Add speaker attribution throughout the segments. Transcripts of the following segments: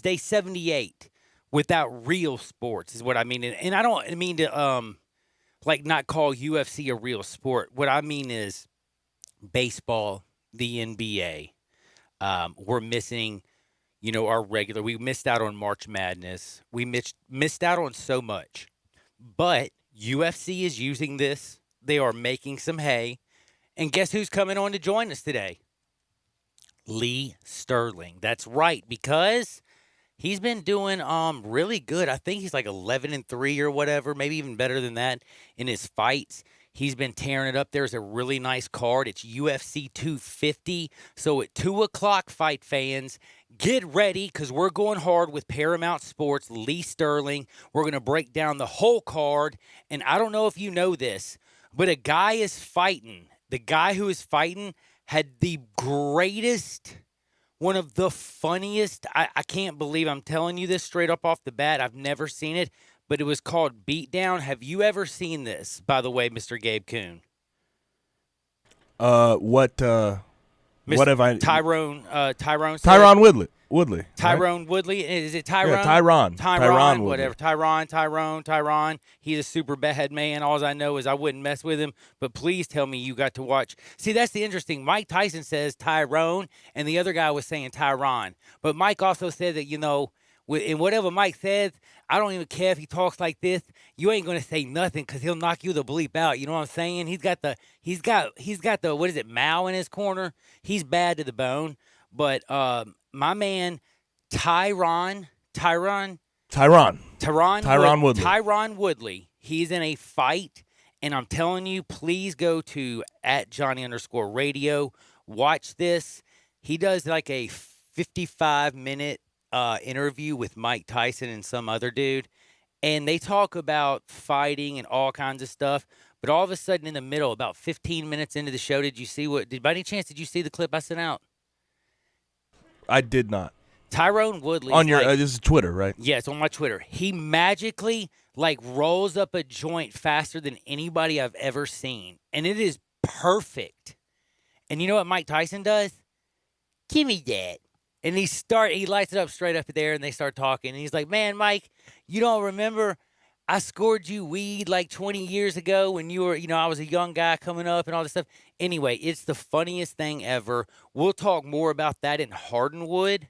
Speaker 1: day 78 without real sports is what I mean. And I don't mean to like not call UFC a real sport. What I mean is baseball, the NBA. We're missing, our regular. We missed out on March Madness. We missed out on so much. But UFC is using this. They are making some hay. And guess who's coming on to join us today? Lee Sterling. That's right, because he's been doing really good. I think he's like 11-3 or whatever, maybe even better than that in his fights. He's been tearing it up. There's a really nice card. It's UFC 250. So at 2 o'clock, fight fans, get ready because we're going hard with Paramount Sports. Lee Sterling. We're going to break down the whole card. And I don't know if you know this, but a guy is fighting. The guy who is fighting had the greatest, one of the funniest. I can't believe I'm telling you this straight up off the bat. I've never seen it, but it was called Beatdown. Have you ever seen this, by the way, Mr. Gabe Kuhn?
Speaker 2: What have I?
Speaker 1: Tyrone said.
Speaker 2: Tyron Woodley.
Speaker 1: Tyrone Woodley. Is it Tyrone?
Speaker 2: Yeah, Tyron.
Speaker 1: Tyron,
Speaker 2: Woodley.
Speaker 1: whatever. Tyrone. He's a super bad man. All I know is I wouldn't mess with him. But please tell me you got to watch. See, that's the interesting. Mike Tyson says Tyrone, and the other guy was saying Tyron. But Mike also said that, in whatever Mike says, I don't even care if he talks like this. You ain't gonna say nothing because he'll knock you the bleep out. You know what I'm saying? He's got the what is it, Mao in his corner. He's bad to the bone. But my man Tyron Woodley. Tyron Woodley. He's in a fight, and I'm telling you, please go to @Johnny_radio. Watch this. He does like a 55-minute interview with Mike Tyson and some other dude, and they talk about fighting and all kinds of stuff. But all of a sudden, in the middle, about 15 minutes into the show, by any chance, did you see the clip I sent out?
Speaker 2: I did not.
Speaker 1: Tyrone Woodley.
Speaker 2: On your, this is Twitter, right?
Speaker 1: Yeah, it's on my Twitter. He magically, rolls up a joint faster than anybody I've ever seen. And it is perfect. And you know what Mike Tyson does? Give me that. And he lights it up straight up there, and they start talking. And he's like, man, Mike, you don't remember I scored you weed like 20 years ago when you were, I was a young guy coming up and all this stuff. Anyway, it's the funniest thing ever. We'll talk more about that in Hardenwood,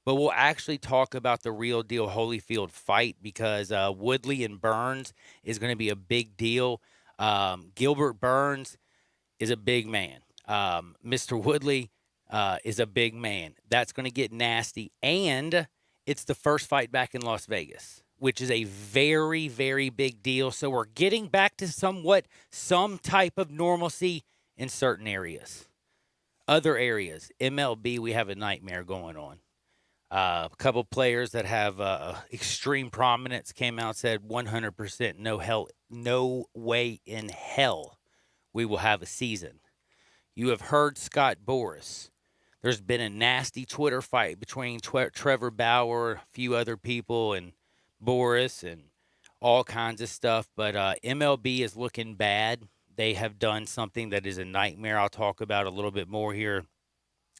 Speaker 1: but we'll actually talk about the real deal Holyfield fight because Woodley and Burns is going to be a big deal. Gilbert Burns is a big man. Mr. Woodley is a big man. That's going to get nasty. And it's the first fight back in Las Vegas, which is a very, very big deal. So we're getting back to some type of normalcy in certain areas. Other areas, MLB, we have a nightmare going on. A couple players that have extreme prominence came out and said 100% no way in hell we will have a season. You have heard Scott Boras. There's been a nasty Twitter fight between Trevor Bauer, a few other people, and Boris and all kinds of stuff. But MLB is looking bad. They have done something that is a nightmare. I'll talk about a little bit more here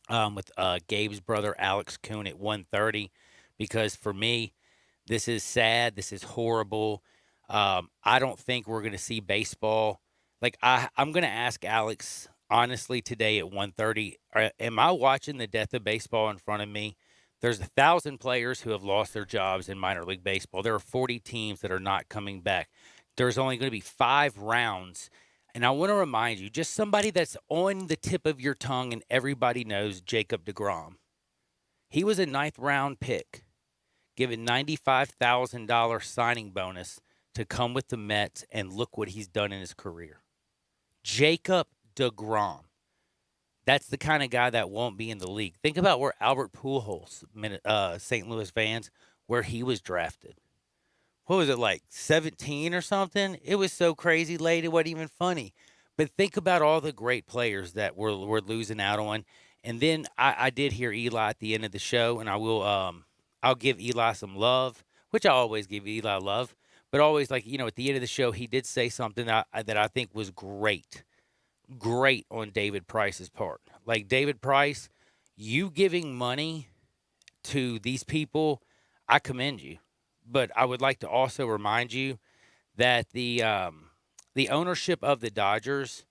Speaker 1: with Gabe's brother, Alex Kuhn, at 1:30, because for me, this is sad. This is horrible. I don't think we're going to see baseball. I'm going to ask Alex, honestly, today at 1:30, am I watching the death of baseball in front of me? There's 1,000 players who have lost their jobs in minor league baseball. There are 40 teams that are not coming back. There's only going to be 5 rounds. And I want to remind you, just somebody that's on the tip of your tongue and everybody knows, Jacob deGrom. He was a 9th-round pick, given $95,000 signing bonus to come with the Mets, and look what he's done in his career. Jacob deGrom. That's the kind of guy that won't be in the league. Think about where Albert Pujols, St. Louis fans, where he was drafted. What was it, like 17 or something? It was so crazy late, it wasn't even funny. But think about all the great players that we're losing out on. And then I did hear Eli at the end of the show, and I'll give Eli some love, which I always give Eli love. But always, at the end of the show, he did say something that I think was great on David Price's part. Like, David Price, you giving money to these people I commend you. But I would like to also remind you that the ownership of the Dodgers,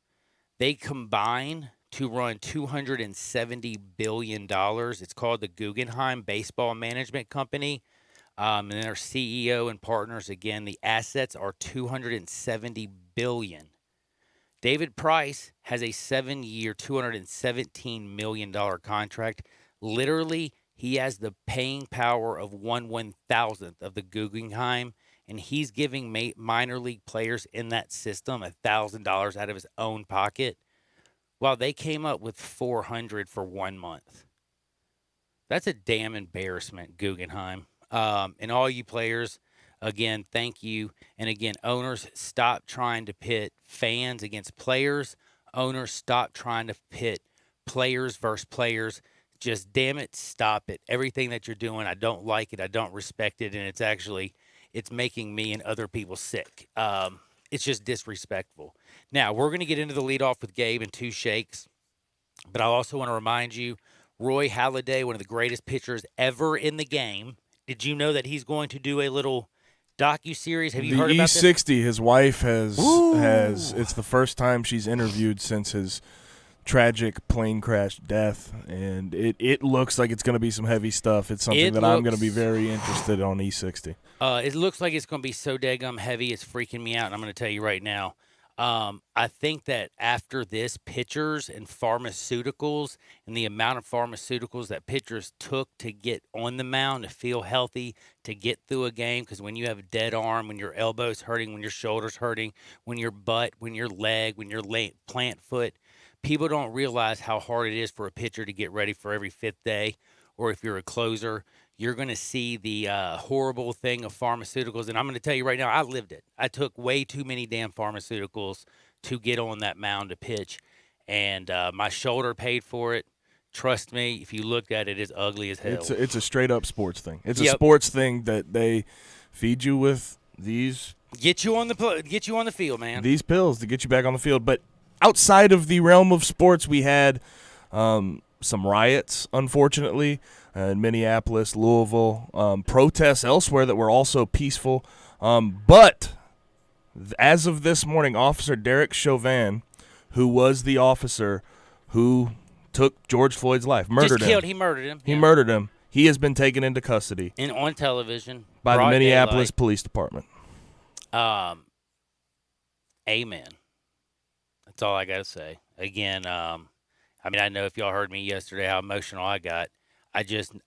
Speaker 1: they combine to run $270 billion. It's called the Guggenheim Baseball Management Company. And their CEO and partners, again, the assets are $270 billion. David Price has a 7-year, $217 million contract. Literally, he has the paying power of 1/1000th of the Guggenheim, and he's giving minor league players in that system $1,000 out of his own pocket, while they came up with $400 for 1 month. That's a damn embarrassment, Guggenheim. And all you players, again, thank you. And again, owners, stop trying to pit fans against players. Owners, stop trying to pit players versus players. Just damn it, stop it. Everything that you're doing, I don't like it. I don't respect it. And it's making me and other people sick. It's just disrespectful. Now, we're going to get into the leadoff with Gabe and 2 shakes. But I also want to remind you, Roy Halladay, one of the greatest pitchers ever in the game. Did you know that he's going to do a little docu-series? Have you heard about this?
Speaker 2: The E60, his wife has it's the first time she's interviewed since his tragic plane crash death, and it looks like it's going to be some heavy stuff. It's something that I'm going to be very interested on E60.
Speaker 1: It looks like it's going to be so daggum heavy, it's freaking me out, and I'm going to tell you right now. I think that after this, pitchers and pharmaceuticals and the amount of pharmaceuticals that pitchers took to get on the mound, to feel healthy, to get through a game, because when you have a dead arm, when your elbow's hurting, when your shoulder's hurting, when your butt, when your leg, when your plant foot, people don't realize how hard it is for a pitcher to get ready for every 5th day, or if you're a closer. You're going to see the horrible thing of pharmaceuticals. And I'm going to tell you right now, I lived it. I took way too many damn pharmaceuticals to get on that mound to pitch. And my shoulder paid for it. Trust me, if you looked at it, it's ugly as hell.
Speaker 2: It's a straight-up sports thing. It's a sports thing that they feed you with these.
Speaker 1: Get you on the field, man.
Speaker 2: These pills to get you back on the field. But outside of the realm of sports, we had some riots, unfortunately, in Minneapolis, Louisville, protests elsewhere that were also peaceful. But as of this morning, Officer Derek Chauvin, who was the officer who took George Floyd's life, murdered him.
Speaker 1: He murdered him.
Speaker 2: He murdered him. He has been taken into custody.
Speaker 1: And on television.
Speaker 2: By the Minneapolis Police Department.
Speaker 1: Amen. That's all I got to say. Again, I know if y'all heard me yesterday, how emotional I got.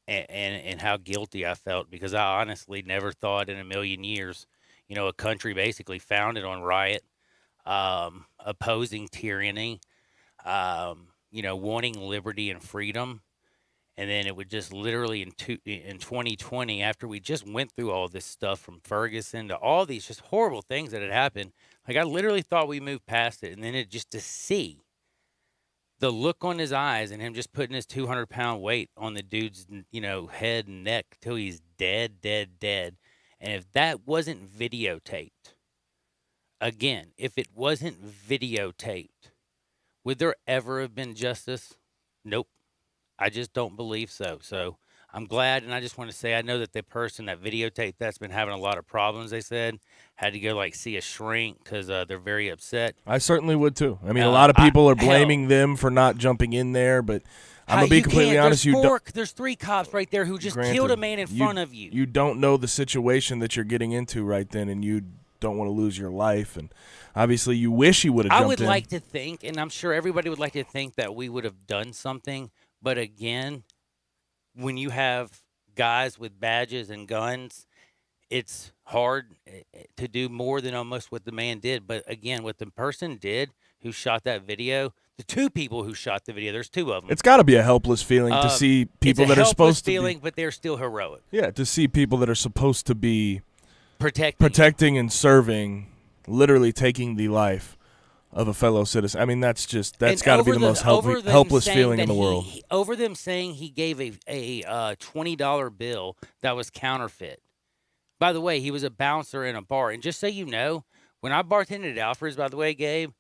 Speaker 1: And how guilty I felt, because I honestly never thought in a million years, a country basically founded on riot, opposing tyranny, wanting liberty and freedom. And then it would just literally in 2020, after we just went through all this stuff from Ferguson to all these just horrible things that had happened, like I literally thought we moved past it. And then to see the look on his eyes and him just putting his 200-pound weight on the dude's, head and neck till he's dead. And if that wasn't videotaped, again, if it wasn't videotaped, would there ever have been justice? Nope. I just don't believe so. So I'm glad, and I just want to say I know that the person that videotaped that's been having a lot of problems, they said, had to go see a shrink because they're very upset.
Speaker 2: I certainly would too. I mean, a lot of people are blaming them for not jumping in there, but I'm going to be completely honest.
Speaker 1: There's 3 cops right there who just killed a man in front of you.
Speaker 2: You don't know the situation that you're getting into right then, and you don't want to lose your life. And obviously you wish you would have jumped in.
Speaker 1: I would like to think, and I'm sure everybody would like to think, that we would have done something. But again, when you have guys with badges and guns, it's hard to do more than almost what the man did. But again, what the person did who shot that video, the 2 people who shot the video, there's 2 of them.
Speaker 2: It's got to be a helpless feeling to see people that are supposed to be.
Speaker 1: It's a helpless feeling, but they're still heroic.
Speaker 2: Yeah, to see people that are supposed to be
Speaker 1: protecting
Speaker 2: and serving, literally taking the life of a fellow citizen. I mean, that's got to be the most helpless feeling in the world.
Speaker 1: Over them saying he gave a $20 bill that was counterfeit. By the way, he was a bouncer in a bar. And just so you know, when I bartended at Alfred's, by the way, Gabe,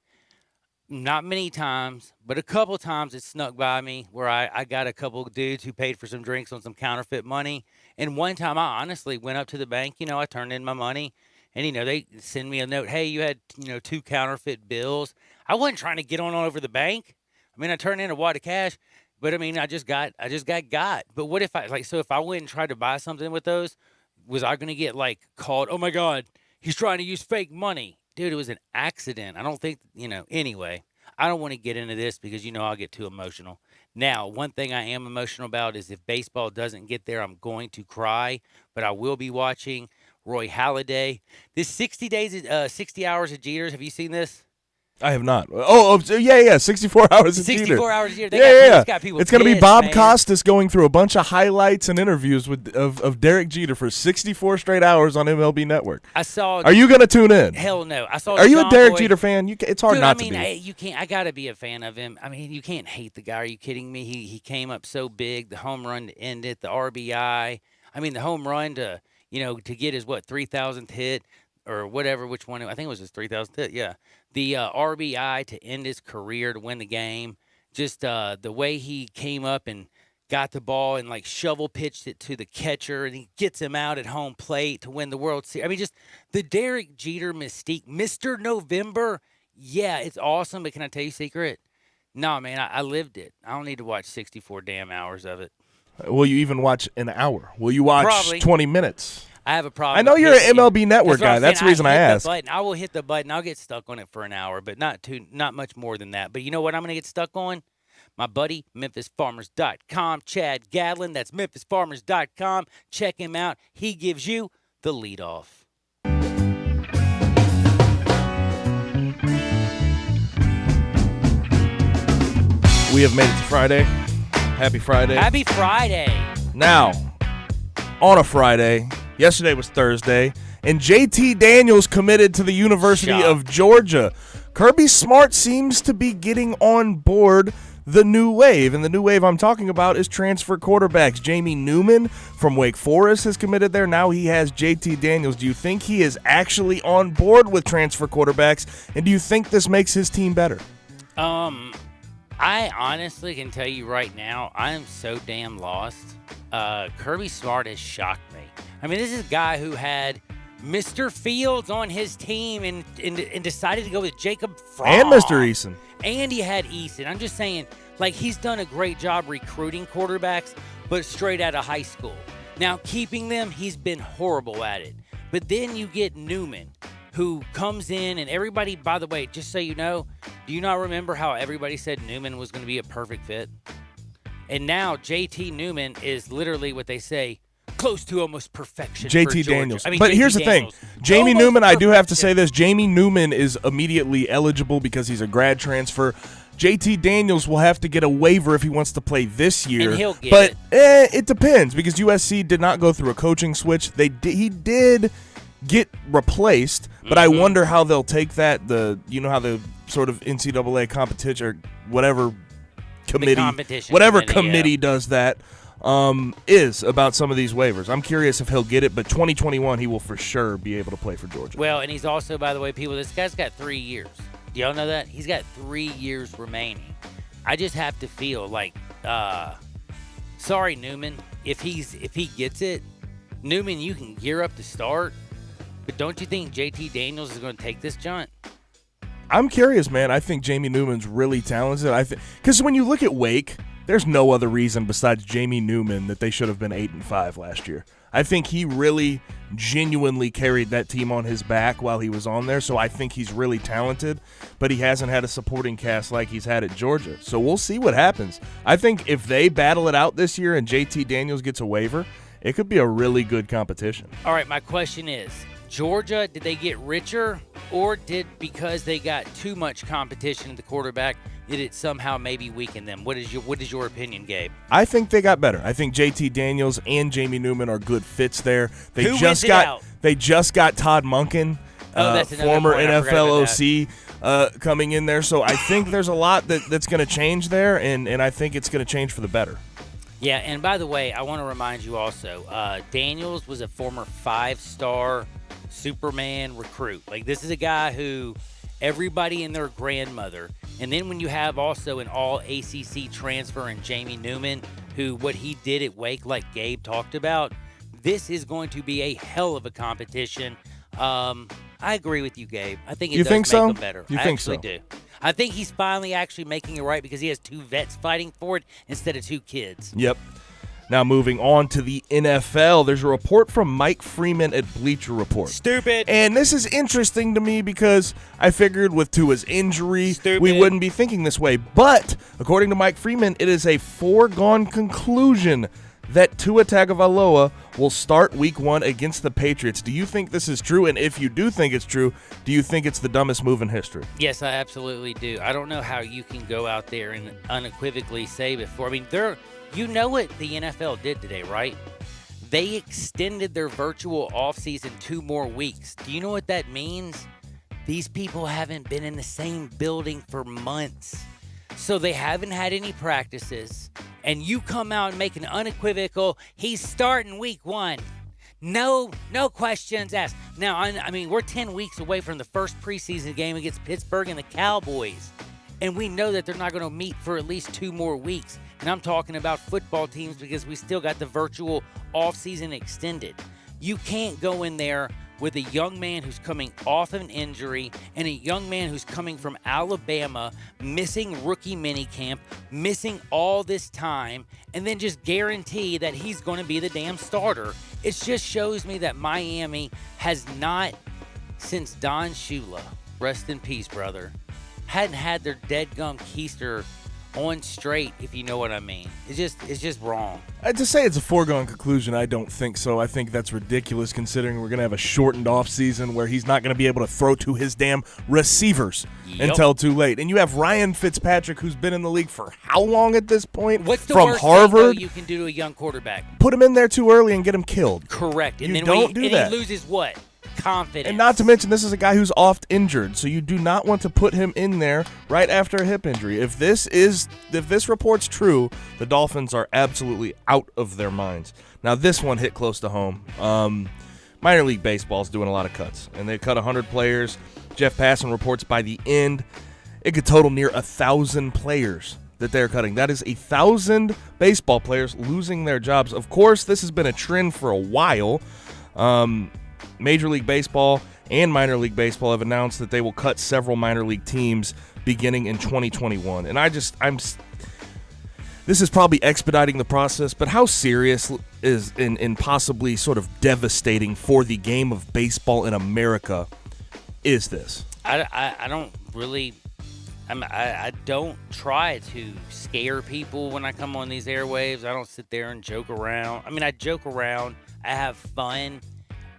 Speaker 1: not many times, but a couple times it snuck by me where I got a couple of dudes who paid for some drinks on some counterfeit money. And one time I honestly went up to the bank, I turned in my money and, they send me a note. Hey, you had, 2 counterfeit bills. I wasn't trying to get on over the bank. I mean, I turned in a wad of cash, but I mean, I just got got. But what if so if I went and tried to buy something with those, was I going to get like called, oh my God, he's trying to use fake money? Dude, it was an accident. I don't think, anyway, I don't want to get into this because, I'll get too emotional. Now, one thing I am emotional about is if baseball doesn't get there, I'm going to cry, but I will be watching Roy Halladay. This 60 hours of Jeters. Have you seen this?
Speaker 2: I have not. Yeah, 64 hours of
Speaker 1: 64
Speaker 2: Jeter.
Speaker 1: hours a year.
Speaker 2: Yeah.
Speaker 1: Got people
Speaker 2: It's going to be
Speaker 1: pissed,
Speaker 2: Bob
Speaker 1: man.
Speaker 2: Costas going through a bunch of highlights and interviews of Derek Jeter for 64 straight hours on MLB Network.
Speaker 1: I saw.
Speaker 2: Are you going to tune in?
Speaker 1: Hell no. I saw.
Speaker 2: Are you
Speaker 1: John
Speaker 2: a Derek
Speaker 1: Boy.
Speaker 2: Jeter fan? It's hard
Speaker 1: Dude,
Speaker 2: not
Speaker 1: I mean,
Speaker 2: to be.
Speaker 1: you can't. I gotta be a fan of him. I mean, you can't hate the guy. Are you kidding me? He came up so big. The home run to end it. The RBI. I mean, the home run to to get his 3,000th hit or whatever. Which one? I think it was his 3,000th hit. Yeah. The RBI to end his career to win the game. Just the way he came up and got the ball and like shovel pitched it to the catcher and he gets him out at home plate to win the World Series. I mean, just the Derek Jeter mystique, Mr. November. Yeah, it's awesome. But can I tell you a secret? No, man, I lived it. I don't need to watch 64 damn hours of it.
Speaker 2: Will you even watch an hour? Will you watch
Speaker 1: Probably.
Speaker 2: 20 minutes?
Speaker 1: I have a problem.
Speaker 2: I know
Speaker 1: with
Speaker 2: you're an
Speaker 1: hitting-
Speaker 2: MLB Network
Speaker 1: That's what
Speaker 2: guy.
Speaker 1: I'm
Speaker 2: That's the
Speaker 1: saying.
Speaker 2: reason I
Speaker 1: hit the
Speaker 2: asked.
Speaker 1: button. I will hit the button. I'll get stuck on it for an hour, but not much more than that. But you know what I'm going to get stuck on? My buddy, MemphisFarmers.com, Chad Gadlin. That's MemphisFarmers.com. Check him out. He gives you the leadoff.
Speaker 2: We have made it to Friday. Happy Friday.
Speaker 1: Happy Friday.
Speaker 2: Now, on a Friday, yesterday was Thursday, and JT Daniels committed to the University
Speaker 1: Shock.
Speaker 2: of Georgia. Kirby Smart seems to be getting on board the new wave, and the new wave I'm talking about is transfer quarterbacks. Jamie Newman from Wake Forest has committed there. Now he has JT Daniels. Do you think he is actually on board with transfer quarterbacks, and do you think this makes his team better?
Speaker 1: I honestly can tell you right now, I am so damn lost. Kirby Smart has shocked me. I mean, this is a guy who had Mr. Fields on his team and decided to go with Jacob Fromm.
Speaker 2: And Mr. Eason.
Speaker 1: And he had Eason. I'm just saying, like, he's done a great job recruiting quarterbacks, but straight out of high school. Now, keeping them, he's been horrible at it. But then you get Newman, who comes in, and everybody, by the way, just so you know, do you not remember how everybody said Newman was going to be a perfect fit? And now JT Newman is literally what they say, close to almost perfection for
Speaker 2: JT
Speaker 1: Georgia.
Speaker 2: Daniels.
Speaker 1: I mean,
Speaker 2: But
Speaker 1: JT
Speaker 2: here's the
Speaker 1: Daniels.
Speaker 2: thing. Jamie
Speaker 1: Almost
Speaker 2: Newman, I do have to
Speaker 1: perfection.
Speaker 2: say this. Jamie Newman is immediately eligible because he's a grad transfer. JT Daniels will have to get a waiver if he wants to play this year.
Speaker 1: And he'll get
Speaker 2: but
Speaker 1: it.
Speaker 2: It depends because USC did not go through a coaching switch. He did get replaced, but I wonder how they'll take that. How the sort of NCAA competition or whatever committee,
Speaker 1: competition
Speaker 2: whatever
Speaker 1: committee,
Speaker 2: committee does that. Is about some of these waivers. I'm curious if he'll get it, but 2021 he will for sure be able to play for Georgia.
Speaker 1: Well, and he's also, by the way, people, this guy's got 3 years. Do y'all know that? He's got 3 years remaining. I just have to feel like, sorry, Newman, if he gets it, Newman, you can gear up to start, but don't you think JT Daniels is going to take this jaunt?
Speaker 2: I'm curious, man. I think Jamie Newman's really talented. I think because when you look at Wake, there's no other reason besides Jamie Newman that they should have been 8-5 last year. I think he really genuinely carried that team on his back while he was on there, so I think he's really talented, but he hasn't had a supporting cast like he's had at Georgia. So we'll see what happens. I think if they battle it out this year and JT Daniels gets a waiver, it could be a really good competition.
Speaker 1: All right, my question is, Georgia, did they get richer, or because they got too much competition at the quarterback, did it somehow maybe weaken them? What is your opinion, Gabe?
Speaker 2: I think they got better. I think JT Daniels and Jamie Newman are good fits there.
Speaker 1: Who wins it out?
Speaker 2: They just got Todd Monken,
Speaker 1: That's another
Speaker 2: former
Speaker 1: point. I forgot
Speaker 2: NFL
Speaker 1: about
Speaker 2: OC, coming in there. So I think there's a lot that's going to change there, and I think it's going to change for the better.
Speaker 1: Yeah, and by the way, I want to remind you also, Daniels was a former 5-star Superman recruit. Like, this is a guy who everybody and their grandmother. And then when you have also an all-ACC transfer in Jamie Newman, who what he did at Wake, like Gabe talked about, this is going to be a hell of a competition. I agree with you, Gabe. I think it
Speaker 2: You
Speaker 1: does
Speaker 2: think
Speaker 1: make
Speaker 2: so?
Speaker 1: them better.
Speaker 2: You
Speaker 1: I
Speaker 2: think
Speaker 1: actually
Speaker 2: so?
Speaker 1: do. I think he's finally actually making it right because he has 2 vets fighting for it instead of 2 kids.
Speaker 2: Yep. Now moving on to the NFL, there's a report from Mike Freeman at Bleacher Report.
Speaker 1: Stupid.
Speaker 2: And this is interesting to me because I figured with Tua's injury,
Speaker 1: Stupid.
Speaker 2: we wouldn't be thinking this way. But according to Mike Freeman, it is a foregone conclusion that Tua Tagovailoa will start Week 1 against the Patriots. Do you think this is true? And if you do think it's true, do you think it's the dumbest move in history?
Speaker 1: Yes, I absolutely do. I don't know how you can go out there and unequivocally say before. I mean, you know what the NFL did today, right? They extended their virtual offseason 2 more weeks. Do you know what that means? These people haven't been in the same building for months. So they haven't had any practices. And you come out and make an unequivocal, he's starting Week 1. No questions asked. Now, I mean, we're 10 weeks away from the first preseason game against Pittsburgh and the Cowboys. And we know that they're not going to meet for at least 2 more weeks. And I'm talking about football teams because we still got the virtual offseason extended. You can't go in there with a young man who's coming off an injury and a young man who's coming from Alabama, missing rookie minicamp, missing all this time, and then just guarantee that he's going to be the damn starter. It just shows me that Miami has not, since Don Shula, rest in peace, brother, hadn't had their dead-gum keister on straight, if you know what I mean. It's just wrong.
Speaker 2: To say it's a foregone conclusion, I don't think so. I think that's ridiculous considering we're going to have a shortened offseason where he's not going to be able to throw to his damn receivers until too late. And you have Ryan Fitzpatrick, who's been in the league for how long at this point?
Speaker 1: What's the
Speaker 2: from
Speaker 1: worst
Speaker 2: Harvard.
Speaker 1: thing you can do to a young quarterback?
Speaker 2: Put him in there too early and get him killed.
Speaker 1: Correct. And
Speaker 2: You
Speaker 1: then
Speaker 2: don't do that.
Speaker 1: he loses what? Confidence.
Speaker 2: And not to mention, this is a guy who's oft injured, so you do not want to put him in there right after a hip injury. If this report's true, the Dolphins are absolutely out of their minds. Now, this one hit close to home. Minor League Baseball is doing a lot of cuts, and they cut 100 players. Jeff Passan reports by the end, it could total near 1,000 players that they're cutting. That is 1,000 baseball players losing their jobs. Of course, this has been a trend for a while. Major League Baseball and Minor League Baseball have announced that they will cut several minor league teams beginning in 2021. And this is probably expediting the process, but how serious is and possibly sort of devastating for the game of baseball in America is this?
Speaker 1: I don't really. I don't try to scare people when I come on these airwaves. I don't sit there and joke around. I mean, I joke around. I have fun.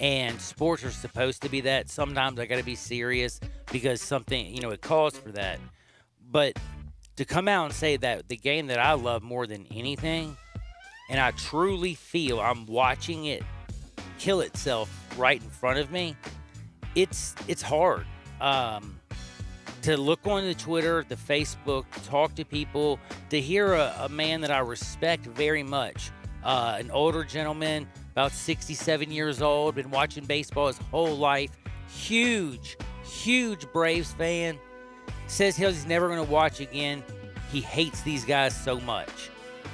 Speaker 1: And sports are supposed to be that. Sometimes I got to be serious because something, it calls for that. But to come out and say that the game that I love more than anything, and I truly feel I'm watching it kill itself right in front of me, it's hard. To look on the Twitter, the Facebook, talk to people, to hear a man that I respect very much, an older gentleman, about 67 years old, been watching baseball his whole life. Huge Braves fan. Says he's never going to watch again. He hates these guys so much.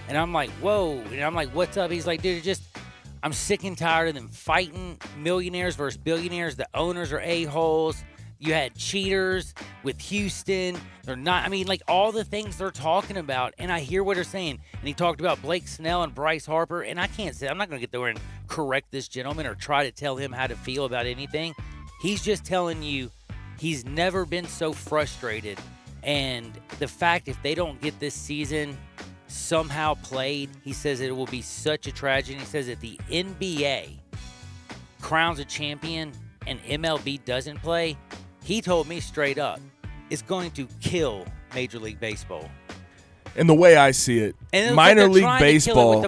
Speaker 1: And I'm like, whoa. And I'm like, what's up? He's like, dude, I'm sick and tired of them fighting millionaires versus billionaires. The owners are a-holes. You had cheaters with Houston. They're not, all the things they're talking about. And I hear what they're saying. And he talked about Blake Snell and Bryce Harper. And I can't say, I'm not going to get there and correct this gentleman or try to tell him how to feel about anything. He's just telling you he's never been so frustrated. And the fact if they don't get this season somehow played, he says it will be such a tragedy. He says if the NBA crowns a champion and MLB doesn't play, he told me straight up, it's going to kill Major League Baseball.
Speaker 2: And the way I see it, minor league baseball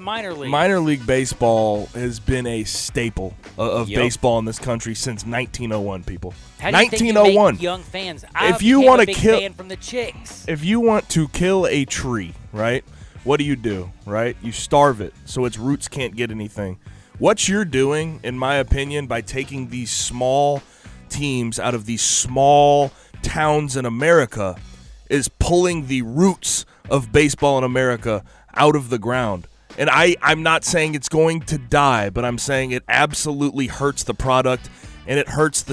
Speaker 2: has been a staple of baseball in this country since 1901. People,
Speaker 1: how do you
Speaker 2: 1901.
Speaker 1: Think you make young fans.
Speaker 2: If you want to
Speaker 1: kill, fan from the chicks.
Speaker 2: If you want to kill a tree, right? What do? Right? You starve it so its roots can't get anything. What you're doing, in my opinion, by taking these small teams out of these small towns in America is pulling the roots of baseball in America out of the ground. And I'm not saying it's going to die, but I'm saying it absolutely hurts the product, and it hurts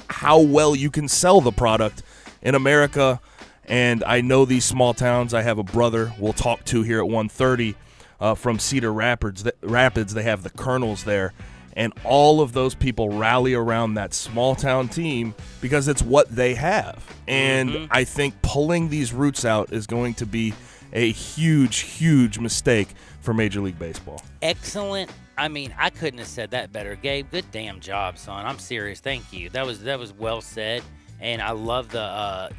Speaker 2: how well you can sell the product in America. And I know these small towns. I have a brother we'll talk to here at 1:30 from Cedar Rapids. They have the Colonels there. And all of those people rally around that small town team because it's what they have. And I think pulling these roots out is going to be a huge, huge mistake for Major League Baseball.
Speaker 1: Excellent. I mean, I couldn't have said that better, Gabe. Good damn job, son. I'm serious. Thank you. That was well said. And I love the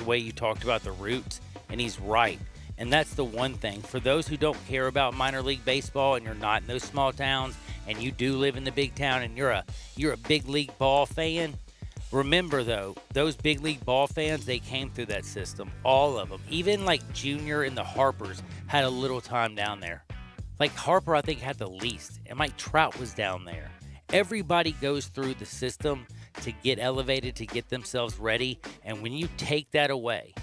Speaker 1: way you talked about the roots. And he's right. And that's the one thing. For those who don't care about minor league baseball and you're not in those small towns and you do live in the big town and you're a big league ball fan, remember, though, those big league ball fans, they came through that system. All of them. Even like Junior and the Harpers had a little time down there. Like Harper, I think, had the least. And Mike Trout was down there. Everybody goes through the system to get elevated, to get themselves ready. And when you take that away,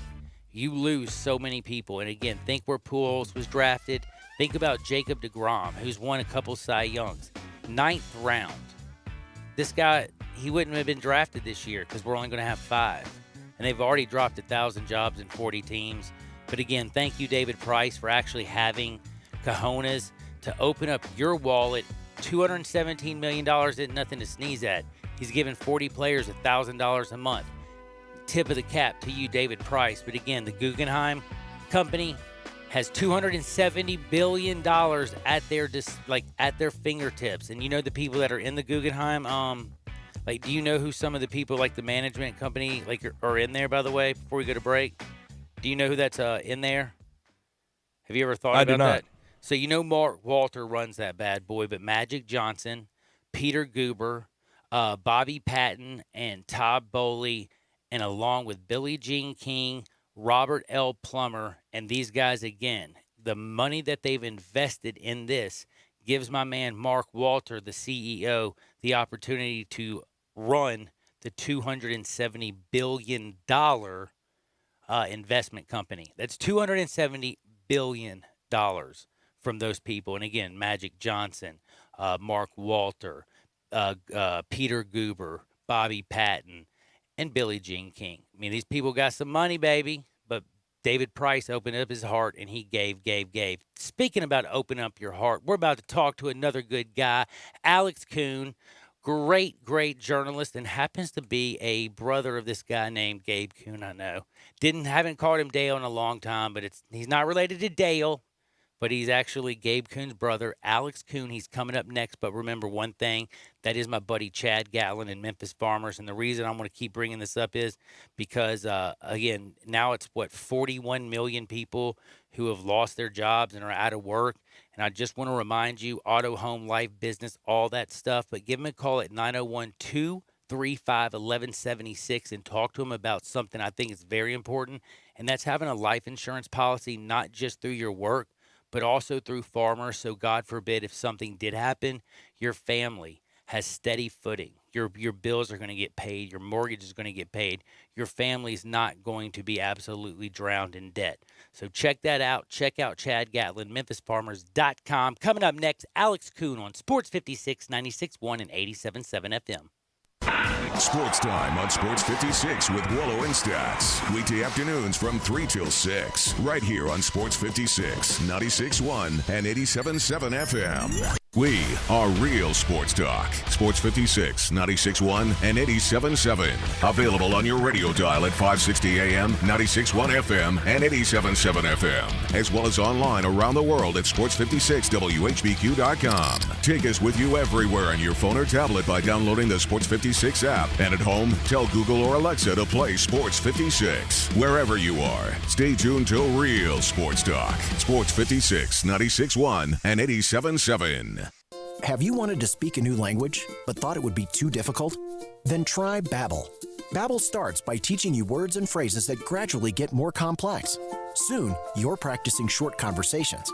Speaker 1: you lose so many people. And again, think where Pujols was drafted. Think about Jacob deGrom, who's won a couple Cy Youngs. 9th round. This guy, he wouldn't have been drafted this year because we're only going to have 5. And they've already dropped 1,000 jobs in 40 teams. But again, thank you, David Price, for actually having cojones to open up your wallet. $217 million isn't nothing to sneeze at. He's giving 40 players $1,000 a month. Tip of the cap to you, David Price. But again, the Guggenheim Company has $270 billion at their fingertips. And you know the people that are in the Guggenheim, do you know who some of the people like the management company are in there, by the way, before we go to break? Do you know who that's in there? Have you ever thought about that? I do not. So you know Mark Walter runs that bad boy, but Magic Johnson, Peter Guber, Bobby Patton, and Todd Bowley, and along with Billie Jean King, Robert L. Plummer, and these guys, again, the money that they've invested in this gives my man Mark Walter, the CEO, the opportunity to run the $270 billion investment company. That's $270 billion from those people. And again, Magic Johnson, Mark Walter, Peter Guber, Bobby Patton, and Billie Jean King. I mean, these people got some money, baby. But David Price opened up his heart, and he gave. Speaking about opening up your heart, we're about to talk to another good guy, Alex Kuhn. Great journalist, and happens to be a brother of this guy named Gabe Kuhn, I know. Haven't called him Dale in a long time, but he's not related to Dale. But he's actually Gabe Kuhn's brother, Alex Kuhn. He's coming up next. But remember one thing, that is my buddy Chad Gatlin and Memphis Farmers. And the reason I want to keep bringing this up is because, again, now it's, 41 million people who have lost their jobs and are out of work. And I just want to remind you, auto, home, life, business, all that stuff. But give them a call at 901-235-1176 and talk to them about something I think is very important. And that's having a life insurance policy, not just through your work, but also through Farmers. So God forbid if something did happen, your family has steady footing. Your bills are going to get paid. Your mortgage is going to get paid. Your family's not going to be absolutely drowned in debt. So check that out. Check out Chad Gatlin, MemphisFarmers.com. Coming up next, Alex Kuhn on Sports 56, 96.1 and 87.7 FM.
Speaker 3: Sports Time on Sports 56 with Wallo and Stats. Weekday afternoons from 3 till 6. Right here on Sports 56, 96.1 and 87.7 FM. We are real sports talk. Sports 56, 96.1 and 87.7. Available on your radio dial at 560 AM, 96.1 FM, and 87.7 FM. As well as online around the world at sports56whbq.com. Take us with you everywhere on your phone or tablet by downloading the Sports 56 app. And at home, tell Google or Alexa to play Sports 56. Wherever you are, stay tuned to real sports talk. Sports 56, 96.1 and 87.7.
Speaker 4: Have you wanted to speak a new language, but thought it would be too difficult? Then try Babbel. Babbel starts by teaching you words and phrases that gradually get more complex. Soon, you're practicing short conversations.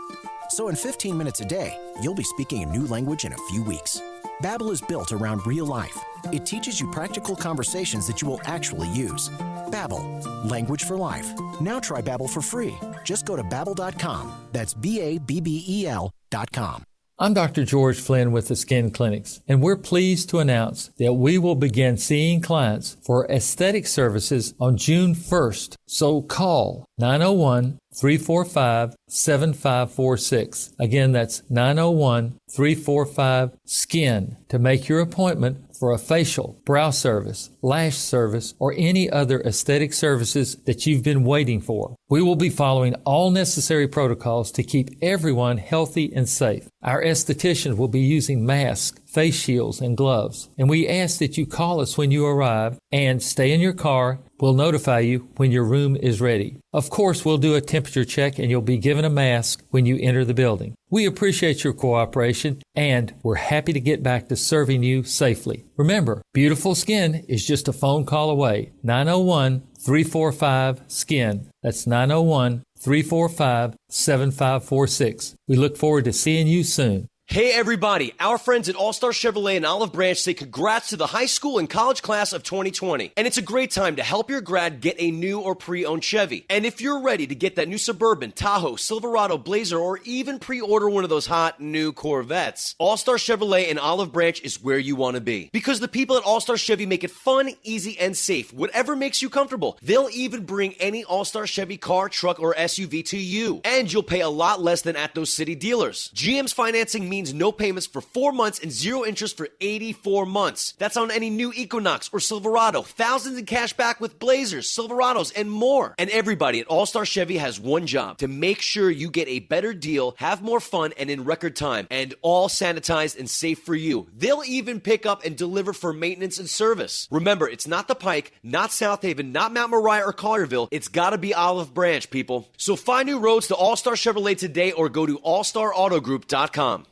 Speaker 4: So in 15 minutes a day, you'll be speaking a new language in a few weeks. Babbel is built around real life. It teaches you practical conversations that you will actually use. Babbel, language for life. Now try Babbel for free. Just go to Babbel.com. That's BABBEL.com.
Speaker 5: I'm Dr. George Flynn with the Skin Clinics, and we're pleased to announce that we will begin seeing clients for aesthetic services on June 1st. So call 901-345-7546. Again, that's 901-345-SKIN to make your appointment for a facial, brow service, lash service, or any other aesthetic services that you've been waiting for. We will be following all necessary protocols to keep everyone healthy and safe. Our estheticians will be using masks, face shields, and gloves. And we ask that you call us when you arrive and stay in your car. We'll notify you when your room is ready. Of course, we'll do a temperature check and you'll be given a mask when you enter the building. We appreciate your cooperation and we're happy to get back to serving you safely. Remember, beautiful skin is just a phone call away. 901-345-SKIN. That's 901-345-7546. We look forward to seeing you soon.
Speaker 6: Hey everybody, our friends at All Star Chevrolet in Olive Branch say congrats to the high school and college class of 2020. And it's a great time to help your grad get a new or pre-owned Chevy. And if you're ready to get that new Suburban, Tahoe, Silverado, Blazer, or even pre-order one of those hot new Corvettes, All Star Chevrolet in Olive Branch is where you want to be. Because the people at All Star Chevy make it fun, easy, and safe, whatever makes you comfortable. They'll even bring any All Star Chevy car, truck, or SUV to you. And you'll pay a lot less than at those city dealers. GM's financing means no payments for 4 months and 0 interest for 84 months. That's on any new Equinox or Silverado. Thousands in cash back with Blazers, Silverados, and more. And everybody at All Star Chevy has one job: to make sure you get a better deal, have more fun, and in record time. And all sanitized and safe for you. They'll even pick up and deliver for maintenance and service. Remember, it's not the Pike, not South Haven, not Mount Moriah or Collierville. It's gotta be Olive Branch, people. So find new roads to All Star Chevrolet today or go to allstarautogroup.com.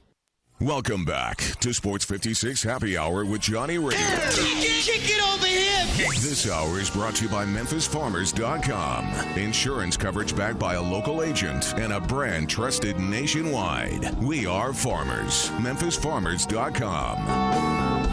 Speaker 3: Welcome back to Sports 56 Happy Hour with Johnny Radio.
Speaker 7: Kick it over him!
Speaker 3: This hour is brought to you by MemphisFarmers.com. Insurance coverage backed by a local agent and a brand trusted nationwide. We are farmers. MemphisFarmers.com.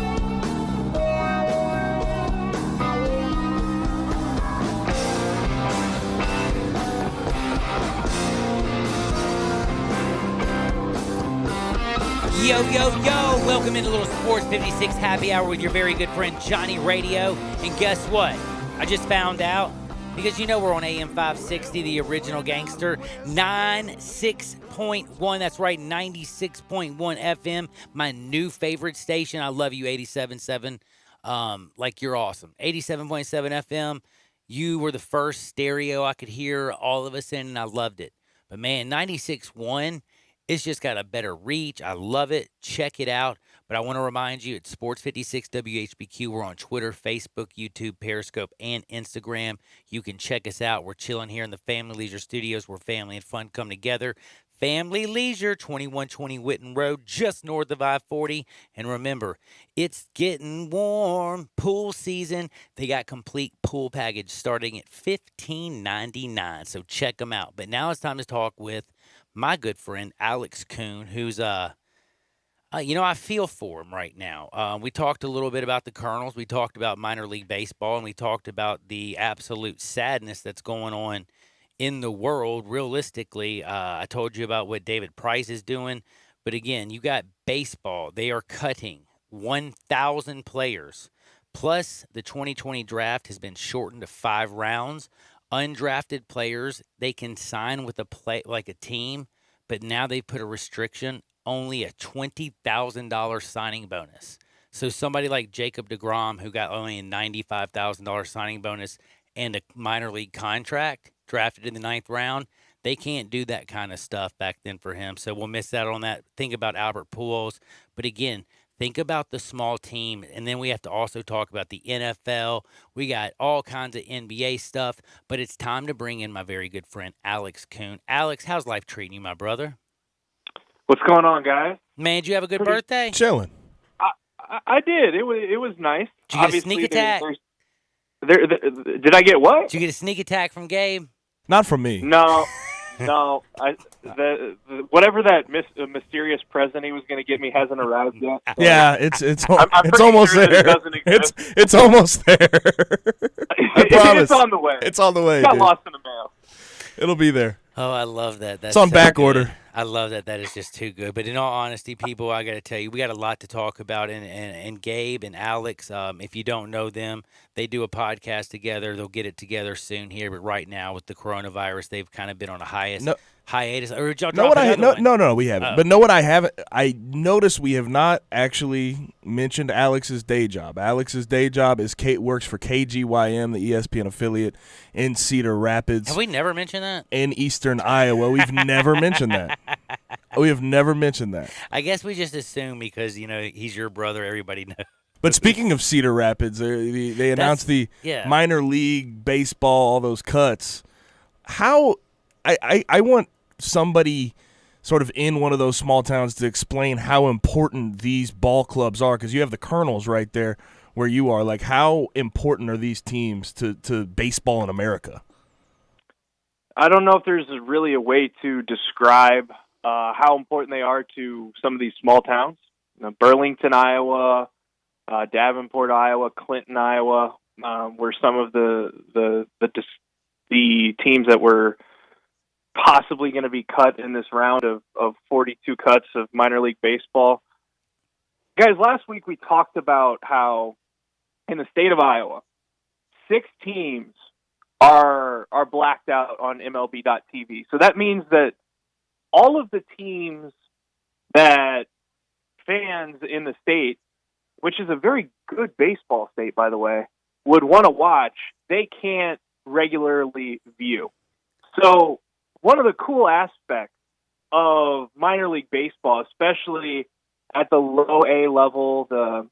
Speaker 1: Yo, yo, yo! Welcome into Little Sports 56 Happy Hour with your very good friend Johnny Radio. And guess what? I just found out, because you know we're on AM 560, the original gangster, 96.1. That's right, 96.1 FM. My new favorite station. I love you, 87.7. Like, you're awesome. 87.7 FM. You were the first stereo I could hear all of us in, and I loved it. But man, 96.1. It's just got a better reach. I love it. Check it out. But I want to remind you, it's Sports 56 WHBQ. We're on Twitter, Facebook, YouTube, Periscope, and Instagram. You can check us out. We're chilling here in the Family Leisure Studios where family and fun come together. Family Leisure, 2120 Whitten Road, just north of I-40. And remember, it's getting warm. Pool season. They got complete pool package starting at $15.99. So check them out. But now it's time to talk with my good friend Alex Kuhn, who's I feel for him right now. We talked a little bit about the Colonels. We talked about minor league baseball, and we talked about the absolute sadness that's going on in the world. Realistically, I told you about what David Price is doing. But again, you got baseball. They are cutting 1,000 players. Plus, the 2020 draft has been shortened to 5 rounds. Undrafted players, they can sign with a team, but now they put a restriction, only a $20,000 signing bonus. So somebody like Jacob deGrom, who got only a $95,000 signing bonus and a minor league contract, drafted in the 9th round, they can't do that kind of stuff back then for him. So we'll miss out on that. Think about Albert Pujols. But again, think about the small team, and then we have to also talk about the NFL. We got all kinds of NBA stuff, but it's time to bring in my very good friend, Alex Kuhn. Alex, how's life treating you, my brother?
Speaker 8: What's going on, guys?
Speaker 1: Man, did you have a good birthday?
Speaker 2: Chilling.
Speaker 8: I did. It was nice.
Speaker 1: Did you get a sneak attack?
Speaker 8: Did I get what?
Speaker 1: Did you get a sneak attack from Gabe?
Speaker 2: Not from me.
Speaker 8: No, No, whatever that mysterious present he was going to get me hasn't arrived yet. So
Speaker 2: Yeah, it's
Speaker 8: I'm
Speaker 2: it's
Speaker 8: pretty
Speaker 2: almost
Speaker 8: sure that
Speaker 2: there.
Speaker 8: it doesn't exist.
Speaker 2: It's almost there. I promise.
Speaker 8: It's on the way.
Speaker 2: It's on the way.
Speaker 8: Got
Speaker 2: Dude.
Speaker 8: lost in the mail.
Speaker 2: It'll be there.
Speaker 1: Oh, I love that. That's
Speaker 2: It's on
Speaker 1: so
Speaker 2: back
Speaker 1: good.
Speaker 2: order.
Speaker 1: I love that. That is just too good. But in all honesty, people, I got to tell you, we got a lot to talk about. And Gabe and Alex, if you don't know them, they do a podcast together. They'll get it together soon here. But right now, with the coronavirus, they've kind of been on a hiatus. Or did y'all
Speaker 2: Know
Speaker 1: drop
Speaker 2: what I
Speaker 1: another one?
Speaker 2: no, we haven't.
Speaker 1: Oh.
Speaker 2: But know what I haven't? I noticed we have not actually mentioned Alex's day job. Alex's day job is Kate works for KGYM, the ESPN affiliate in Cedar Rapids.
Speaker 1: Have we never mentioned that?
Speaker 2: In eastern Iowa. We've never mentioned that. We have never mentioned that.
Speaker 1: I guess we just assume because, he's your brother, everybody knows.
Speaker 2: But speaking of Cedar Rapids, they announced the minor league baseball, all those cuts. How I want somebody sort of in one of those small towns to explain how important these ball clubs are, because you have the Colonels right there where you are. Like, how important are these teams to baseball in America?
Speaker 8: I don't know if there's really a way to describe how important they are to some of these small towns. Burlington, Iowa, Davenport, Iowa, Clinton, Iowa, were some of the teams that were possibly going to be cut in this round of 42 cuts of minor league baseball. Guys, last week we talked about how in the state of Iowa, 6 teams are blacked out on MLB.TV. So that means that all of the teams that fans in the state, which is a very good baseball state, by the way, would want to watch, they can't regularly view. So one of the cool aspects of minor league baseball, especially at the low A level, the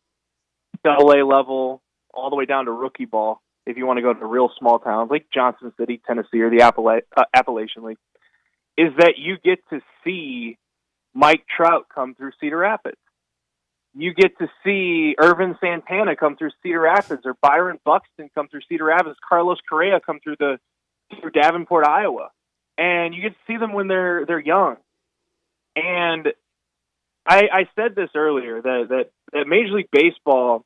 Speaker 8: double A level, all the way down to rookie ball, if you want to go to real small towns like Johnson City, Tennessee, or the Appalachian League, is that you get to see Mike Trout come through Cedar Rapids. You get to see Irvin Santana come through Cedar Rapids, or Byron Buxton come through Cedar Rapids, Carlos Correa come through Davenport, Iowa. And you get to see them when they're young. And I said this earlier, that Major League Baseball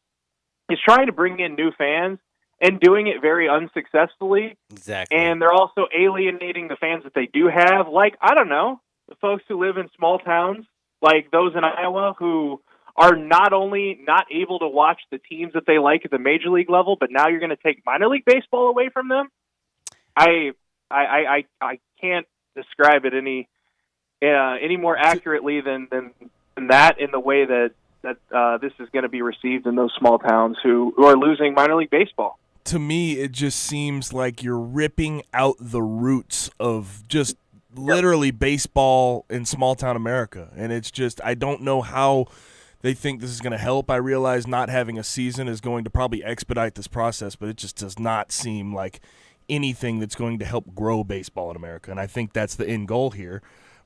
Speaker 8: is trying to bring in new fans and doing it very unsuccessfully.
Speaker 1: Exactly.
Speaker 8: And they're also alienating the fans that they do have. Like, I don't know, the folks who live in small towns, like those in Iowa, who are not only not able to watch the teams that they like at the major league level, but now you're going to take minor league baseball away from them. I can't describe it any more accurately than that, in the way that this is going to be received in those small towns who are losing minor league baseball.
Speaker 2: To me, it just seems like you're ripping out the roots of just literally baseball in small town America. And it's just, I don't know how they think this is going to help. I realize not having a season is going to probably expedite this process, but it just does not seem like anything that's going to help grow baseball in America. And I think that's the end goal here.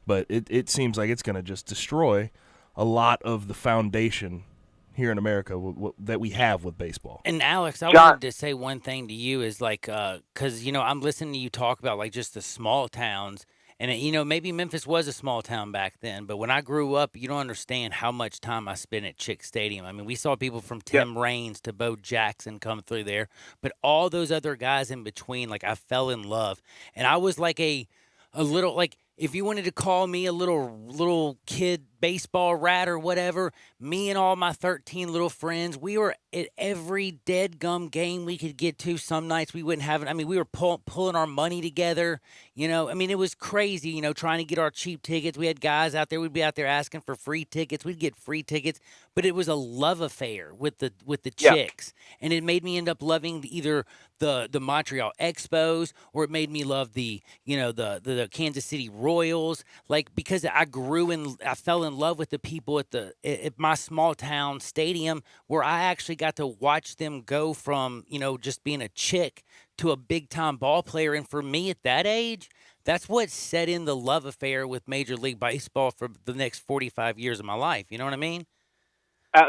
Speaker 2: But it seems like it's going to just destroy a lot of the foundation here in America that we have with baseball.
Speaker 1: And Alex, I wanted to say one thing to you is like, because, I'm listening to you talk about like just the small towns. And, maybe Memphis was a small town back then, but when I grew up, you don't understand how much time I spent at Chick Stadium. I mean, we saw people from Tim Raines to Bo Jackson come through there, but all those other guys in between, like, I fell in love. And I was like a little, like, if you wanted to call me a little kid baseball rat or whatever, me and all my 13 little friends, we were at every dead gum game we could get to. Some nights we wouldn't have it. I mean, we were pulling our money together, I mean, it was crazy, trying to get our cheap tickets. We had guys out there. We'd be out there asking for free tickets. We'd get free tickets, but it was a love affair with the chicks. And it made me end up loving either the Montreal Expos, or it made me love the Kansas City Royals, like, because I fell in love with the people at my small town stadium, where I actually got to watch them go from, just being a chick to a big time ball player. And for me at that age, that's what set in the love affair with Major League Baseball for the next 45 years of my life. You know what I mean?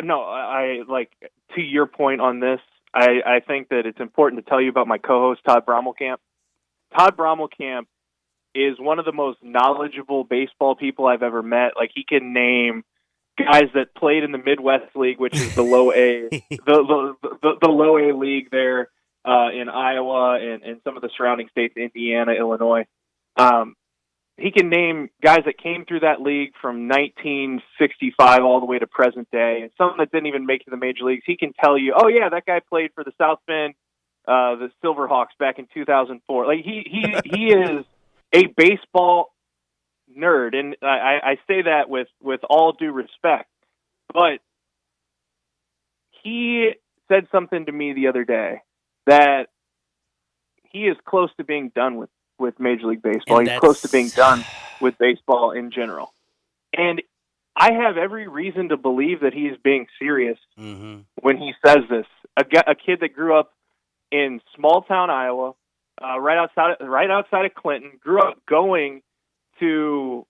Speaker 8: No, I like, to your point on this, I think that it's important to tell you about my co-host, Todd Brommelkamp. Todd Brommelkamp is one of the most knowledgeable baseball people I've ever met. Like, he can name guys that played in the Midwest League, which is the low A, the low A league there in Iowa and some of the surrounding states, Indiana, Illinois. He can name guys that came through that league from 1965 all the way to present day, and some that didn't even make it to the major leagues. He can tell you, oh yeah, that guy played for the South Bend, the Silverhawks back in 2004. Like he is a baseball nerd, and I say that with all due respect, but he said something to me the other day that he is close to being done with Major League Baseball. He's close to being done with baseball in general. And I have every reason to believe that he is being serious when he says this. A kid that grew up in small town Iowa, right outside of Clinton, grew up going to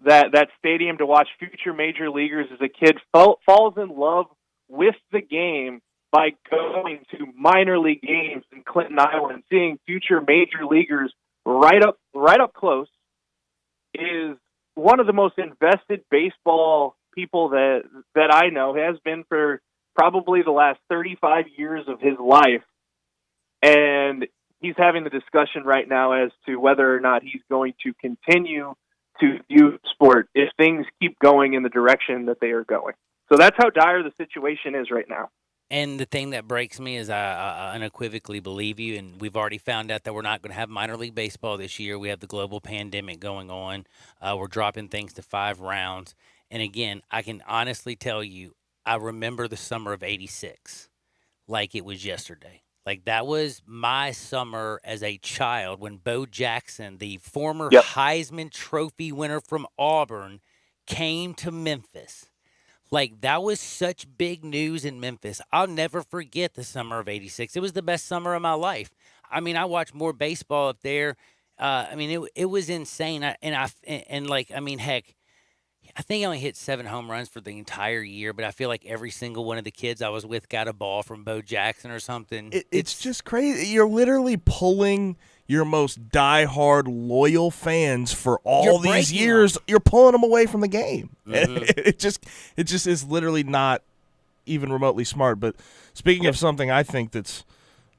Speaker 8: that stadium to watch future major leaguers as a kid, falls in love with the game by going to minor league games in Clinton, Iowa, and seeing future major leaguers right up close, is one of the most invested baseball people that I know, has been for probably the last 35 years of his life. And he's having the discussion right now as to whether or not he's going to continue to view sport if things keep going in the direction that they are going. So that's how dire the situation is right now.
Speaker 1: And the thing that breaks me is I unequivocally believe you, and we've already found out that we're not going to have minor league baseball this year. We have the global pandemic going on. We're dropping things to 5 rounds. And again, I can honestly tell you, I remember the summer of '86 like it was yesterday. Like, that was my summer as a child when Bo Jackson, the former Heisman Trophy winner from Auburn, came to Memphis. Like, that was such big news in Memphis. I'll never forget the summer of '86. It was the best summer of my life. I mean, I watched more baseball up there. I mean, it was insane. Heck, I think I only hit 7 home runs for the entire year, but I feel like every single one of the kids I was with got a ball from Bo Jackson or something.
Speaker 2: It's just crazy. You're literally pulling your most diehard loyal fans for all these years. You're pulling them away from the game. It just is literally not even remotely smart. But speaking of something I think that's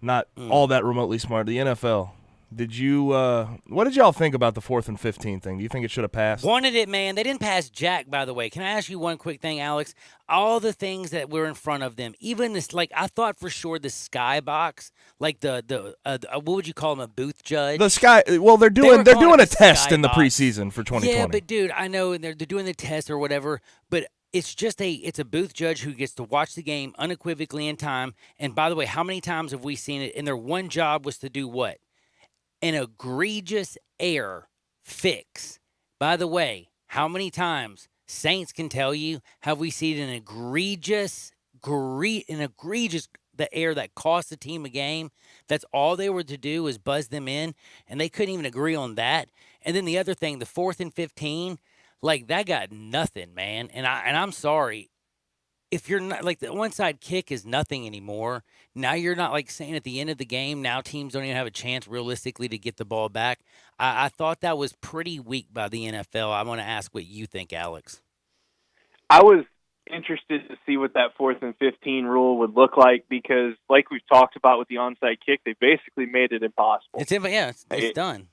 Speaker 2: not all that remotely smart, the NFL. What did y'all think about the 4th and 15 thing? Do you think it should have passed?
Speaker 1: Wanted it, man. They didn't pass jack, by the way. Can I ask you one quick thing, Alex? All the things that were in front of them, even this, like, I thought for sure the skybox, like the what would you call them, a booth judge?
Speaker 2: The sky. Well, they're doing a test in the preseason for 2020.
Speaker 1: Yeah, but dude, I know they're doing the test or whatever, but it's just it's a booth judge who gets to watch the game unequivocally in time. And by the way, how many times have we seen it? And their one job was to do what? An egregious error fix. By the way, how many times, Saints can tell you, have we seen an egregious the error that cost the team a game? That's all they were to do was buzz them in, and they couldn't even agree on that. And then the other thing, the 4th and 15, like, that got nothing, man. And I'm sorry. If you're not, like, the onside kick is nothing anymore. Now you're not, like, saying at the end of the game, now teams don't even have a chance realistically to get the ball back. I thought that was pretty weak by the NFL. I want to ask what you think, Alex.
Speaker 8: I was interested to see what that 4th and 15 rule would look like because, like we've talked about with the onside kick, they basically made it impossible.
Speaker 1: It's done.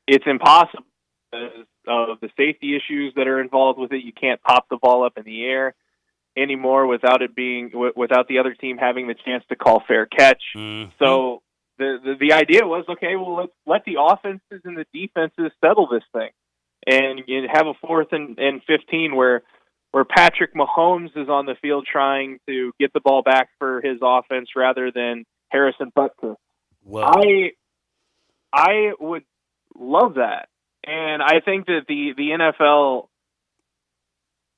Speaker 8: It's impossible because of the safety issues that are involved with it. You can't pop the ball up in the air anymore without the other team having the chance to call fair catch. So the idea was, okay, well, let's let the offenses and the defenses settle this thing, and you have a 4th and 15 where Patrick Mahomes is on the field trying to get the ball back for his offense rather than Harrison Butker. I would love that, and I think that the NFL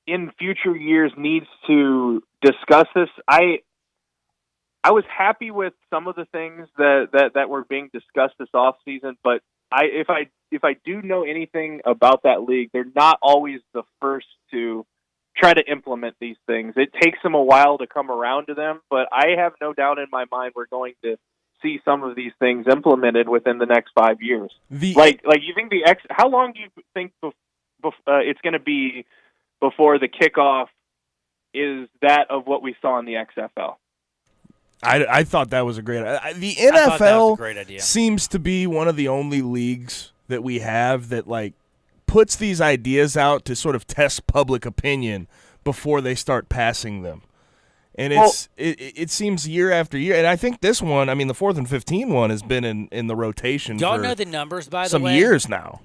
Speaker 8: in future years needs to discuss this. I was happy with some of the things that were being discussed this offseason, but if I do know anything about that league, they're not always the first to try to implement these things. It takes them a while to come around to them, but I have no doubt in my mind we're going to see some of these things implemented within the next 5 years. You think how long do you think it's going to be before the kickoff is that of what we saw in the XFL?
Speaker 2: I thought that was a great idea. The
Speaker 1: I thought that was a
Speaker 2: NFL
Speaker 1: great idea.
Speaker 2: seems to be one of the only leagues that we have that like puts these ideas out to sort of test public opinion before they start passing them. And it seems year after year. And I think this one, I mean, the 4th and 15 one has been in the rotation
Speaker 1: Y'all
Speaker 2: for
Speaker 1: know the numbers, by the
Speaker 2: some
Speaker 1: way?
Speaker 2: years now.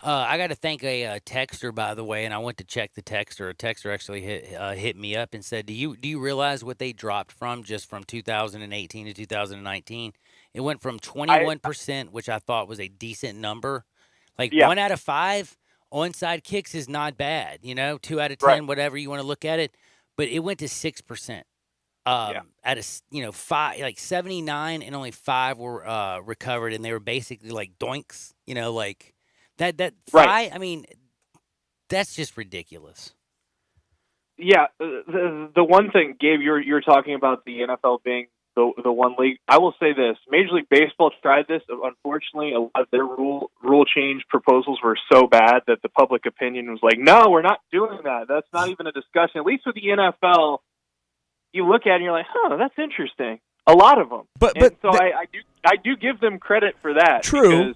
Speaker 1: I got to thank a texter, by the way, and I went to check the texter. A texter actually hit me up and said, "Do you realize what they dropped from just from 2018 to 2019? It went from 21%, which I thought was a decent number. Like 1 out of 5 onside kicks is not bad. 2 out of 10, whatever you want to look at it. But it went to 6%. Out of 5, like 79, and only 5 were recovered, and they were basically like doinks. Like." That
Speaker 8: right.
Speaker 1: I mean, that's just ridiculous.
Speaker 8: Yeah, the one thing, Gabe, you're talking about the NFL being the one league. I will say this: Major League Baseball tried this. Unfortunately, a lot of their rule change proposals were so bad that the public opinion was like, "No, we're not doing that. That's not even a discussion." At least with the NFL, you look at it and you're like, "Huh, that's interesting." A lot of them, I do give them credit for that.
Speaker 2: True.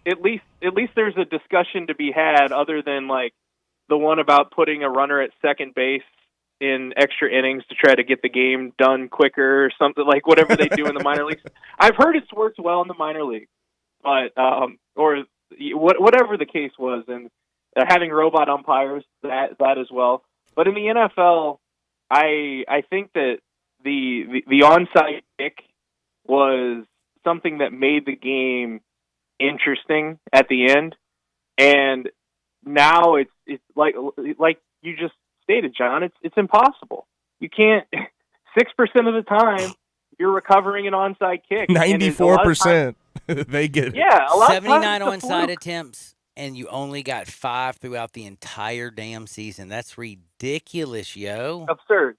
Speaker 8: At least there's a discussion to be had other than like the one about putting a runner at second base in extra innings to try to get the game done quicker or something, like whatever they do in the minor leagues. I've heard it's worked well in the minor league, but or whatever the case was, and having robot umpires that as well. But in the NFL, I think that the onside kick was something that made the game interesting at the end, and now it's like you just stated, John. It's impossible. You can't. 6% of the time you're recovering an onside kick.
Speaker 2: 94%. They get it.
Speaker 8: Yeah, a lot
Speaker 1: 79
Speaker 8: of times
Speaker 1: onside attempts, and you only got 5 throughout the entire damn season. That's ridiculous, yo.
Speaker 8: Absurd.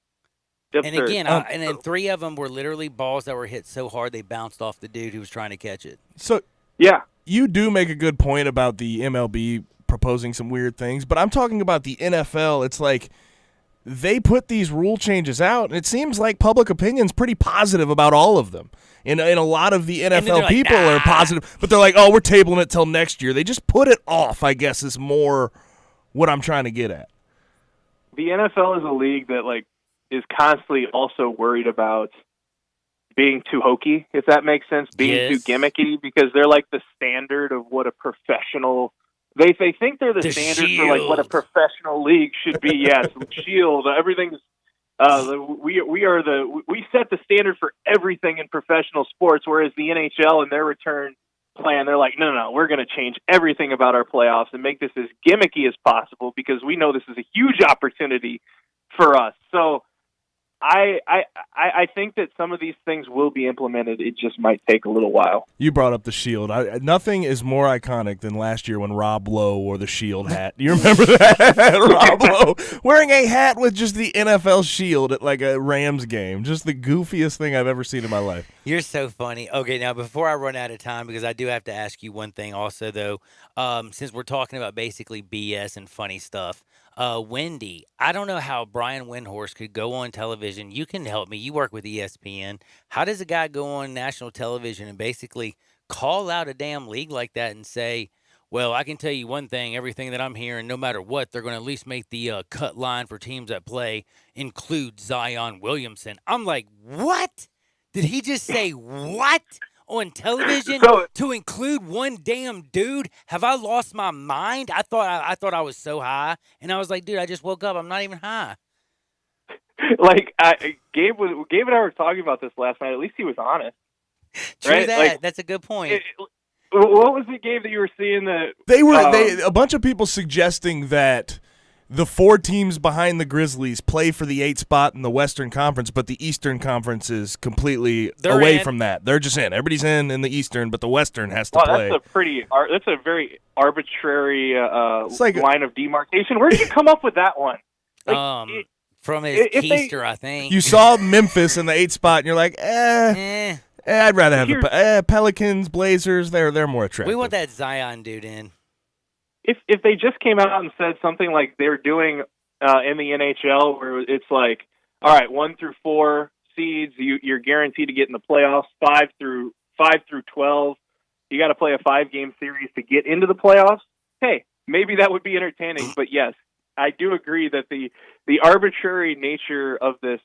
Speaker 1: And again, and then 3 of them were literally balls that were hit so hard they bounced off the dude who was trying to catch it.
Speaker 2: So.
Speaker 8: Yeah.
Speaker 2: You do make a good point about the MLB proposing some weird things, but I'm talking about the NFL. It's like they put these rule changes out, and it seems like public opinion's pretty positive about all of them. And a lot of the NFL people are positive, but they're like, oh, we're tabling it till next year. They just put it off, I guess, is more what I'm trying to get at.
Speaker 8: The NFL is a league that is constantly also worried about being too hokey, if that makes sense, being too gimmicky, because they're like the standard of what a professional. They think they're the standard
Speaker 1: Shield.
Speaker 8: for like what a professional league should be. Yes, Shield. Everything's. We set the standard for everything in professional sports, whereas the NHL in their return plan, they're like, no, we're going to change everything about our playoffs and make this as gimmicky as possible because we know this is a huge opportunity for us. So. I think that some of these things will be implemented. It just might take a little while.
Speaker 2: You brought up the Shield. Nothing is more iconic than last year when Rob Lowe wore the Shield hat. You remember that? Rob Lowe wearing a hat with just the NFL Shield at like a Rams game. Just the goofiest thing I've ever seen in my life.
Speaker 1: You're so funny. Okay, now before I run out of time, because I do have to ask you one thing also, though, since we're talking about basically BS and funny stuff. Wendy, I don't know how Brian Windhorst could go on television. You can help me. You work with ESPN. How does a guy go on national television and basically call out a damn league like that and say, well, I can tell you one thing, everything that I'm hearing, no matter what, they're going to at least make the cut line for teams that play include Zion Williamson. I'm like, what? Did he just say what? On television to include one damn dude? Have I lost my mind? I thought I was so high, and I was like, dude, I just woke up. I'm not even high.
Speaker 8: Gabe and I were talking about this last night. At least he was honest.
Speaker 1: True
Speaker 8: right?
Speaker 1: that. That's a good point.
Speaker 8: What was it, Gabe, that you were seeing that
Speaker 2: a bunch of people suggesting that the 4 teams behind the Grizzlies play for the 8th spot in the Western Conference, but the Eastern Conference is completely away from that. They're just in. Everybody's in the Eastern, but the Western has to play.
Speaker 8: That's a very arbitrary line of demarcation. Where did you come up with that one?
Speaker 1: From his keister, I think.
Speaker 2: You saw Memphis in the 8th spot, and you're like, I'd rather have the Pelicans, Blazers. They're more attractive.
Speaker 1: We want that Zion dude in.
Speaker 8: If they just came out and said something like they're doing in the NHL, where it's like, all right, 1 through 4 seeds, you're guaranteed to get in the playoffs. 5 through 12, you got to play a 5-game series to get into the playoffs. Hey, maybe that would be entertaining. But yes, I do agree that the arbitrary nature of this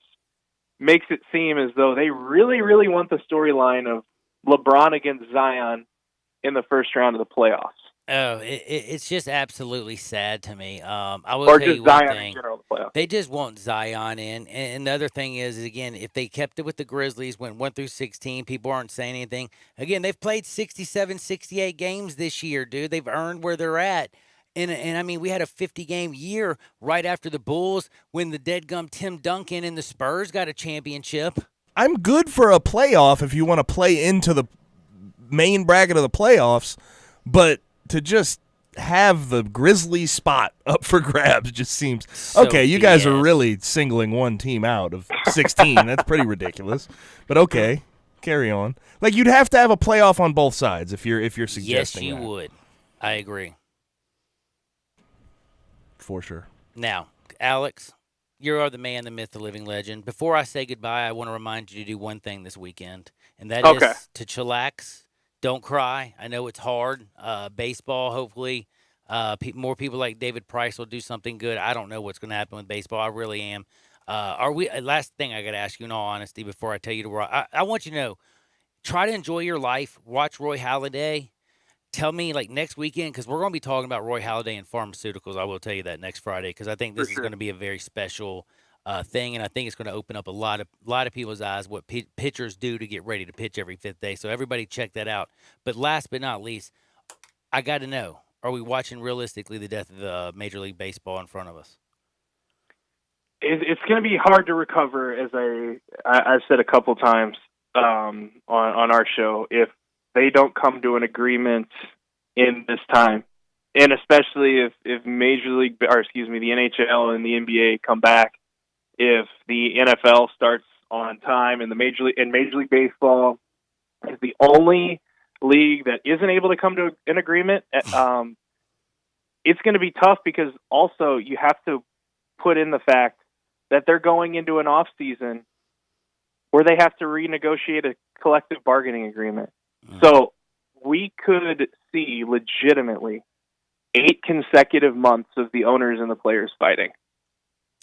Speaker 8: makes it seem as though they really, really want the storyline of LeBron against Zion in the first round of the playoffs.
Speaker 1: Oh, it's just absolutely sad to me. I will
Speaker 8: Or
Speaker 1: tell
Speaker 8: just
Speaker 1: you one
Speaker 8: Zion
Speaker 1: thing.
Speaker 8: in general in the playoffs.
Speaker 1: They just want Zion in. And the other thing is, again, if they kept it with the Grizzlies, went 1 through 16, people aren't saying anything. Again, they've played 67, 68 games this year, dude. They've earned where they're at. And I mean, we had a 50-game year right after the Bulls when the deadgum Tim Duncan and the Spurs got a championship.
Speaker 2: I'm good for a playoff if you want to play into the main bracket of the playoffs, but to just have the Grizzlies spot up for grabs just seems okay. You guys are really singling one team out of 16. That's pretty ridiculous. But okay, carry on. Like, you'd have to have a playoff on both sides if you're suggesting.
Speaker 1: Yes, you
Speaker 2: that.
Speaker 1: would. I agree.
Speaker 2: For sure.
Speaker 1: Now, Alex, you are the man, the myth, the living legend. Before I say goodbye, I want to remind you to do one thing this weekend, and that is to chillax. Don't cry. I know it's hard. Baseball, hopefully, more people like David Price will do something good. I don't know what's going to happen with baseball. I really am. Last thing I got to ask you in all honesty before I tell you to rock. I want you to know, try to enjoy your life. Watch Roy Halladay. Tell me, like, next weekend, because we're going to be talking about Roy Halladay and pharmaceuticals. I will tell you that next Friday, because I think this is going to be a very special thing, and I think it's going to open up a lot of people's eyes what pitchers do to get ready to pitch every 5th day. So everybody check that out. But last but not least, I got to know, are we watching realistically the death of Major League Baseball in front of us?
Speaker 8: It's going to be hard to recover, as I've said a couple times on our show, if they don't come to an agreement in this time. And especially if Major League, or excuse me, the NHL and the NBA come back, if the NFL starts on time and Major League Baseball is the only league that isn't able to come to an agreement, it's going to be tough, because also you have to put in the fact that they're going into an off season where they have to renegotiate a collective bargaining agreement. So we could see legitimately 8 consecutive months of the owners and the players fighting.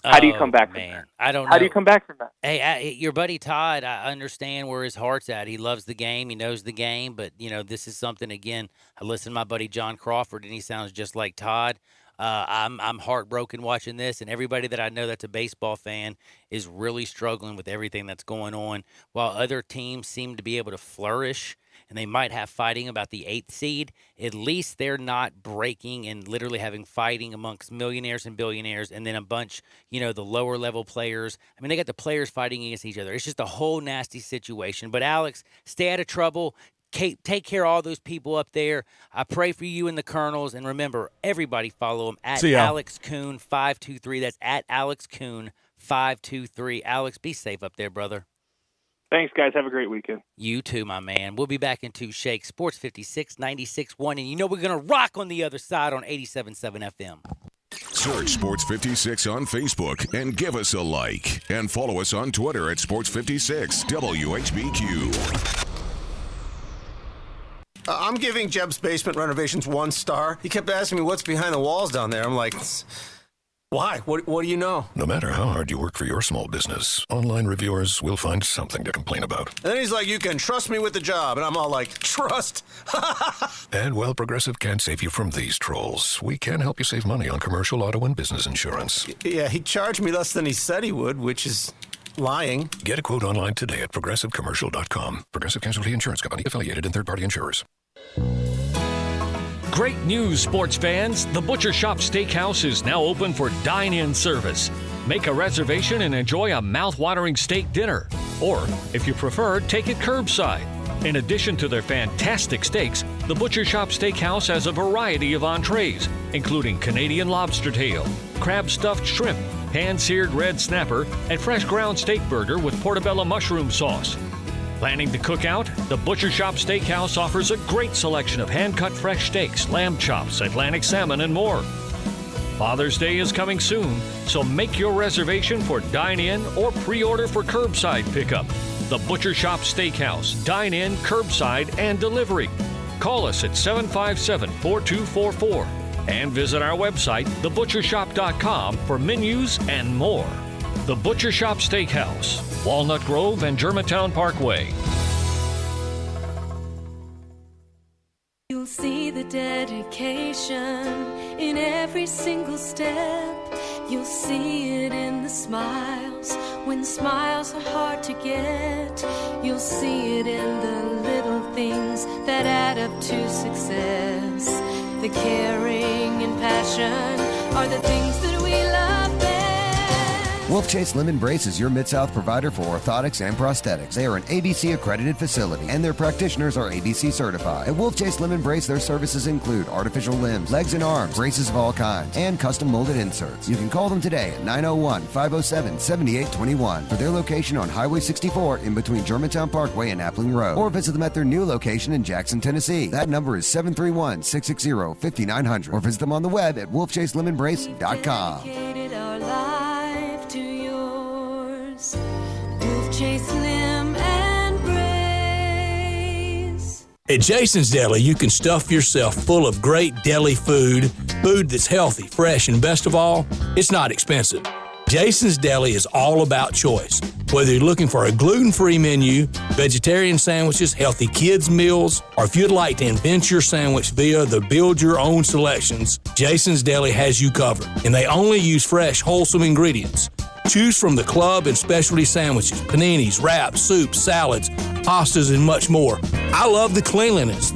Speaker 8: How do you come back from that?
Speaker 1: I don't know.
Speaker 8: How do you come back from that?
Speaker 1: Hey, your buddy Todd, I understand where his heart's at. He loves the game. He knows the game. But, this is something, again, I listen to my buddy John Crawford, and he sounds just like Todd. I'm heartbroken watching this, and everybody that I know that's a baseball fan is really struggling with everything that's going on. While other teams seem to be able to flourish, and they might have fighting about the 8th seed, at least they're not breaking and literally having fighting amongst millionaires and billionaires, and then a bunch, the lower level players. I mean, they got the players fighting against each other. It's just a whole nasty situation. But Alex, stay out of trouble. Take care of all those people up there. I pray for you and the Colonels. And remember, everybody follow him at Alex Kuhn 523. That's at Alex Kuhn 523. Alex, be safe up there, brother.
Speaker 8: Thanks, guys. Have a great weekend.
Speaker 1: You too, my man. We'll be back in 2 Shakes, Sports 56, 96.1. And we're going to rock on the other side on 87.7 FM.
Speaker 3: Search Sports 56 on Facebook and give us a like. And follow us on Twitter at Sports 56 WHBQ.
Speaker 9: I'm giving Jeb's Basement Renovations 1 star. He kept asking me what's behind the walls down there. I'm like, why? What do you know?
Speaker 10: No matter how hard you work for your small business, online reviewers will find something to complain about.
Speaker 9: And then he's like, you can trust me with the job. And I'm all like, trust?
Speaker 10: And while Progressive can't save you from these trolls, we can help you save money on commercial, auto, and business insurance.
Speaker 9: Yeah, he charged me less than he said he would, which is lying.
Speaker 10: Get a quote online today at progressivecommercial.com. Progressive Casualty Insurance Company, affiliated and third-party insurers.
Speaker 11: Great news, sports fans. The Butcher Shop Steakhouse is now open for dine-in service. Make a reservation and enjoy a mouth-watering steak dinner. Or, if you prefer, take it curbside. In addition to their fantastic steaks, the Butcher Shop Steakhouse has a variety of entrees, including Canadian lobster tail, crab stuffed shrimp, hand-seared red snapper, and fresh ground steak burger with portobello mushroom sauce. Planning to cook out? The Butcher Shop Steakhouse offers a great selection of hand-cut fresh steaks, lamb chops, Atlantic salmon, and more. Father's Day is coming soon, so make your reservation for dine-in or pre-order for curbside pickup. The Butcher Shop Steakhouse, dine-in, curbside, and delivery. Call us at 757-4244 and visit our website, thebutchershop.com, for menus and more. The Butcher Shop Steakhouse, Walnut Grove and Germantown Parkway.
Speaker 12: You'll see the dedication in every single step. You'll see it in the smiles when smiles are hard to get. You'll see it in the little things that add up to success. The caring and passion are the things that we love best.
Speaker 13: Wolf Chase Limb Brace is your Mid-South provider for orthotics and prosthetics. They are an ABC accredited facility and their practitioners are ABC certified. At Wolf Chase Limb Brace, their services include artificial limbs, legs and arms, braces of all kinds, and custom molded inserts. You can call them today at 901-507-7821 for their location on Highway 64 in between Germantown Parkway and Appling Road, or visit them at their new location in Jackson, Tennessee. That number is 731-660-5900, or visit them on the web at wolfchaselemembrace.com.
Speaker 12: Dedicated our life to yours. Wolf Chase Limb and Brace.
Speaker 14: At Jason's Deli, you can stuff yourself full of great deli food that's healthy, fresh, and best of all, it's not expensive. Jason's Deli is all about choice. Whether you're looking for a gluten-free menu, vegetarian sandwiches, healthy kids' meals, or if you'd like to invent your sandwich via the build-your-own selections, Jason's Deli has you covered. And they only use fresh, wholesome ingredients. Choose from the club and specialty sandwiches, paninis, wraps, soups, salads, pastas, and much more. I love the cleanliness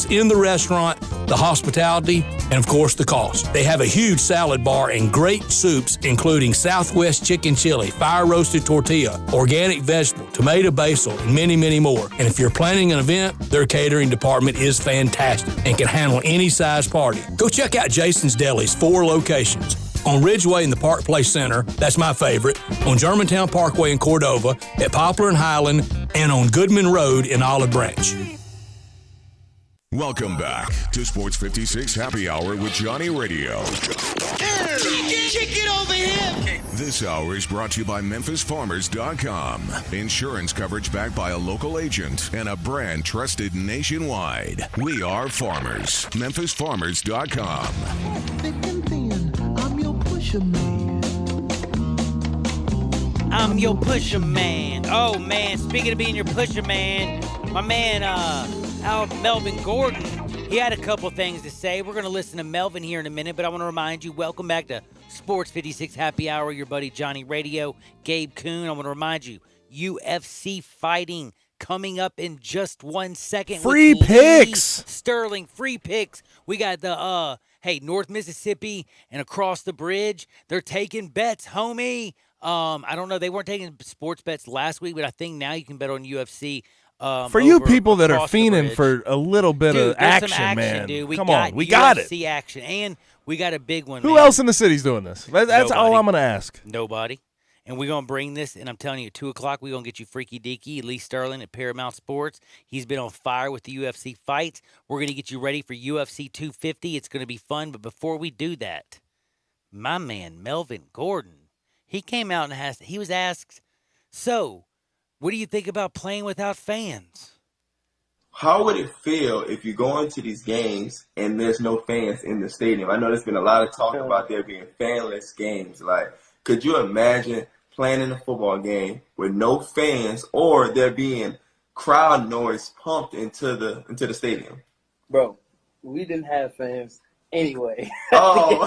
Speaker 14: in the restaurant, the hospitality, and of course the cost. They have a huge salad bar and great soups, including Southwest chicken chili, fire roasted tortilla, organic vegetable, tomato basil, and many, many more. And if you're planning an event, their catering department is fantastic and can handle any size party. Go check out Jason's Deli's 4 locations. On Ridgeway in the Park Place Center, that's my favorite, on Germantown Parkway in Cordova, at Poplar and Highland, and on Goodman Road in Olive Branch.
Speaker 3: Welcome back to Sports 56 Happy Hour with Johnny Radio.
Speaker 7: Kick it over here.
Speaker 3: This hour is brought to you by MemphisFarmers.com. Insurance coverage backed by a local agent and a brand trusted nationwide. We are farmers. MemphisFarmers.com.
Speaker 7: I'm your pusher man.
Speaker 1: I'm your pusher man. Oh, man, speaking of being your pusher man, my man, Melvin Gordon, he had a couple things to say. We're going to listen to Melvin here in a minute, but I want to remind you, welcome back to Sports 56 Happy Hour, your buddy Johnny Radio, Gabe Kuhn. I want to remind you, UFC fighting coming up in just 1 second.
Speaker 2: Free picks.
Speaker 1: Sterling, free picks. We got the, North Mississippi and across the bridge. They're taking bets, homie. I don't know. They weren't taking sports bets last week, but I think now you can bet on UFC.
Speaker 2: For you people that are fiending for a little bit of action, man,
Speaker 1: dude.
Speaker 2: Come on, we got it.
Speaker 1: UFC action, and we got a big one.
Speaker 2: Who else in the city's doing this? That's all I'm going to ask.
Speaker 1: Nobody. And we're going to bring this, and I'm telling you, at 2 o'clock, we're going to get you Freaky Deaky, Lee Sterling at Paramount Sports. He's been on fire with the UFC fights. We're going to get you ready for UFC 250. It's going to be fun, but before we do that, my man, Melvin Gordon, he came out and he was asked, so, what do you think about playing without fans?
Speaker 15: How would it feel if you go into these games and there's no fans in the stadium? I know there's been a lot of talk about there being fanless games. Like, could you imagine playing in a football game with no fans or there being crowd noise pumped into the stadium?
Speaker 16: Bro, we didn't have fans anyway.
Speaker 15: Oh,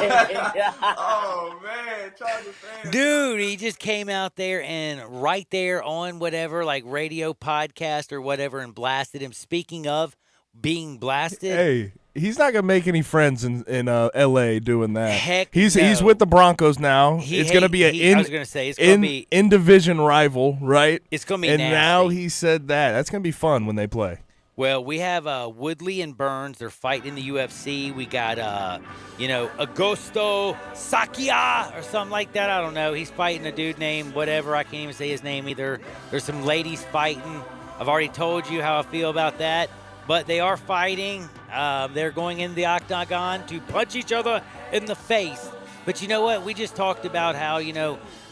Speaker 15: oh man, Chargers fans.
Speaker 1: Dude, he just came out there and right there on whatever, like radio podcast or whatever, and blasted him. Speaking of being blasted.
Speaker 2: Hey, he's not going to make any friends in L.A. doing that.
Speaker 1: Heck
Speaker 2: He's
Speaker 1: no.
Speaker 2: with the Broncos now. It's going to be an in-division rival, right?
Speaker 1: It's going to be
Speaker 2: and
Speaker 1: nasty.
Speaker 2: now he said that. That's going to be fun when they play.
Speaker 1: Well, we have Woodley and Burns. They're fighting in the UFC. We got, Augusto Sakia or something like that. I don't know. He's fighting a dude named whatever. I can't even say his name either. There's some ladies fighting. I've already told you how I feel about that, but they are fighting. They're going in the octagon to punch each other in the face. But you know what? We just talked about how,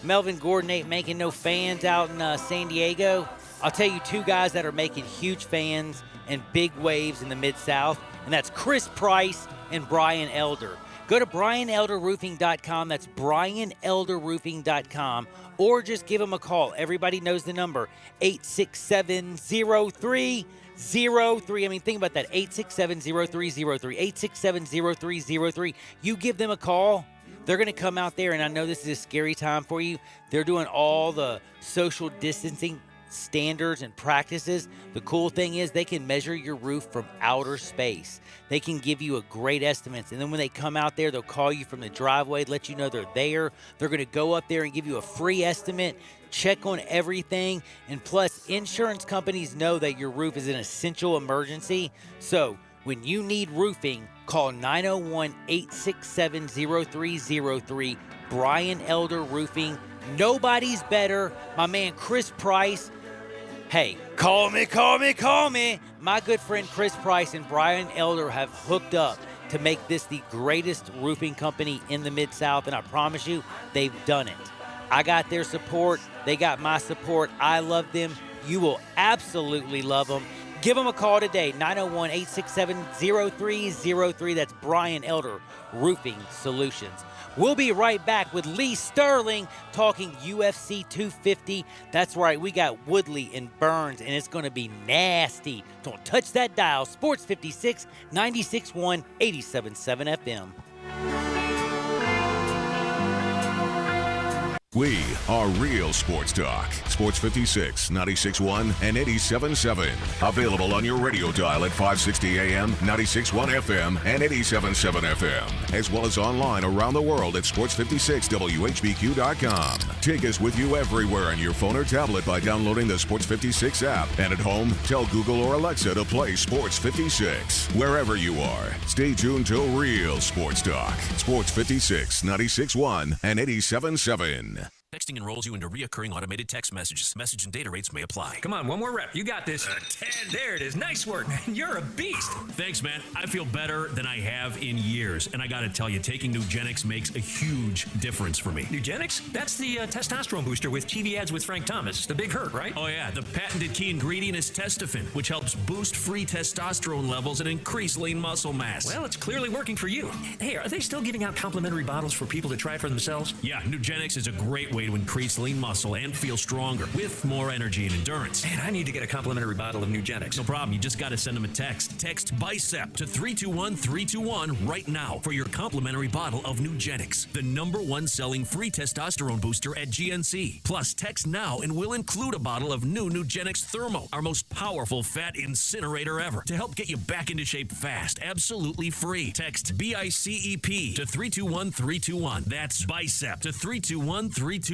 Speaker 1: Melvin Gordon ain't making no fans out in San Diego. I'll tell you two guys that are making huge fans and big waves in the Mid-South, and that's Chris Price and Brian Elder. Go to BrianElderRoofing.com. That's BrianElderRoofing.com. Or just give them a call. Everybody knows the number, 867-0303. I mean, think about that, 867-0303, 867-0303. You give them a call. They're going to come out there, and I know this is a scary time for you. They're doing all the social distancing standards and practices. The cool thing is they can measure your roof from outer space. They can give you a great estimate, and then when they come out there, they'll call you from the driveway, let you know they're there. They're going to go up there and give you a free estimate, check on everything, and plus insurance companies know that your roof is an essential emergency. So when you need roofing, call 901-867-0303. Brian Elder Roofing. Nobody's better. My man Chris Price. Hey, call me. My good friend Chris Price and Brian Elder have hooked up to make this the greatest roofing company in the Mid-South, and I promise you, they've done it. I got their support. They got my support. I love them. You will absolutely love them. Give them a call today, 901-867-0303. That's Brian Elder Roofing Solutions. We'll be right back with Lee Sterling talking UFC 250. That's right, we got Woodley and Burns, and it's going to be nasty. Don't touch that dial. Sports 56, 96.1, 87.7 FM.
Speaker 3: We are real sports talk. Sports 56, 96.1, and 87.7. Available on your radio dial at 560 AM, 96.1 FM, and 87.7 FM. As well as online around the world at sports56whbq.com. Take us with you everywhere on your phone or tablet by downloading the Sports 56 app. And at home, tell Google or Alexa to play Sports 56. Wherever you are, stay tuned to real sports talk. Sports 56, 96.1, and 87.7.
Speaker 17: Texting enrolls you into reoccurring automated text messages. Message and data rates may apply.
Speaker 18: Come on, one more rep. You got this. 10. There it is. Nice work, man. You're a beast.
Speaker 17: Thanks, man. I feel better than I have in years. And I got to tell you, taking Nugenix makes a huge difference for me.
Speaker 18: Nugenix? That's the testosterone booster with TV ads with Frank Thomas. The big hurt, right?
Speaker 17: Oh, yeah. The patented key ingredient is Testofen, which helps boost free testosterone levels and increase lean muscle mass.
Speaker 18: Well, it's clearly working for you. Hey, are they still giving out complimentary bottles for people to try for themselves?
Speaker 17: Yeah, Nugenix is a great way to increase lean muscle and feel stronger with more energy and endurance.
Speaker 18: Man, I need to get a complimentary bottle of Nugenix.
Speaker 17: No problem. You just got to send them a text. Text BICEP to 321-321 right now for your complimentary bottle of Nugenix, the #1 selling free testosterone booster at GNC. Plus, text now and we'll include a bottle of new Nugenix Thermo, our most powerful fat incinerator ever, to help get you back into shape fast, absolutely free. Text BICEP to 321-321. That's BICEP to 321-321.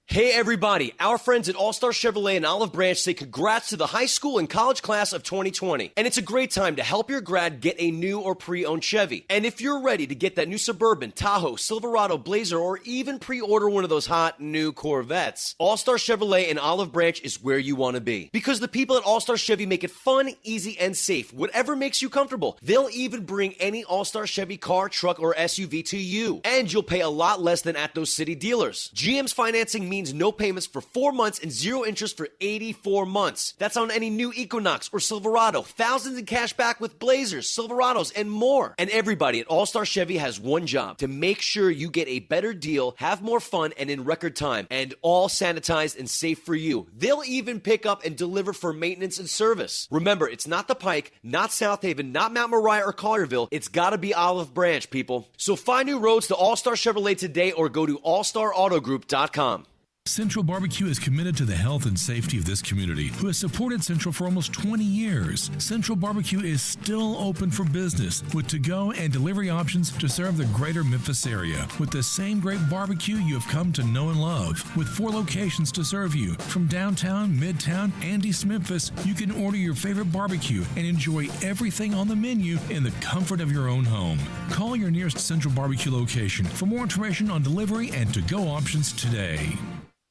Speaker 6: Hey everybody, our friends at All Star Chevrolet in Olive Branch say congrats to the high school and college class of 2020. And it's a great time to help your grad get a new or pre-owned Chevy. And if you're ready to get that new Suburban, Tahoe, Silverado, Blazer, or even pre-order one of those hot new Corvettes, All Star Chevrolet in Olive Branch is where you want to be. Because the people at All Star Chevy make it fun, easy, and safe, whatever makes you comfortable. They'll even bring any All Star Chevy car, truck, or SUV to you. And you'll pay a lot less than at those city dealers. GM's financing means no payments for 4 months and 0 interest for 84 months. That's on any new Equinox or Silverado. Thousands in cash back with Blazers, Silverados, and more. And everybody at All Star Chevy has one job: to make sure you get a better deal, have more fun, and in record time. And all sanitized and safe for you. They'll even pick up and deliver for maintenance and service. Remember, it's not the Pike, not South Haven, not Mount Moriah or Collierville. It's gotta be Olive Branch, people. So find new roads to All Star Chevrolet today or go to allstarautogroup.com.
Speaker 19: Central Barbecue is committed to the health and safety of this community, who has supported Central for almost 20 years. Central Barbecue is still open for business with to-go and delivery options to serve the greater Memphis area with the same great barbecue you have come to know and love. With 4 locations to serve you, from downtown, midtown, and East Memphis, you can order your favorite barbecue and enjoy everything on the menu in the comfort of your own home. Call your nearest Central Barbecue location for more information on delivery and to-go options today.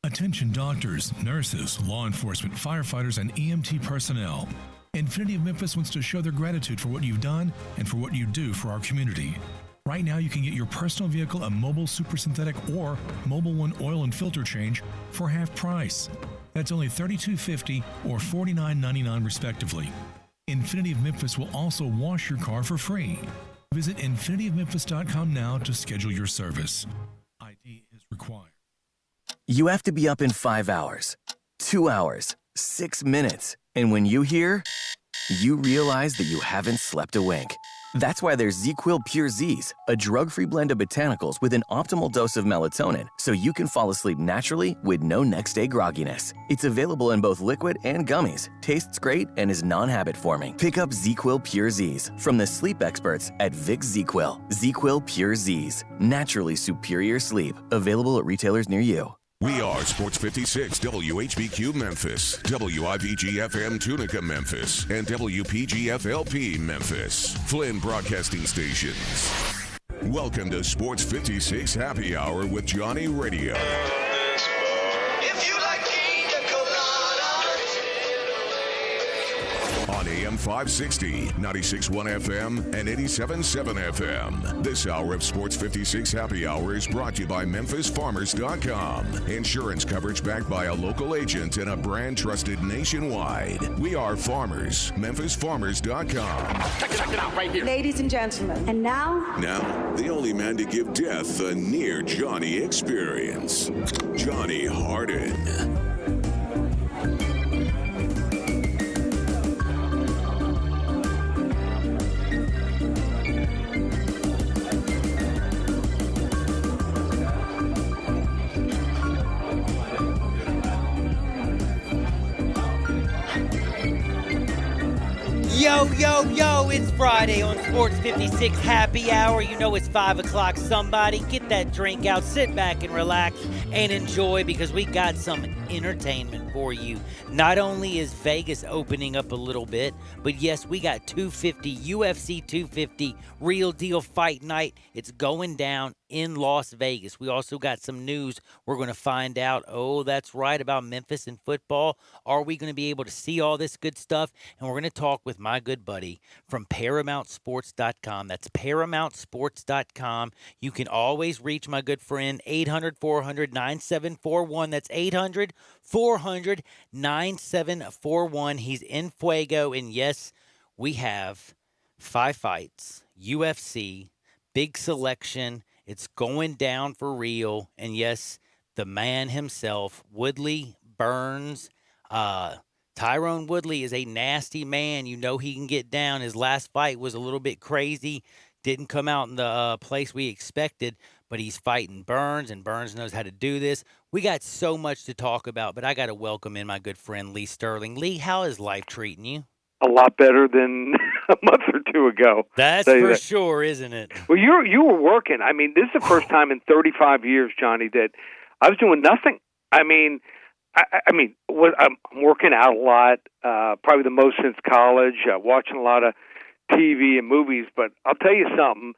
Speaker 19: Attention doctors, nurses, law enforcement, firefighters, and EMT personnel. Infinity of Memphis wants to show their gratitude for what you've done and for what you do for our community. Right now, you can get your personal vehicle a Mobile Super Synthetic or Mobile One oil and filter change for half price. That's only $32.50 or $49.99 respectively. Infinity of Memphis will also wash your car for free. Visit infinityofmemphis.com now to schedule your service. ID is required.
Speaker 20: You have to be up in 5 hours, 2 hours, 6 minutes. And when you hear, you realize that you haven't slept a wink. That's why there's ZzzQuil Pure Z's, a drug-free blend of botanicals with an optimal dose of melatonin, so you can fall asleep naturally with no next-day grogginess. It's available in both liquid and gummies, tastes great, and is non-habit forming. Pick up ZzzQuil Pure Z's from the sleep experts at Vicks ZzzQuil. ZzzQuil Pure Z's, naturally superior sleep. Available at retailers near you.
Speaker 3: We are Sports 56 WHBQ Memphis, WIVG-FM Tunica Memphis, and WPG-FLP Memphis, Flynn Broadcasting Stations. Welcome to Sports 56 Happy Hour with Johnny Radio. On AM 560, 96.1 FM, and 87.7 FM. This hour of Sports 56 Happy Hour is brought to you by MemphisFarmers.com. Insurance coverage backed by a local agent and a brand trusted nationwide. We are farmers. MemphisFarmers.com.
Speaker 21: Check it out right here. Ladies and gentlemen, and now?
Speaker 3: Now, the only man to give death a near Johnny experience. Johnny Harden.
Speaker 1: Yo, yo, yo, it's Friday on Sports 56 Happy Hour. You know it's 5 o'clock. Somebody get that drink out, sit back and relax and enjoy because we got some entertainment for you. Not only is Vegas opening up a little bit, but yes, we got 250, UFC 250, Real Deal Fight Night. It's going down in Las Vegas. We also got some news we're going to find out. Oh, that's right, about Memphis and football. Are we going to be able to see all this good stuff? And we're going to talk with my good buddy from ParamountSports.com. That's ParamountSports.com. You can always reach my good friend, 800-400-9741. That's 800-400-9741. He's in Fuego. And yes, we have 5 fights, UFC, big selection. It's going down for real. And yes, the man himself, Woodley Burns. Tyrone Woodley is a nasty man. You know he can get down. His last fight was a little bit crazy. Didn't come out in the place we expected, but he's fighting Burns, and Burns knows how to do this. We got so much to talk about, but I got to welcome in my good friend Lee Sterling. Lee, how is life treating you?
Speaker 22: A lot better than a month or two ago.
Speaker 1: That's for sure, isn't it?
Speaker 22: Well, you were working. I mean, this is the first time in 35 years, Johnny, that I was doing nothing. I mean, I'm working out a lot, probably the most since college, watching a lot of TV and movies. But I'll tell you something.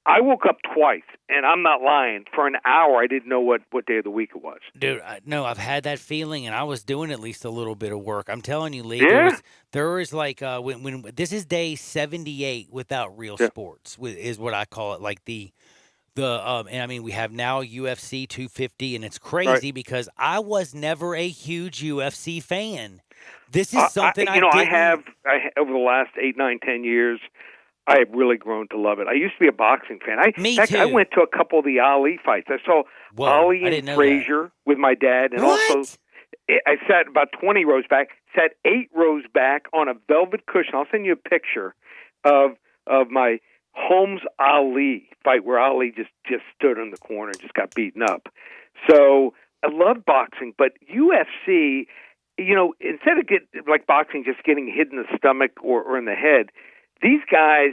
Speaker 22: I woke up twice, and I'm not lying. For an hour, I didn't know what day of the week it was.
Speaker 1: Dude, no, I've had that feeling, and I was doing at least a little bit of work. I'm telling you, Lee,
Speaker 22: Yeah?
Speaker 1: there was like when this is day 78 without real sports, is what I call it. Like and I mean, we have now UFC 250, and it's crazy because I was never a huge UFC fan. This is something
Speaker 22: I have over the last 8, 9, 10 years. I have really grown to love it. I used to be a boxing fan.
Speaker 1: Me
Speaker 22: in fact,
Speaker 1: too.
Speaker 22: I went to a couple of the Ali fights. I saw Ali and Frazier with my dad, and also I sat about 20 rows back. Sat 8 rows back on a velvet cushion. I'll send you a picture of my Holmes Ali fight where Ali just stood in the corner and just got beaten up. So I love boxing, but UFC, instead of like boxing just getting hit in the stomach or in the head, these guys,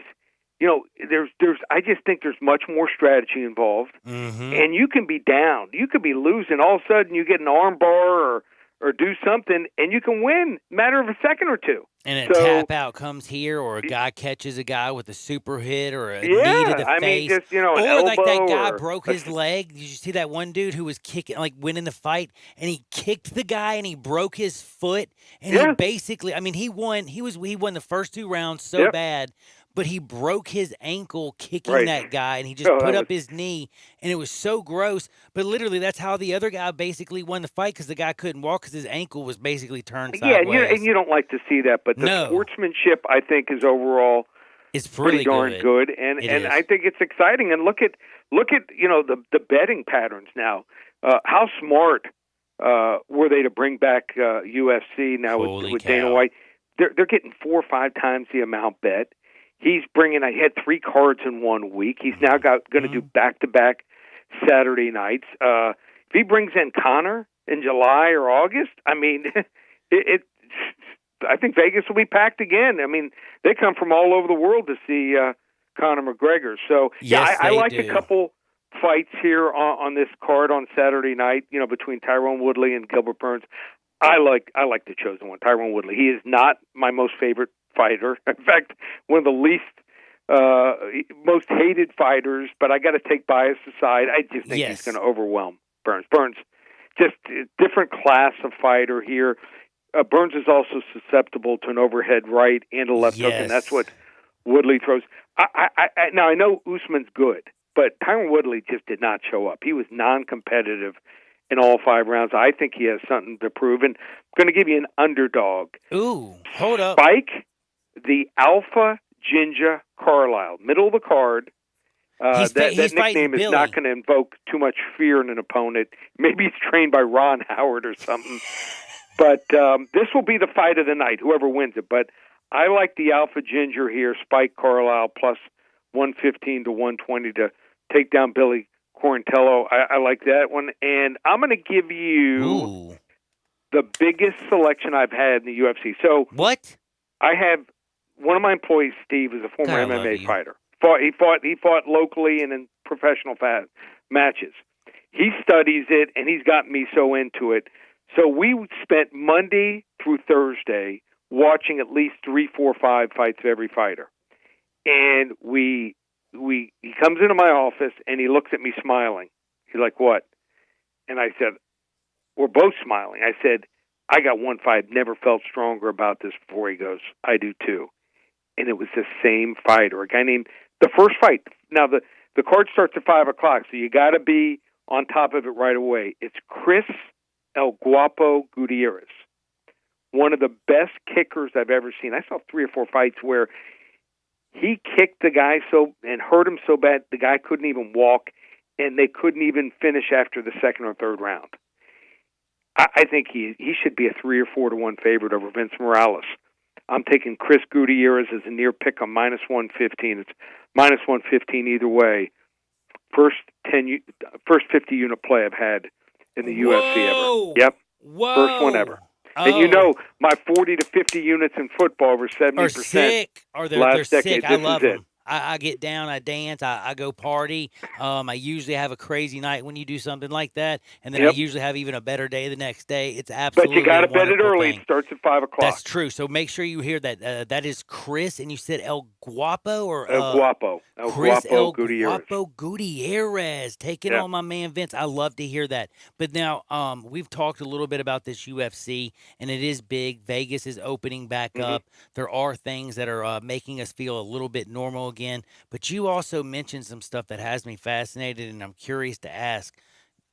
Speaker 22: I just think there's much more strategy involved, and you can be down. You could be losing. All of a sudden, you get an arm bar or do something, and you can win matter of a second or two.
Speaker 1: And a tap out comes here, or a guy catches a guy with a super hit, or a knee to the
Speaker 22: I
Speaker 1: face.
Speaker 22: mean, just, an
Speaker 1: or like that
Speaker 22: elbow
Speaker 1: guy
Speaker 22: or
Speaker 1: broke his leg. Did you see that one dude who was kicking, like winning the fight, and he kicked the guy and he broke his foot, and he basically, I mean, he won. He won the first 2 rounds so bad. But he broke his ankle kicking that guy, and he just put up his knee, and it was so gross. But literally, that's how the other guy basically won the fight, because the guy couldn't walk because his ankle was basically turned sideways.
Speaker 22: Yeah, and you don't like to see that, but the sportsmanship, I think, is overall
Speaker 1: it's
Speaker 22: pretty darn good, and I think it's exciting. And look at the betting patterns now. How smart were they to bring back UFC now with Dana White? They're getting 4 or 5 times the amount bet. He's he had 3 cards in 1 week. He's now going to do back-to-back Saturday nights. If he brings in Conor in July or August, I mean, I think Vegas will be packed again. I mean, they come from all over the world to see Conor McGregor. So, I like a couple fights here on this card on Saturday night, between Tyron Woodley and Gilbert Burns. I like the chosen one, Tyron Woodley. He is not my most favorite fighter. In fact, one of the least most hated fighters, but I got to take bias aside. I just think he's going to overwhelm Burns. Burns, just a different class of fighter here. Burns is also susceptible to an overhead right and a left hook, and that's what Woodley throws. Now, I know Usman's good, but Tyron Woodley just did not show up. He was non-competitive in all 5 rounds. I think he has something to prove, and I'm going to give you an underdog.
Speaker 1: Ooh, hold up.
Speaker 22: Spike, the Alpha Ginger Carlisle, middle of the card. That nickname is not going to invoke too much fear in an opponent. Maybe he's trained by Ron Howard or something. But this will be the fight of the night, whoever wins it. But I like the Alpha Ginger here, Spike Carlisle, plus 115 to 120 to take down Billy Quarantillo. I like that one. And I'm going to give you the biggest selection I've had in the UFC. So
Speaker 1: what?
Speaker 22: I have one of my employees, Steve, is a former MMA fighter. He fought locally and in professional matches. He studies it, and he's gotten me so into it. So we spent Monday through Thursday watching at least 3, 4, 5 fights of every fighter. And he comes into my office, and he looks at me smiling. He's like, what? And I said, we're both smiling. I said, I got one fight. Never felt stronger about this before. He goes, I do too. And it was the same fighter, a guy named, the first fight. Now, the card starts at 5 o'clock, so you got to be on top of it right away. It's Chris El Guapo Gutierrez, one of the best kickers I've ever seen. I saw 3 or 4 fights where he kicked the guy and hurt him so bad the guy couldn't even walk, and they couldn't even finish after the 2nd or 3rd round. I think he should be a 3 or 4 to 1 favorite over Vince Morales. I'm taking Chris Gutierrez as a near pick on minus 115. It's minus 115 either way. First 50 unit play I've had in the UFC ever. Yep.
Speaker 1: Whoa.
Speaker 22: First one ever. And my 40 to 50 units in football over 70%
Speaker 1: are sick. They're
Speaker 22: last
Speaker 1: sick.
Speaker 22: decade.
Speaker 1: I
Speaker 22: This
Speaker 1: love
Speaker 22: is
Speaker 1: them. I get down, I dance, I go party. I usually have a crazy night when you do something like that, and then I usually have even a better day the next day. It's absolutely
Speaker 22: But you got to bet it early.
Speaker 1: Thing.
Speaker 22: It starts at 5 o'clock.
Speaker 1: That's true. So make sure you hear that. That is Chris, and you said El Guapo or
Speaker 22: El Guapo.
Speaker 1: Chris El
Speaker 22: Gutierrez.
Speaker 1: Guapo Gutierrez taking on my man Vince. I love to hear that. But now we've talked a little bit about this UFC, and it is big. Vegas is opening back up. There are things that are making us feel a little bit normal again. But you also mentioned some stuff that has me fascinated, and I'm curious to ask,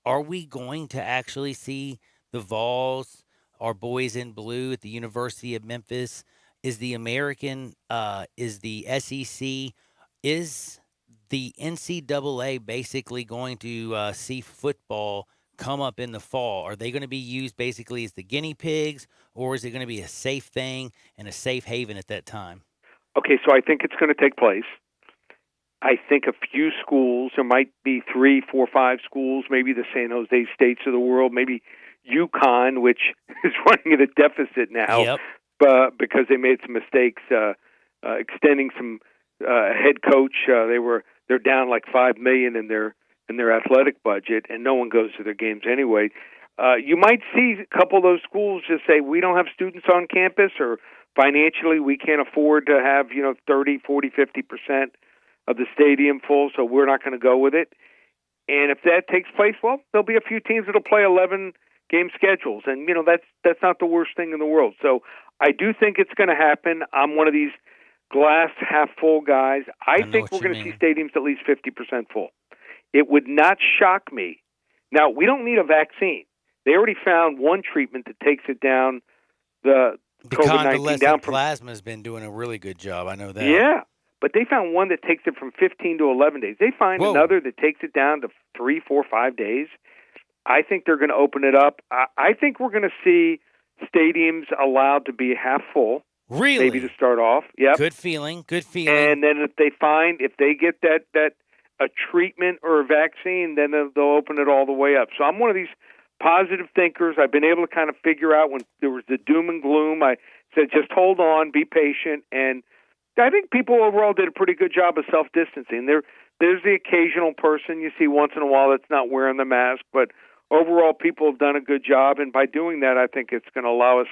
Speaker 1: are we going to actually see the Vols, our boys in blue at the University of Memphis? Is the American, is the SEC, is the NCAA basically going to see football come up in the fall? Are they going to be used basically as the guinea pigs, or is it going to be a safe thing and a safe haven at that time?
Speaker 22: Okay, so I think it's going to take place. I think a few schools, there might be 3, 4, 5 schools, maybe the San Jose States of the world, maybe UConn, which is running at a deficit now, because they made some mistakes extending some head coach. They're down like $5 million in their athletic budget, and no one goes to their games anyway. You might see a couple of those schools just say, we don't have students on campus, or financially we can't afford to have 30, 40, 50% of the stadium full, so we're not going to go with it. And if that takes place, well, there'll be a few teams that'll play 11-game schedules, and that's not the worst thing in the world. So I do think it's going to happen. I'm one of these glass half full guys. I think we're going to see stadiums at least 50% full. It would not shock me. Now, we don't need a vaccine. They already found one treatment that takes it down, the COVID-19 down from
Speaker 1: plasma has been doing a really good job. I know that.
Speaker 22: Yeah, but they found one that takes it from 15 to 11 days. They find another that takes it down to 3, 4, 5 days. I think they're going to open it up. I think we're going to see stadiums allowed to be half full.
Speaker 1: Really?
Speaker 22: Maybe to start off. Yep.
Speaker 1: Good feeling. And
Speaker 22: then if they get that a treatment or a vaccine, then they'll open it all the way up. So I'm one of these positive thinkers. I've been able to kind of figure out when there was the doom and gloom. I said, just hold on, be patient. And I think people overall did a pretty good job of self-distancing. There's the occasional person you see once in a while that's not wearing the mask, but overall people have done a good job. And by doing that, I think it's going to allow us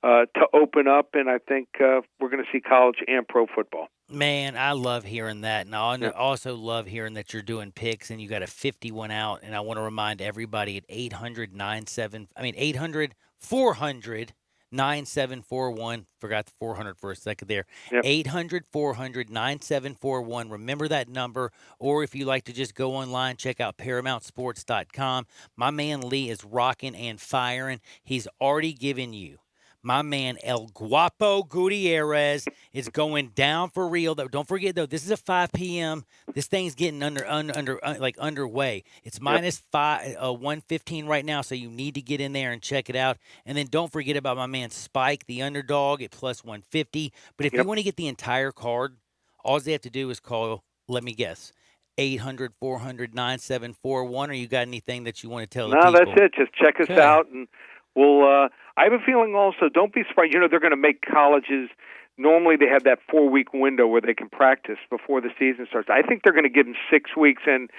Speaker 22: to open up, and I think we're going to see college and pro football.
Speaker 1: Man, I love hearing that, and I also love hearing that you're doing picks and you got a 51 out. And I want to remind everybody at 800-400-9741. Forgot the 400 for a second there. Yep. 800-400-9741. Remember that number, or if you like to just go online, check out ParamountSports.com. My man Lee is rocking and firing. He's already given you my man El Guapo Gutierrez is going down for real. Though, don't forget though, this is a 5 p.m. This thing's getting underway. It's minus 115 right now, so you need to get in there and check it out. And then don't forget about my man Spike, the underdog, at plus 150. But if you want to get the entire card, all they have to do is call. Let me guess. 800-400-9741. Or you got anything that you want to tell the people?
Speaker 22: No, that's it. Just check us out, and we'll. I have a feeling also, don't be surprised, they're going to make colleges, normally they have that 4-week window where they can practice before the season starts. I think they're going to give them 6 weeks, and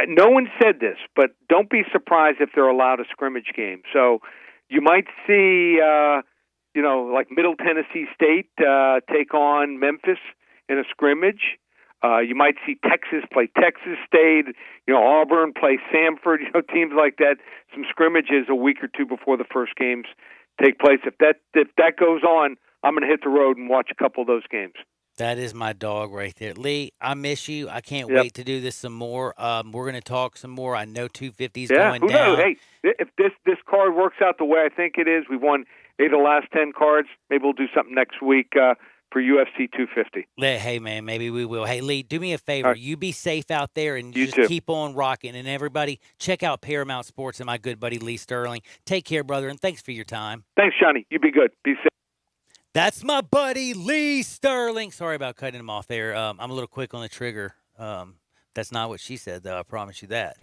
Speaker 22: no one said this, but don't be surprised if they're allowed a scrimmage game. So you might see, like Middle Tennessee State take on Memphis in a scrimmage. You might see Texas play Texas State, Auburn play Samford, teams like that. Some scrimmages a week or two before the first games take place. If that goes on, I'm going to hit the road and watch a couple of those games.
Speaker 1: That is my dog right there. Lee, I miss you. I can't wait to do this some more. We're going to talk some more. I know 250's going down.
Speaker 22: Knows? Hey, if this card works out the way I think it is, we've won 8 of the last 10 cards. Maybe we'll do something next week for UFC 250.
Speaker 1: Hey, man, maybe we will. Hey, Lee, do me a favor. Right. You be safe out there and just keep on rocking. And everybody, check out Paramount Sports and my good buddy Lee Sterling. Take care, brother, and thanks for your time.
Speaker 22: Thanks, Johnny. You be good. Be safe.
Speaker 1: That's my buddy Lee Sterling. Sorry about cutting him off there. I'm a little quick on the trigger. That's not what she said, though. I promise you that.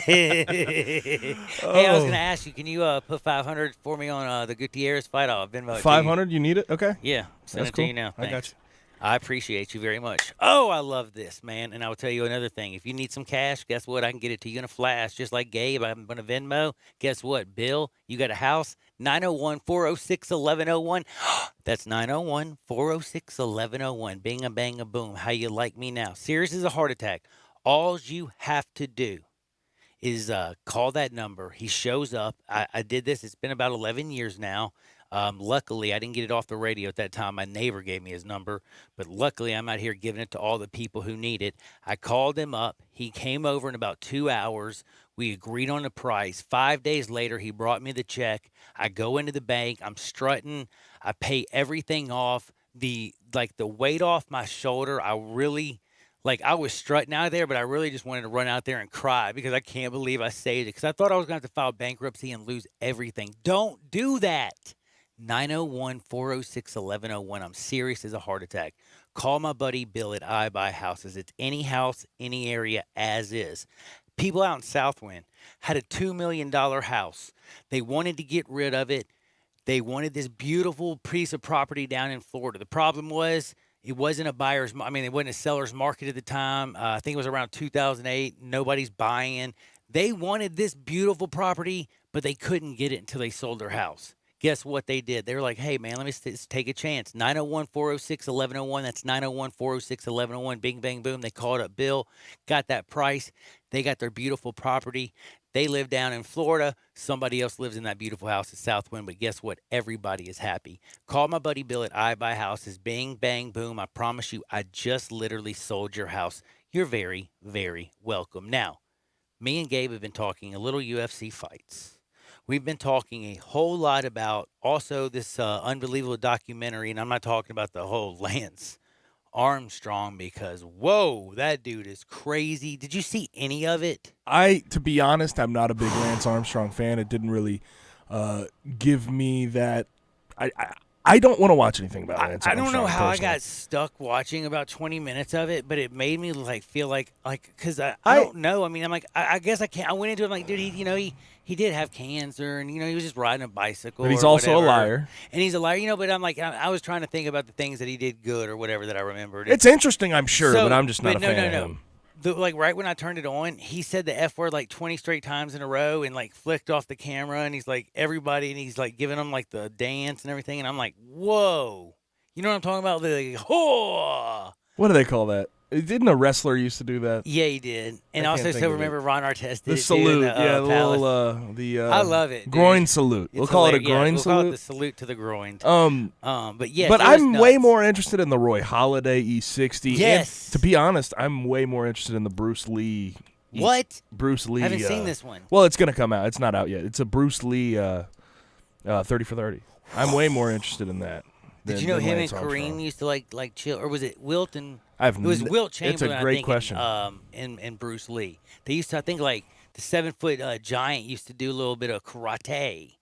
Speaker 1: Hey, I was going to ask you, can you put 500 for me on the Gutierrez fight? I've been
Speaker 2: 500. You need it? Okay.
Speaker 1: Yeah, send it to you now. Thanks.
Speaker 2: I got you.
Speaker 1: I appreciate you very much. Oh, I love this, man. And I will tell you another thing. If you need some cash, guess what? I can get it to you in a flash, just like Gabe. I'm going to Venmo. Guess what? Bill, you got a house? 901-406-1101. That's 901-406-1101. Bing a bang a boom. How you like me now? Serious as a heart attack. All you have to do is call that number. He shows up. I did this. It's been about 11 years now. Luckily, I didn't get it off the radio at that time. My neighbor gave me his number, but luckily I'm out here giving it to all the people who need it. I called him up. He came over in about 2 hours. We agreed on the price. 5 days later, he brought me the check. I go into the bank. I'm strutting. I pay everything off. The weight off my shoulder, I was strutting out there, but I really just wanted to run out there and cry because I can't believe I saved it because I thought I was going to have to file bankruptcy and lose everything. Don't do that. 901-406-1101. I'm serious as a heart attack. Call my buddy Bill at I Buy Houses. It's any house, any area, as is. People out in Southwind had a $2 million house. They wanted to get rid of it. They wanted this beautiful piece of property down in Florida. The problem was it wasn't it wasn't a seller's market at the time. I think it was around 2008. Nobody's buying. They wanted this beautiful property, but they couldn't get it until they sold their house. Guess what they did? They were like, hey, man, let me take a chance. 901-406-1101. That's 901-406-1101. Bing, bang, boom. They called up Bill, got that price. They got their beautiful property. They live down in Florida. Somebody else lives in that beautiful house at Southwind. But guess what? Everybody is happy. Call my buddy Bill at I Buy Houses. Bing, bang, boom. I promise you, I just literally sold your house. You're very, very welcome. Now, me and Gabe have been talking a little UFC fights. We've been talking a whole lot about also this unbelievable documentary, and I'm not talking about the whole Lance Armstrong because, whoa, that dude is crazy. Did you see any of it?
Speaker 2: To be honest, I'm not a big Lance Armstrong fan. It didn't really give me that. I don't want to watch anything about Lance Armstrong.
Speaker 1: I don't know how
Speaker 2: personally.
Speaker 1: I got stuck watching about 20 minutes of it, but it made me feel like because I don't know. I mean, I'm like, I guess I can't. I went into it like, dude, he did have cancer, and he was just riding a bicycle.
Speaker 2: But he's
Speaker 1: or
Speaker 2: also
Speaker 1: whatever.
Speaker 2: a liar.
Speaker 1: And he's a liar, but I'm like, I was trying to think about the things that he did good or whatever that I remembered.
Speaker 2: It's interesting, I'm sure, but I'm just not a fan of him.
Speaker 1: Right when I turned it on, he said the F word 20 straight times in a row and flicked off the camera, and he's like everybody, and he's giving them the dance and everything, and I'm like, whoa, you know what I'm talking about?
Speaker 2: What do they call that? Didn't a wrestler used to do that?
Speaker 1: Yeah, he did. And also, remember Ron Artest did
Speaker 2: the salute,
Speaker 1: the
Speaker 2: little
Speaker 1: I love it. Dude.
Speaker 2: Groin salute. We'll call it a groin salute.
Speaker 1: We'll call it the salute to the groin. But yeah,
Speaker 2: but I'm way more interested in the Roy Halladay E60.
Speaker 1: Yes.
Speaker 2: And to be honest, I'm way more interested in the Bruce Lee.
Speaker 1: What?
Speaker 2: Bruce Lee.
Speaker 1: I haven't seen this one.
Speaker 2: Well, it's gonna come out. It's not out yet. It's a Bruce Lee 30 for 30. I'm way more interested in that.
Speaker 1: Did you know him and Kareem used to chill, or was it Wilt and?
Speaker 2: It
Speaker 1: was Wilt Chamberlain.
Speaker 2: It's a great
Speaker 1: I think,
Speaker 2: question.
Speaker 1: And Bruce Lee. They used to, I think, the 7-foot giant used to do a little bit of karate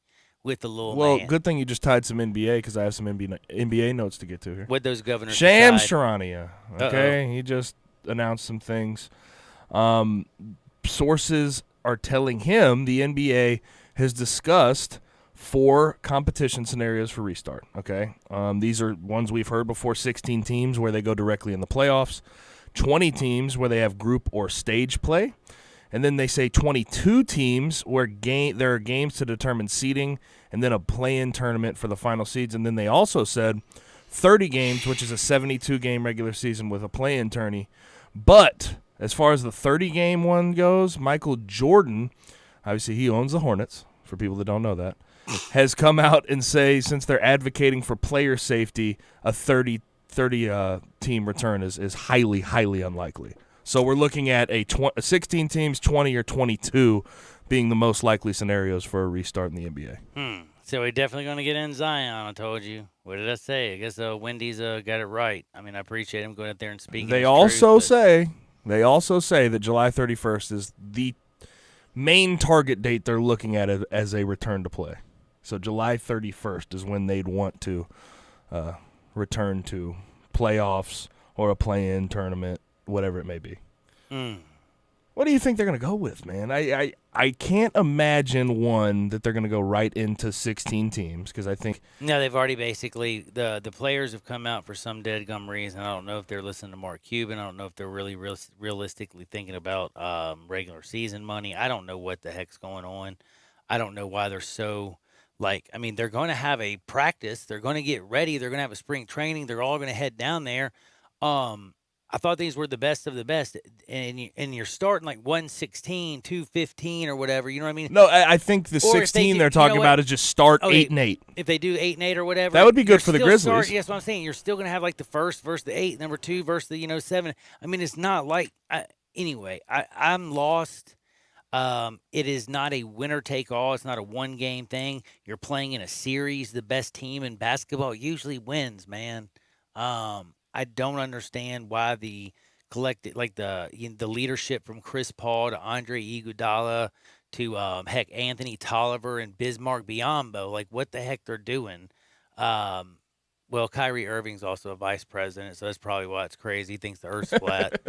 Speaker 1: with the little man.
Speaker 2: Well, good thing you just tied some NBA because I have some NBA notes to get to here.
Speaker 1: What those governors
Speaker 2: Shams
Speaker 1: decide.
Speaker 2: Charania. Okay, he just announced some things. Sources are telling him the NBA has discussed 4 competition scenarios for restart, okay? These are ones we've heard before, 16 teams where they go directly in the playoffs, 20 teams where they have group or stage play, and then they say 22 teams where there are games to determine seeding, and then a play-in tournament for the final seeds, and then they also said 30 games, which is a 72-game regular season with a play-in tourney. But as far as the 30-game one goes, Michael Jordan, obviously he owns the Hornets, for people that don't know that, has come out and say since they're advocating for player safety, a 30 team return is highly, highly unlikely. So we're looking at 16 teams, 20 or 22 being the most likely scenarios for a restart in the NBA.
Speaker 1: So we're definitely going to get in Zion, I told you. What did I say? I guess Wendy's got it right. I mean, I appreciate him going out there and speaking.
Speaker 2: They also say that July 31st is the main target date they're looking at it as a return to play. So July 31st is when they'd want to return to playoffs or a play-in tournament, whatever it may be. What do you think they're going to go with, man? I can't imagine one that they're going to go right into 16 teams because I think
Speaker 1: no, they've already basically the players have come out for some deadgum reason. I don't know if they're listening to Mark Cuban. I don't know if they're really realistically thinking about regular season money. I don't know what the heck's going on. I don't know why they're so. They're going to have a practice. They're going to get ready. They're going to have a spring training. They're all going to head down there. I thought these were the best of the best. And you're starting 116, 215 or whatever. You know what I mean?
Speaker 2: No, I think the 16 they're talking about is just start 8-8.
Speaker 1: If they do 8-8 or whatever.
Speaker 2: That would be good for the Grizzlies.
Speaker 1: Yes, what I'm saying. You're still going to have the first versus the 8, number 2 versus the 7. I mean, it's not anyway, I'm lost. It is not a winner-take-all. It's not a one-game thing. You're playing in a series. The best team in basketball usually wins, man. I don't understand why the collective, the leadership from Chris Paul to Andre Iguodala to Anthony Tolliver and Bismarck Biyombo, what the heck they're doing. Well, Kyrie Irving's also a vice president, so that's probably why it's crazy. He thinks the Earth's flat.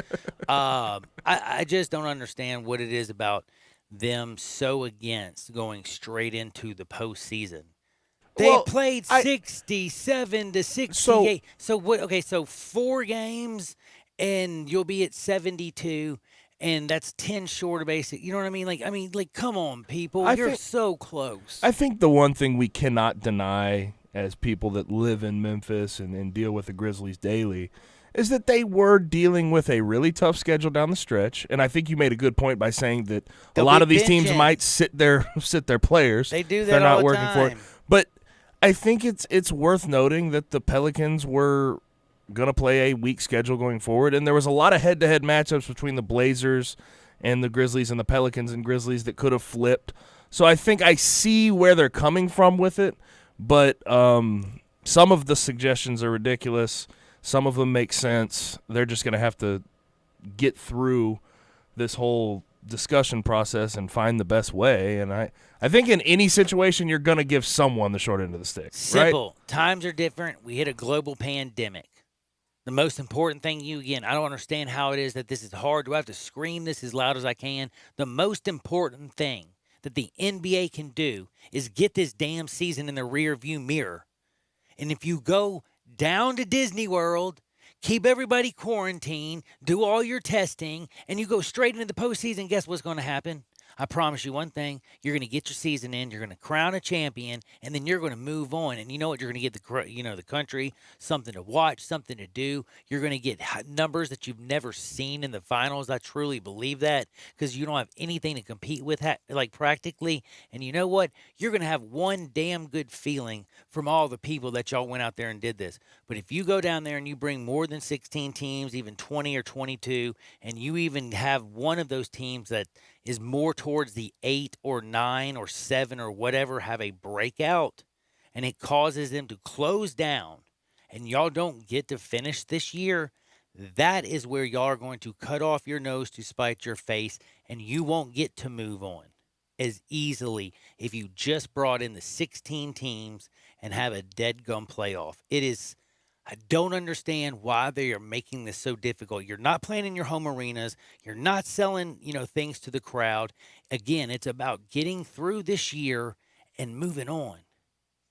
Speaker 1: I just don't understand what it is about them so against going straight into the postseason. They played 67 to 68. So what? Okay, so 4 games, and you'll be at 72. and that's 10 short of basic. You know what I mean? Like, come on, people. You're so close.
Speaker 2: I think the one thing we cannot deny as people that live in Memphis and deal with the Grizzlies daily is that they were dealing with a really tough schedule down the stretch. And I think you made a good point by saying that a lot of these teams might sit their players.
Speaker 1: They do that
Speaker 2: They're not
Speaker 1: all the
Speaker 2: working for it.
Speaker 1: time.
Speaker 2: But I think it's worth noting that the Pelicans were going to play a weak schedule going forward, and there was a lot of head-to-head matchups between the Blazers and the Grizzlies and the Pelicans and Grizzlies that could have flipped. So I think I see where they're coming from with it, but some of the suggestions are ridiculous. Some of them make sense. They're just going to have to get through this whole discussion process and find the best way. And I think in any situation, you're going to give someone the short end of the stick.
Speaker 1: Simple.
Speaker 2: Right?
Speaker 1: Times are different. We hit a global pandemic. The most important thing, I don't understand how it is that this is hard. Do I have to scream this as loud as I can? The most important thing that the NBA can do is get this damn season in the rear view mirror. And if you go down to Disney World, keep everybody quarantined, do all your testing, and you go straight into the postseason, guess what's going to happen? I promise you one thing, you're going to get your season in, you're going to crown a champion, and then you're going to move on. And you know what? You're going to get the country something to watch, something to do. You're going to get numbers that you've never seen in the finals. I truly believe that, because you don't have anything to compete with, like practically. And you know what? You're going to have one damn good feeling from all the people that y'all went out there and did this. But if you go down there and you bring more than 16 teams, even 20 or 22, and you even have one of those teams that is more towards the 8 or 9 or 7 or whatever have a breakout, and it causes them to close down, and y'all don't get to finish this year, that is where y'all are going to cut off your nose to spite your face, and you won't get to move on as easily if you just brought in the 16 teams and have a dead gum playoff. I don't understand why they are making this so difficult. You're not playing in your home arenas. You're not selling, things to the crowd. Again, it's about getting through this year and moving on.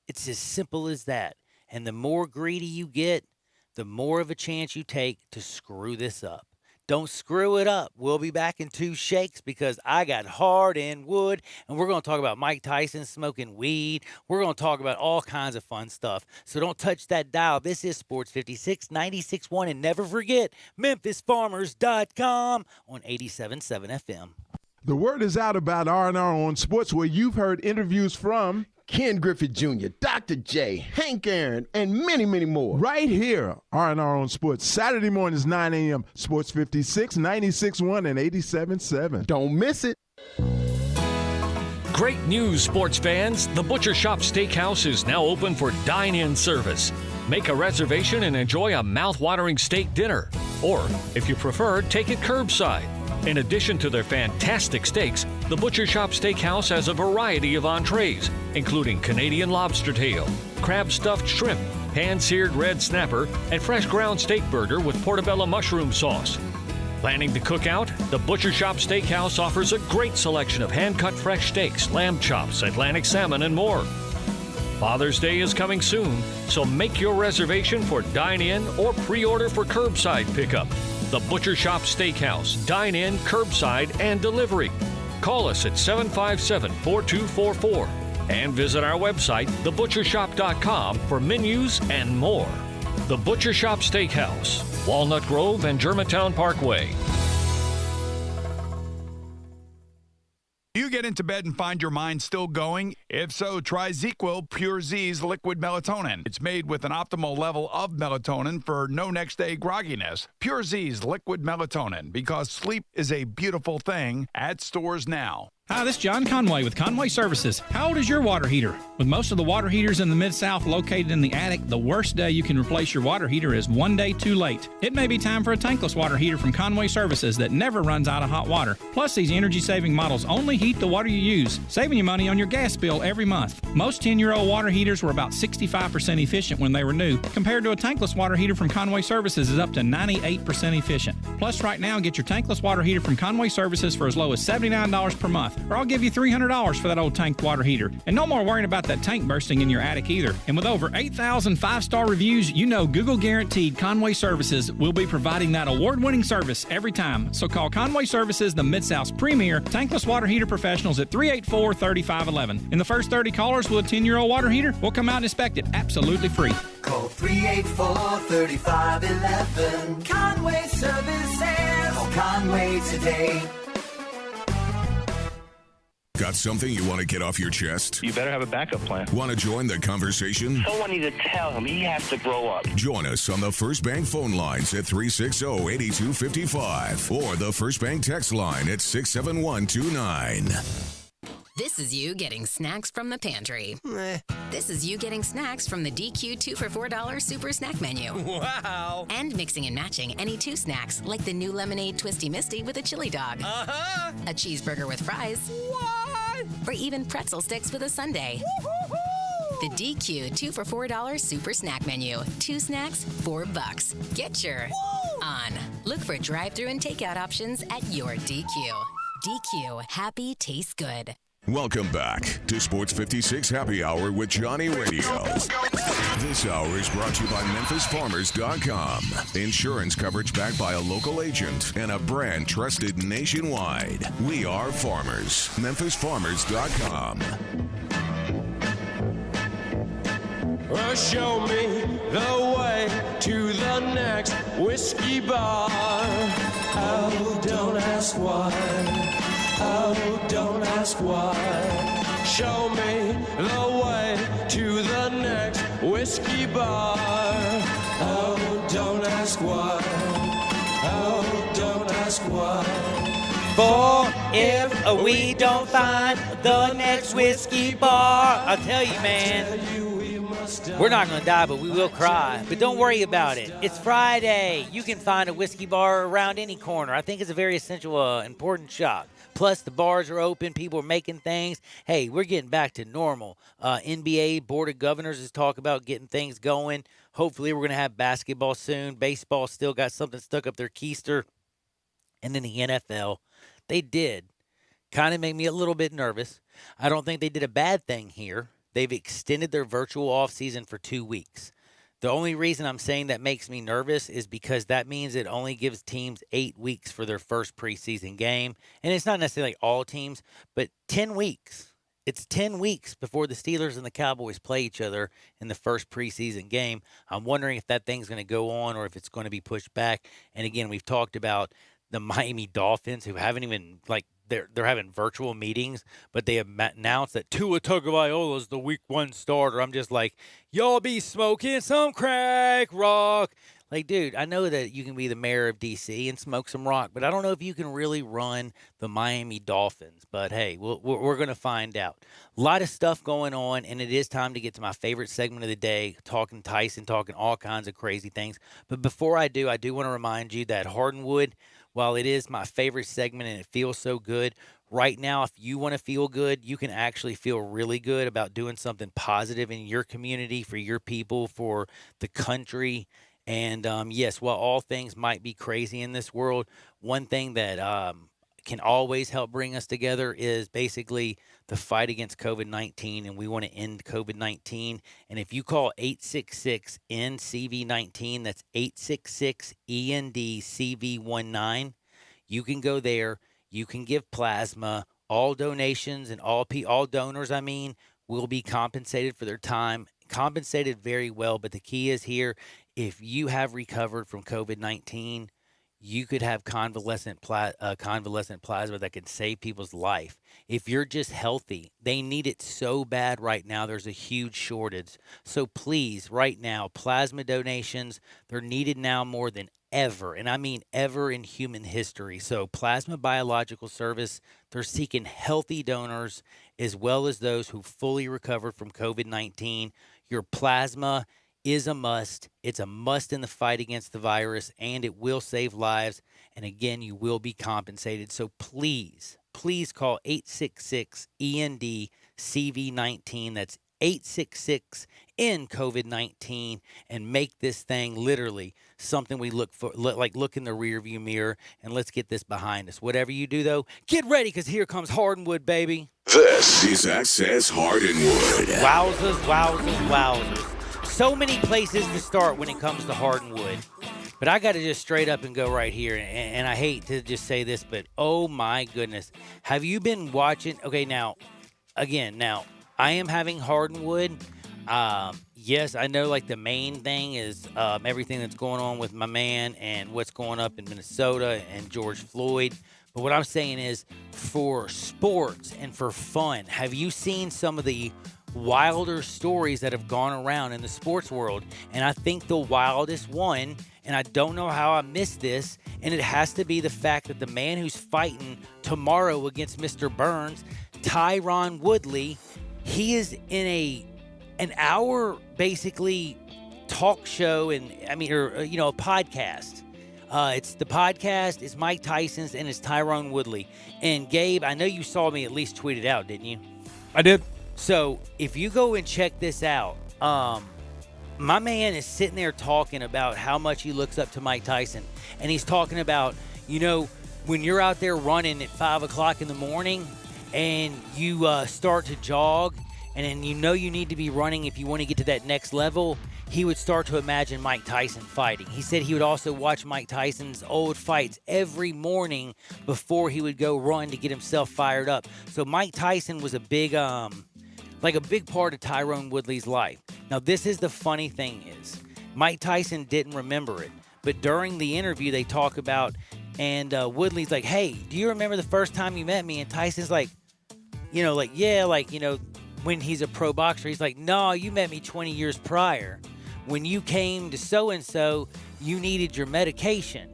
Speaker 1: It's as simple as that. And the more greedy you get, the more of a chance you take to screw this up. Don't screw it up. We'll be back in 2 shakes, because I got hard and wood, and we're going to talk about Mike Tyson smoking weed. We're going to talk about all kinds of fun stuff. So don't touch that dial. This is Sports 56, 96.1, and never forget, MemphisFarmers.com on 87.7 FM.
Speaker 4: The word is out about R&R on Sports, where you've heard interviews from Ken Griffith Jr., Dr. J, Hank Aaron, and many, many more. Right here, R&R on Sports, Saturday mornings, 9 a.m., Sports 56, 96.1, and 87.7. Don't miss it.
Speaker 11: Great news, sports fans. The Butcher Shop Steakhouse is now open for dine-in service. Make a reservation and enjoy a mouth-watering steak dinner. Or, if you prefer, take it curbside. In addition to their fantastic steaks, the Butcher Shop Steakhouse has a variety of entrees, including Canadian lobster tail, crab stuffed shrimp, pan-seared red snapper, and fresh ground steak burger with portobello mushroom sauce. Planning to cook out? The Butcher Shop Steakhouse offers a great selection of hand-cut fresh steaks, lamb chops, Atlantic salmon, and more. Father's Day is coming soon, so make your reservation for dine-in or pre-order for curbside pickup. The Butcher Shop Steakhouse, dine-in, curbside, and delivery. Call us at 757-4244 and visit our website, thebutchershop.com, for menus and more. The Butcher Shop Steakhouse, Walnut Grove and Germantown Parkway.
Speaker 5: Do you get into bed and find your mind still going? If so, try ZzzQuil Pure Z's liquid melatonin. It's made with an optimal level of melatonin for no next day grogginess. Pure Z's liquid melatonin, because sleep is a beautiful thing, at stores now.
Speaker 23: Hi, this is John Conway with Conway Services. How old is your water heater? With most of the water heaters in the Mid-South located in the attic, the worst day you can replace your water heater is one day too late. It may be time for a tankless water heater from Conway Services that never runs out of hot water. Plus, these energy-saving models only heat the water you use, saving you money on your gas bill every month. Most 10-year-old water heaters were about 65% efficient when they were new, compared to a tankless water heater from Conway Services is up to 98% efficient. Plus, right now, get your tankless water heater from Conway Services for as low as $79 per month. or I'll give you $300 for that old tank water heater. And no more worrying about that tank bursting in your attic either. And with over 8,000 5-star reviews, you know Google guaranteed Conway Services will be providing that award-winning service every time. So call Conway Services, the Mid-South's premier tankless water heater professionals at 384-3511. And the first 30 callers with a 10-year-old water heater will come out and inspect it absolutely free.
Speaker 7: Call 384-3511. Conway Services. Call Conway today.
Speaker 3: Got something you want to get off your chest?
Speaker 8: You better have a backup plan.
Speaker 3: Want to join the conversation?
Speaker 8: Someone needs to tell him he has to grow up.
Speaker 3: Join us on the First Bank phone lines at 360-8255 or the First Bank text line at 67129.
Speaker 9: This is you getting snacks from the pantry. This is you getting snacks from the DQ 2 for $4 Super Snack Menu.
Speaker 10: Wow.
Speaker 9: And mixing and matching any 2 snacks like the new Lemonade Twisty Misty with a chili dog.
Speaker 10: Uh-huh.
Speaker 9: A cheeseburger with fries.
Speaker 10: What?
Speaker 9: Or even pretzel sticks with a sundae. The DQ 2 for $4 Super Snack Menu. 2 snacks, $4. Get your on. Look for drive-thru and takeout options at your DQ. DQ, happy tastes good.
Speaker 3: Welcome back to Sports 56 Happy Hour with Johnny Radio. This hour is brought to you by MemphisFarmers.com. Insurance coverage backed by a local agent and a brand trusted nationwide. We are farmers. MemphisFarmers.com.
Speaker 7: Show me the way to the next whiskey bar. Oh, don't ask why. Oh, don't ask why. Show me the way to the next whiskey bar. Oh, don't ask why. Oh, don't ask why.
Speaker 1: For if we don't find the next whiskey bar, I'll tell you, man, we're not going to die, but we will cry. But don't worry about it. It's Friday. You can find a whiskey bar around any corner. I think it's a very essential, important shop. Plus, the bars are open. People are making things. Hey, we're getting back to normal. NBA Board of Governors is talking about getting things going. Hopefully, we're going to have basketball soon. Baseball still got something stuck up their keister. And then the NFL, they did kind of make me a little bit nervous. I don't think they did a bad thing here. They've extended their virtual offseason for 2 weeks. The only reason I'm saying that makes me nervous is because that means it only gives teams 8 weeks for their first preseason game. And it's not necessarily all teams, but 10 weeks. It's 10 weeks before the Steelers and the Cowboys play each other in the first preseason game. I'm wondering if that thing's going to go on or if it's going to be pushed back. And again, we've talked about the Miami Dolphins who haven't even, they're having virtual meetings, but they have announced that Tua Tagovailoa is the week 1 starter. I'm just like, y'all be smoking some crack rock. Like, dude, I know that you can be the mayor of D.C. and smoke some rock, but I don't know if you can really run the Miami Dolphins. But, hey, we're going to find out. A lot of stuff going on, and it is time to get to my favorite segment of the day, talking Tyson, talking all kinds of crazy things. But before I do want to remind you that Hardwood, while it is my favorite segment and it feels so good, right now, if you want to feel good, you can actually feel really good about doing something positive in your community, for your people, for the country. And yes, while all things might be crazy in this world, one thing that can always help bring us together is basically the fight against COVID-19, and we want to end COVID-19. And if you call 866-NCV-19, that's 866-END-CV-19, you can go there. You can give plasma. All donations and all donors, will be compensated for their time, compensated very well. But the key is here, if you have recovered from COVID-19, you could have convalescent plasma that can save people's life. If you're just healthy, they need it so bad right now. There's a huge shortage. So please, right now, plasma donations, they're needed now more than ever, and I mean ever in human history. So Plasma Biological Service, they're seeking healthy donors as well as those who fully recovered from COVID-19. Your plasma is a must. It's a must in the fight against the virus, and it will save lives. And again, you will be compensated. So please call 866-END-CV-19. That's 866-COVID-19 and make this thing literally something we look for, look in the rearview mirror, and let's get this behind us. Whatever you do, though, get ready, because here comes Hardenwood, baby.
Speaker 3: This is Access Hardenwood.
Speaker 1: Wowzers, wowzers, wowzers. So many places to start when it comes to Hardenwood. But I got to just straight up and go right here. And I hate to just say this, but oh my goodness. Have you been watching? Okay, now, I am having Hardenwood. Yes, I know like the main thing is everything that's going on with my man and what's going up in Minnesota and George Floyd. But what I'm saying is, for sports and for fun, have you seen some of the wilder stories that have gone around in the sports world? And I think the wildest one, and I don't know how I missed this, and it has to be the fact that the man who's fighting tomorrow against Mr. Burns, Tyron Woodley, he is in an hour basically talk show, and a podcast. It's the podcast, it's Mike Tyson's, and it's Tyron Woodley. And Gabe, I know you saw me at least tweet it out, didn't you?
Speaker 2: I did.
Speaker 1: So if you go and check this out, my man is sitting there talking about how much he looks up to Mike Tyson. And he's talking about, when you're out there running at 5 o'clock in the morning and you start to jog, and then you need to be running if you want to get to that next level, he would start to imagine Mike Tyson fighting. He said he would also watch Mike Tyson's old fights every morning before he would go run to get himself fired up. So Mike Tyson was a big part of Tyron Woodley's life. Now, this is the funny thing is, Mike Tyson didn't remember it, but during the interview they talk about, and Woodley's like, hey, do you remember the first time you met me? And Tyson's like, when he's a pro boxer, he's like, no, you met me 20 years prior. When you came to so-and-so, you needed your medication.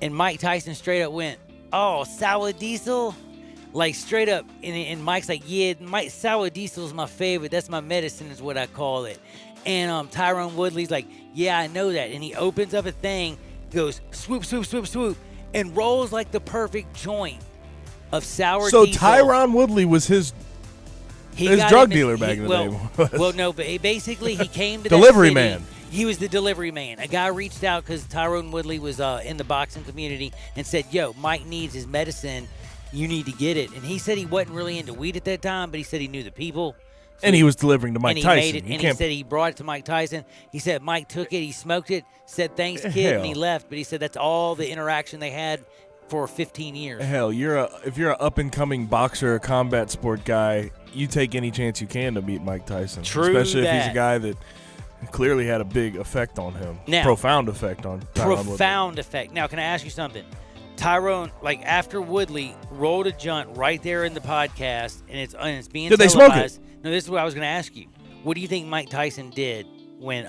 Speaker 1: And Mike Tyson straight up went, oh, sour diesel? Like, straight up. And Mike's like, yeah, sour diesel is my favorite. That's my medicine is what I call it. And Tyron Woodley's like, yeah, I know that. And he opens up a thing, goes swoop, swoop, swoop, swoop, and rolls like the perfect joint of sour diesel.
Speaker 2: So Tyron Woodley was his drug dealer back in the day.
Speaker 1: Well, no, but basically he came to
Speaker 2: delivery
Speaker 1: that city.
Speaker 2: man.
Speaker 1: He was the delivery man. A guy reached out because Tyron Woodley was in the boxing community and said, yo, Mike needs his medicine. You need to get it. And he said he wasn't really into weed at that time, but he said he knew the people. So
Speaker 2: and he was delivering to Mike Tyson.
Speaker 1: Made it, and he said he brought it to Mike Tyson. He said Mike took it, he smoked it, said thanks, kid, and he left. But he said that's all the interaction they had for 15 years.
Speaker 2: Hell, if you're an up-and-coming boxer or combat sport guy, you take any chance you can to meet Mike Tyson.
Speaker 1: True.
Speaker 2: Especially if he's a guy that clearly had a big effect on him.
Speaker 1: Now,
Speaker 2: profound effect on Tyron Woodley.
Speaker 1: Effect. Now, can I ask you something? Tyron, after Woodley rolled a junt right there in the podcast, and it's being
Speaker 2: televised. Did they smoke it?
Speaker 1: No, this is what I was going to ask you. What do you think Mike Tyson did when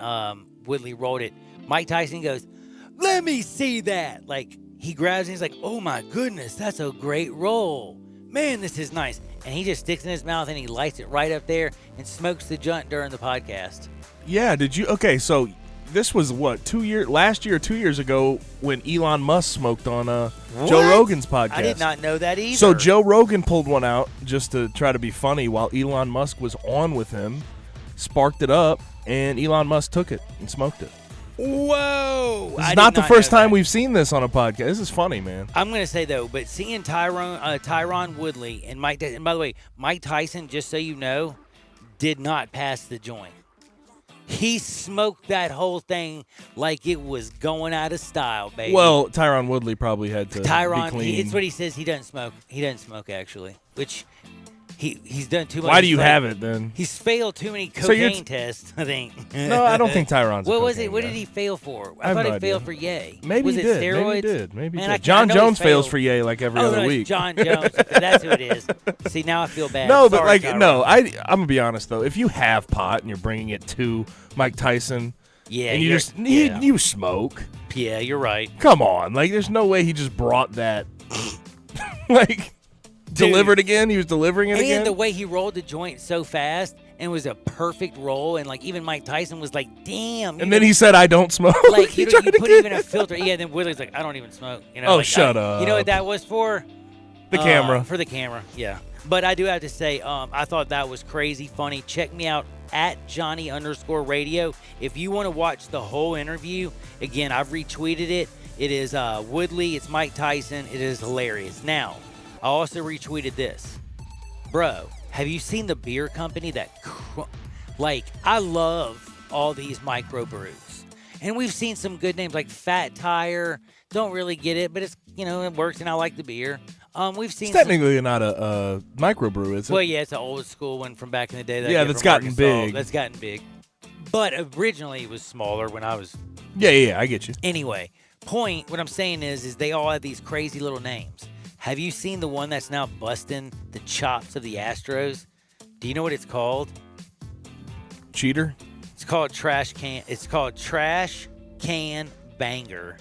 Speaker 1: Woodley rolled it? Mike Tyson goes, let me see that. He grabs it and he's like, oh my goodness, that's a great roll. Man, this is nice. And he just sticks it in his mouth and he lights it right up there and smokes the joint during the podcast.
Speaker 2: Yeah, did you? Okay, so this was last year or 2 years ago when Elon Musk smoked on Joe Rogan's podcast.
Speaker 1: I did not know that either.
Speaker 2: So Joe Rogan pulled one out just to try to be funny while Elon Musk was on with him, sparked it up, and Elon Musk took it and smoked it.
Speaker 1: Whoa!
Speaker 2: This is not the first time we've seen this on a podcast. This is funny, man.
Speaker 1: I'm going to say, though, but seeing Tyron Woodley and Mike Tyson, and by the way, Mike Tyson, just so you know, did not pass the joint. He smoked that whole thing like it was going out of style, baby.
Speaker 2: Well, Tyron Woodley probably had to be clean.
Speaker 1: It's what he says. He doesn't smoke. He doesn't smoke, actually, which he's done too much.
Speaker 2: Why do you have it, then?
Speaker 1: He's failed too many cocaine tests, I think.
Speaker 2: No, I don't think Tyron's
Speaker 1: What was it? What did he fail for? I thought he failed for Ye.
Speaker 2: Maybe
Speaker 1: was
Speaker 2: he
Speaker 1: it
Speaker 2: did.
Speaker 1: Steroids?
Speaker 2: Maybe he
Speaker 1: Man,
Speaker 2: did. John Jones fails for Ye like every other week.
Speaker 1: John Jones. That's who it is. See, now I feel bad.
Speaker 2: No, but
Speaker 1: Sorry, Tyron.
Speaker 2: I'm going to be honest, though. If you have pot and you're bringing it to Mike Tyson, and you smoke.
Speaker 1: Yeah, you're right.
Speaker 2: Come on. There's no way he just brought that. Delivered again. He was delivering it again.
Speaker 1: And the way he rolled the joint so fast, and it was a perfect roll, and even Mike Tyson was like, damn.
Speaker 2: And then he said, I don't smoke.
Speaker 1: You put even a filter. Yeah, then Woodley's like, I don't even smoke.
Speaker 2: Shut up.
Speaker 1: You know what that was for?
Speaker 2: The camera.
Speaker 1: For the camera, yeah. But I do have to say, I thought that was crazy funny. Check me out at Johnny_radio. If you want to watch the whole interview, again, I've retweeted it. It is Woodley. It's Mike Tyson. It is hilarious. Now, I also retweeted this. Bro, have you seen the beer company that, I love all these microbrews. And we've seen some good names like Fat Tire. Don't really get it, but it's, it works, and I like the beer. We've seen
Speaker 2: it's technically not a microbrew, is it?
Speaker 1: Well, yeah, it's an old school one from back in the day.
Speaker 2: That's gotten big.
Speaker 1: That's gotten big. But originally it was smaller when I was...
Speaker 2: Yeah, I get you.
Speaker 1: Anyway, what I'm saying is they all have these crazy little names. Have you seen the one that's now busting the chops of the Astros? Do you know what it's called?
Speaker 2: Cheater?
Speaker 1: It's called Trash Can. It's called Trash Can Banger.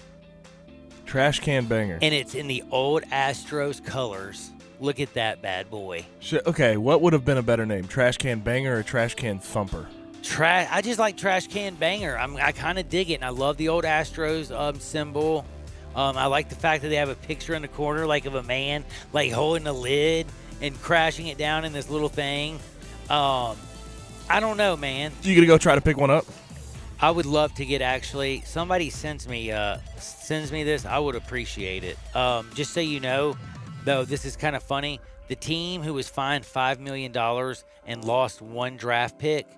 Speaker 2: Trash Can Banger.
Speaker 1: And it's in the old Astros colors. Look at that bad boy.
Speaker 2: Okay, what would have been a better name? Trash Can Banger or Trash Can Thumper?
Speaker 1: I just like Trash Can Banger. I kind of dig it, and I love the old Astros symbol. I like the fact that they have a picture in the corner, of a man, holding a lid and crashing it down in this little thing. I don't know, man.
Speaker 2: You gonna go try to pick one up?
Speaker 1: I would love to get somebody sends me this. I would appreciate it. Just so you know, though, this is kind of funny. The team who was fined $5 million and lost one draft pick,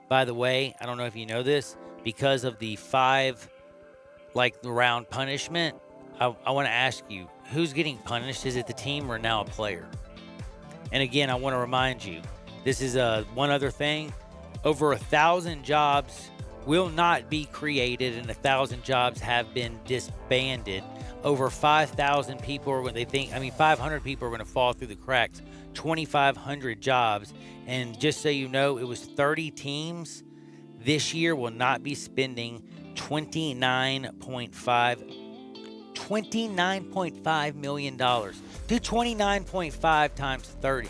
Speaker 1: by the way, I don't know if you know this, because of the 5-round punishment, I want to ask you, who's getting punished? Is it the team or now a player? And again, I want to remind you, this is one other thing. Over 1,000 jobs will not be created, and 1,000 jobs have been disbanded. Over 5,000 people are 500 people are going to fall through the cracks. 2,500 jobs. And just so you know, it was 30 teams. This year will not be spending $29.5 million. Do 29.5 times 30.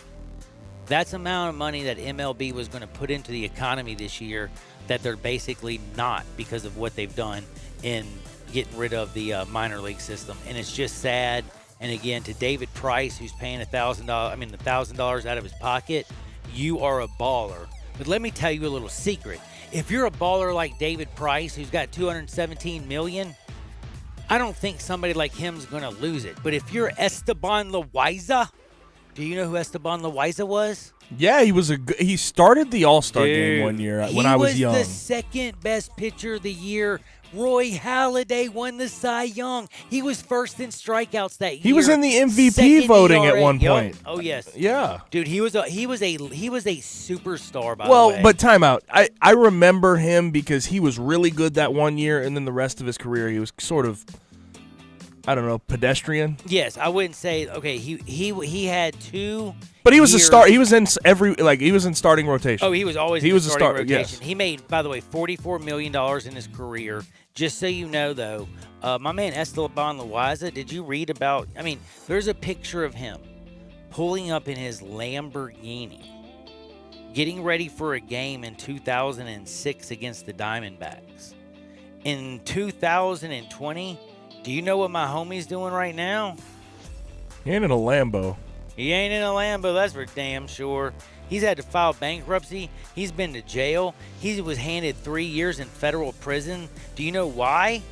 Speaker 1: That's the amount of money that MLB was going to put into the economy this year that they're basically not because of what they've done in getting rid of the minor league system. And it's just sad. And again, to David Price, who's paying $1,000 out of his pocket, you are a baller. But let me tell you a little secret. If you're a baller like David Price, who's got $217 million, I don't think somebody like him's going to lose it. But if you're Esteban Loaiza, do you know who Esteban Loaiza was?
Speaker 2: Yeah, he started the All-Star game one year when I was young.
Speaker 1: He was the second best pitcher of the year. Roy Halladay won the Cy Young. He was first in strikeouts that year.
Speaker 2: He was in the MVP voting at one point.
Speaker 1: Oh yes.
Speaker 2: Yeah.
Speaker 1: Dude, he was a superstar, by the way.
Speaker 2: Well, but time out. I remember him because he was really good that one year, and then the rest of his career he was sort of, I don't know, pedestrian.
Speaker 1: Yes, I wouldn't say. Okay, he had 2.
Speaker 2: But he was a star. He was in he was in starting rotation.
Speaker 1: Oh, he was always in starting rotation.
Speaker 2: Yes.
Speaker 1: He made, by the way, $44 million in his career. Just so you know, though, my man Esteban Loaiza, did you read about? There's a picture of him pulling up in his Lamborghini, getting ready for a game in 2006 against the Diamondbacks. In 2020. Do you know what my homie's doing right now?
Speaker 2: He ain't in a Lambo.
Speaker 1: He ain't in a Lambo, that's for damn sure. He's had to file bankruptcy. He's been to jail. He was handed 3 years in federal prison. Do you know why?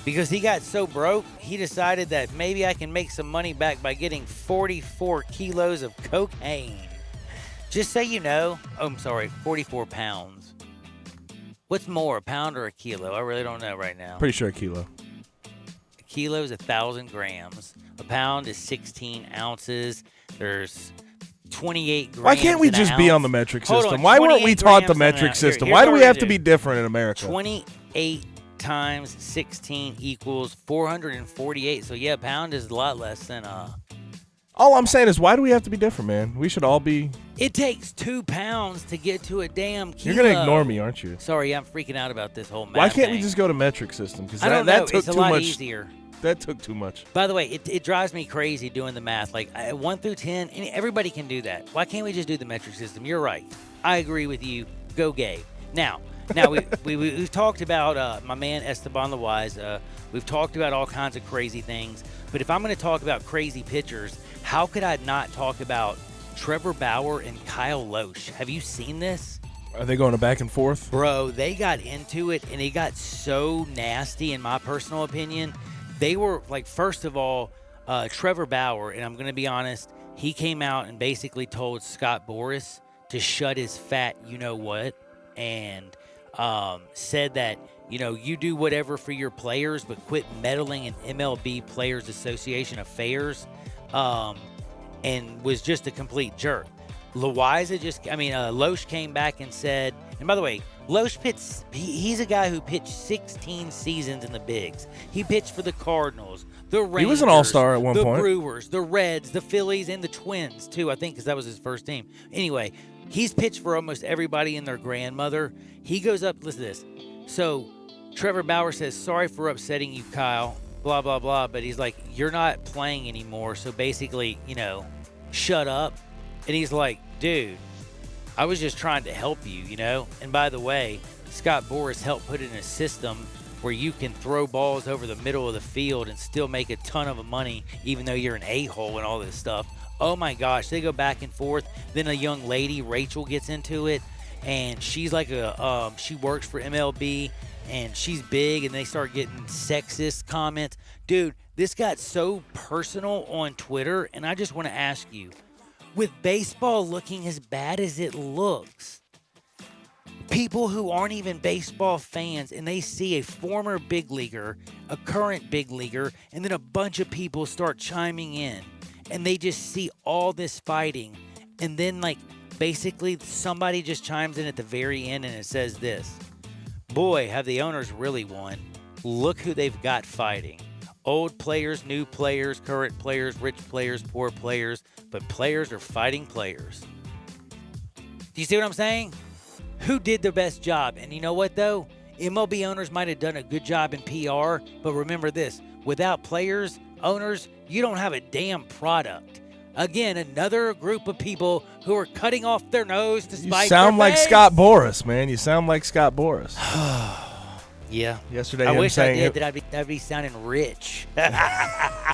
Speaker 1: Because he got so broke, he decided that maybe I can make some money back by getting 44 kilos of cocaine. Just so you know, 44 pounds. What's more, a pound or a kilo? I really don't know right now.
Speaker 2: Pretty sure a kilo.
Speaker 1: A kilo is 1,000 grams. A pound is 16 ounces. There's 28 grams.
Speaker 2: Why can't we just be on the metric system? Why weren't we taught the metric system? Why do we have to be different in America?
Speaker 1: 28 times 16 equals 448. So, yeah, a pound is a lot less than
Speaker 2: All I'm saying is, why do we have to be different, man? We should all be...
Speaker 1: It takes 2 pounds to get to a damn kilo.
Speaker 2: You're going to ignore me, aren't you?
Speaker 1: Sorry, I'm freaking out about this whole math
Speaker 2: Why can't
Speaker 1: thing.
Speaker 2: we just go to metric system? Because
Speaker 1: that took too much. Easier.
Speaker 2: That took too much.
Speaker 1: By the way, it drives me crazy doing the math. 1 through 10, everybody can do that. Why can't we just do the metric system? You're right. I agree with you. Go Gabe. Now we've talked about my man Esteban Loaiza. We've talked about all kinds of crazy things. But if I'm going to talk about crazy pitchers, how could I not talk about Trevor Bauer and Kyle Loesch? Have you seen this?
Speaker 2: Are they going to back and forth?
Speaker 1: Bro, they got into it, and it got so nasty, in my personal opinion. They were, like, first of all, Trevor Bauer, and I'm going to be honest, he came out and basically told Scott Boras to shut his fat you-know-what, and said that, you do whatever for your players, but quit meddling in MLB Players Association affairs, and was just a complete jerk. Loesch came back and said, and by the way, Loesch pitched, he's a guy who pitched 16 seasons in the bigs. He pitched for the Cardinals, the Rangers.
Speaker 2: He was an all-star at one point.
Speaker 1: The Brewers, the Reds, the Phillies, and the Twins, too, I think, because that was his first team. Anyway, he's pitched for almost everybody and their grandmother. He goes up, listen to this. So, Trevor Bauer says, sorry for upsetting you, Kyle, blah, blah, blah. But he's like, you're not playing anymore, so basically, shut up. And he's like, dude, I was just trying to help you, And by the way, Scott Boras helped put in a system where you can throw balls over the middle of the field and still make a ton of money, even though you're an a-hole and all this stuff. Oh, my gosh. They go back and forth. Then a young lady, Rachel, gets into it, and she's like she works for MLB, and she's big, and they start getting sexist comments. Dude, this got so personal on Twitter, and I just want to ask you, with baseball looking as bad as it looks, people who aren't even baseball fans and they see a former big leaguer, a current big leaguer, and then a bunch of people start chiming in, and they just see all this fighting, and then basically somebody just chimes in at the very end and it says this: boy, have the owners really won. Look who they've got fighting. Old players, new players, current players, rich players, poor players, but players are fighting players. Do you see what I'm saying? Who did the best job? And you know what, though? MLB owners might have done a good job in PR, but remember this: without players, owners, you don't have a damn product. Again, another group of people who are cutting off their nose to spite their face.
Speaker 2: You sound like Scott Boras, man. You sound like Scott Boras.
Speaker 1: Yeah.
Speaker 2: Yesterday,
Speaker 1: I wish I did. That'd be sounding rich.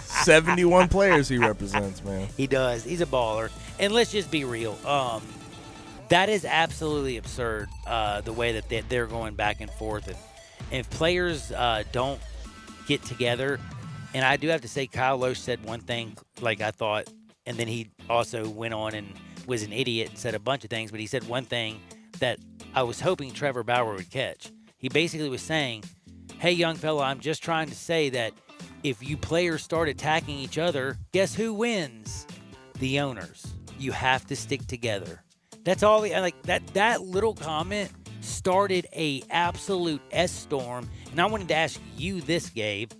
Speaker 2: 71 players he represents, man.
Speaker 1: He does. He's a baller. And let's just be real. That is absolutely absurd, the way that they're going back and forth. And if players don't get together, and I do have to say, Kyle Loesch said one thing, I thought, and then he also went on and was an idiot and said a bunch of things, but he said one thing that I was hoping Trevor Bauer would catch. He basically was saying, hey, young fella, I'm just trying to say that if you players start attacking each other, guess who wins? The owners. You have to stick together. That's all. That little comment started a absolute S-storm. And I wanted to ask you this, Gabe.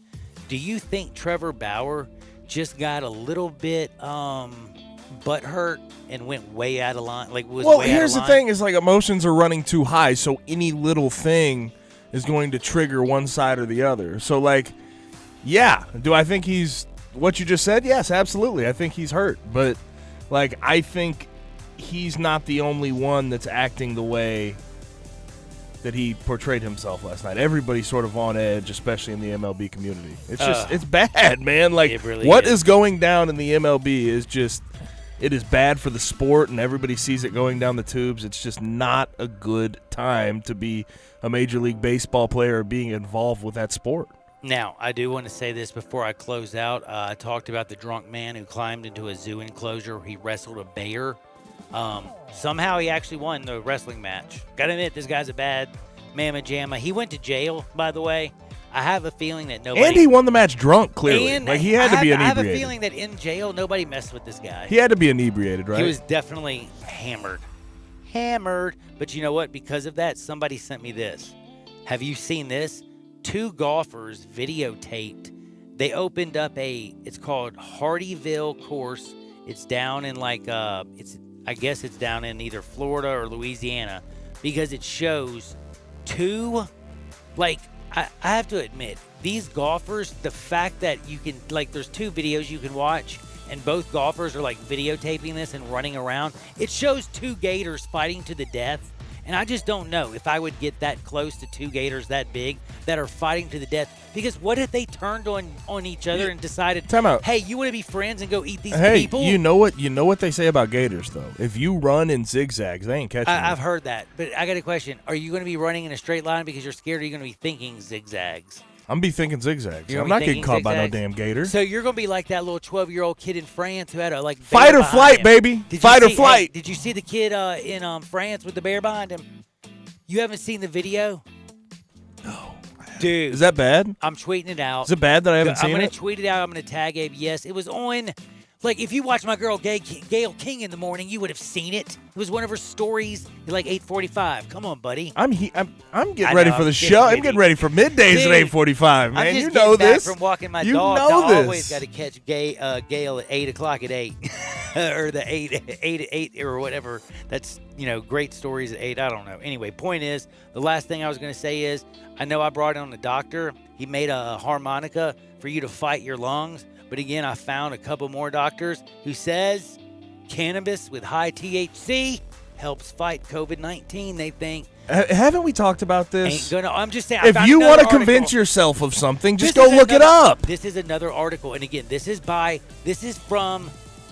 Speaker 1: Do you think Trevor Bauer just got a little bit butthurt and went way out of line?
Speaker 2: Here's the thing: is emotions are running too high, so any little thing is going to trigger one side or the other. So, yeah, do I think he's what you just said? Yes, absolutely. I think he's hurt, but I think he's not the only one that's acting the way that he portrayed himself last night. Everybody's sort of on edge, especially in the MLB community. It's just it's bad, man.
Speaker 1: It really
Speaker 2: what
Speaker 1: is
Speaker 2: going down in the MLB is just. It is bad for the sport, and everybody sees it going down the tubes. It's just not a good time to be a Major League Baseball player or being involved with that sport.
Speaker 1: Now, I do want to say this before I close out. I talked about the drunk man who climbed into a zoo enclosure. He wrestled a bear. Somehow he actually won the wrestling match. Gotta admit, this guy's a bad mamma jamma. He went to jail, by the way. I have a feeling that nobody...
Speaker 2: And he won the match drunk, clearly.
Speaker 1: And
Speaker 2: he had to be inebriated.
Speaker 1: I have a feeling that in jail, nobody messed with this guy.
Speaker 2: He had to be inebriated, right?
Speaker 1: He was definitely hammered. But you know what? Because of that, somebody sent me this. Have you seen this? 2 golfers videotaped. They opened up it's called Hardyville course. It's down in I guess it's down in either Florida or Louisiana, because it shows 2, I have to admit, these golfers, the fact that you can, there's 2 videos you can watch, and both golfers are, videotaping this and running around. It shows 2 gators fighting to the death, And I just don't know if I would get that close to two gators that big that are fighting to the death. Because what if they turned on each other and decided,
Speaker 2: Time out.
Speaker 1: hey, you want to be friends and go eat these
Speaker 2: Hey,
Speaker 1: people?
Speaker 2: you know what they say about gators, though? If you run in zigzags, they ain't catching you.
Speaker 1: I've heard that. But I got a question. Are you going to be running in a straight line because you're scared, or are you going to be thinking zigzags?
Speaker 2: I'm be thinking zigzags.
Speaker 1: You're
Speaker 2: I'm not
Speaker 1: thinking
Speaker 2: getting caught by no
Speaker 1: zigzags?
Speaker 2: damn gator.
Speaker 1: So you're going to be like that little 12-year-old kid in France who had a like
Speaker 2: Fight
Speaker 1: bear
Speaker 2: or
Speaker 1: behind
Speaker 2: flight,
Speaker 1: him.
Speaker 2: baby.
Speaker 1: Did you
Speaker 2: Fight or
Speaker 1: see-
Speaker 2: flight.
Speaker 1: Hey, did you see the kid in France with the bear behind him? You haven't seen the video? No. Dude.
Speaker 2: Is that bad?
Speaker 1: I'm tweeting it out.
Speaker 2: Is it bad that I haven't seen
Speaker 1: I'm
Speaker 2: it?
Speaker 1: going to tweet it out. I'm going to tag Abe. Yes, it was on. Like, if you watch my girl Gail King in the morning, you would have seen it. It was one of her stories at like 8:45. Come on, buddy.
Speaker 2: I'm getting
Speaker 1: I
Speaker 2: ready
Speaker 1: know,
Speaker 2: for the
Speaker 1: I'm
Speaker 2: show. I'm
Speaker 1: getting
Speaker 2: getting ready for middays
Speaker 1: Dude,
Speaker 2: at 8:45. Man,
Speaker 1: I'm just
Speaker 2: you
Speaker 1: getting
Speaker 2: know
Speaker 1: back
Speaker 2: this.
Speaker 1: from walking my
Speaker 2: you
Speaker 1: dog.
Speaker 2: know
Speaker 1: I
Speaker 2: this.
Speaker 1: always got to catch Gail at 8 o'clock at 8, or the 8 or whatever. That's great stories at 8. I don't know. Anyway, point is, the last thing I was going to say is, I know I brought on the doctor. He made a harmonica for you to fight your lungs. But again, I found a couple more doctors who says cannabis with high THC helps fight COVID-19. They think.
Speaker 2: Haven't we talked about this?
Speaker 1: Ain't gonna. I'm just saying.
Speaker 2: If you want to convince yourself of something, just go look it up.
Speaker 1: This is another article, and again, this is from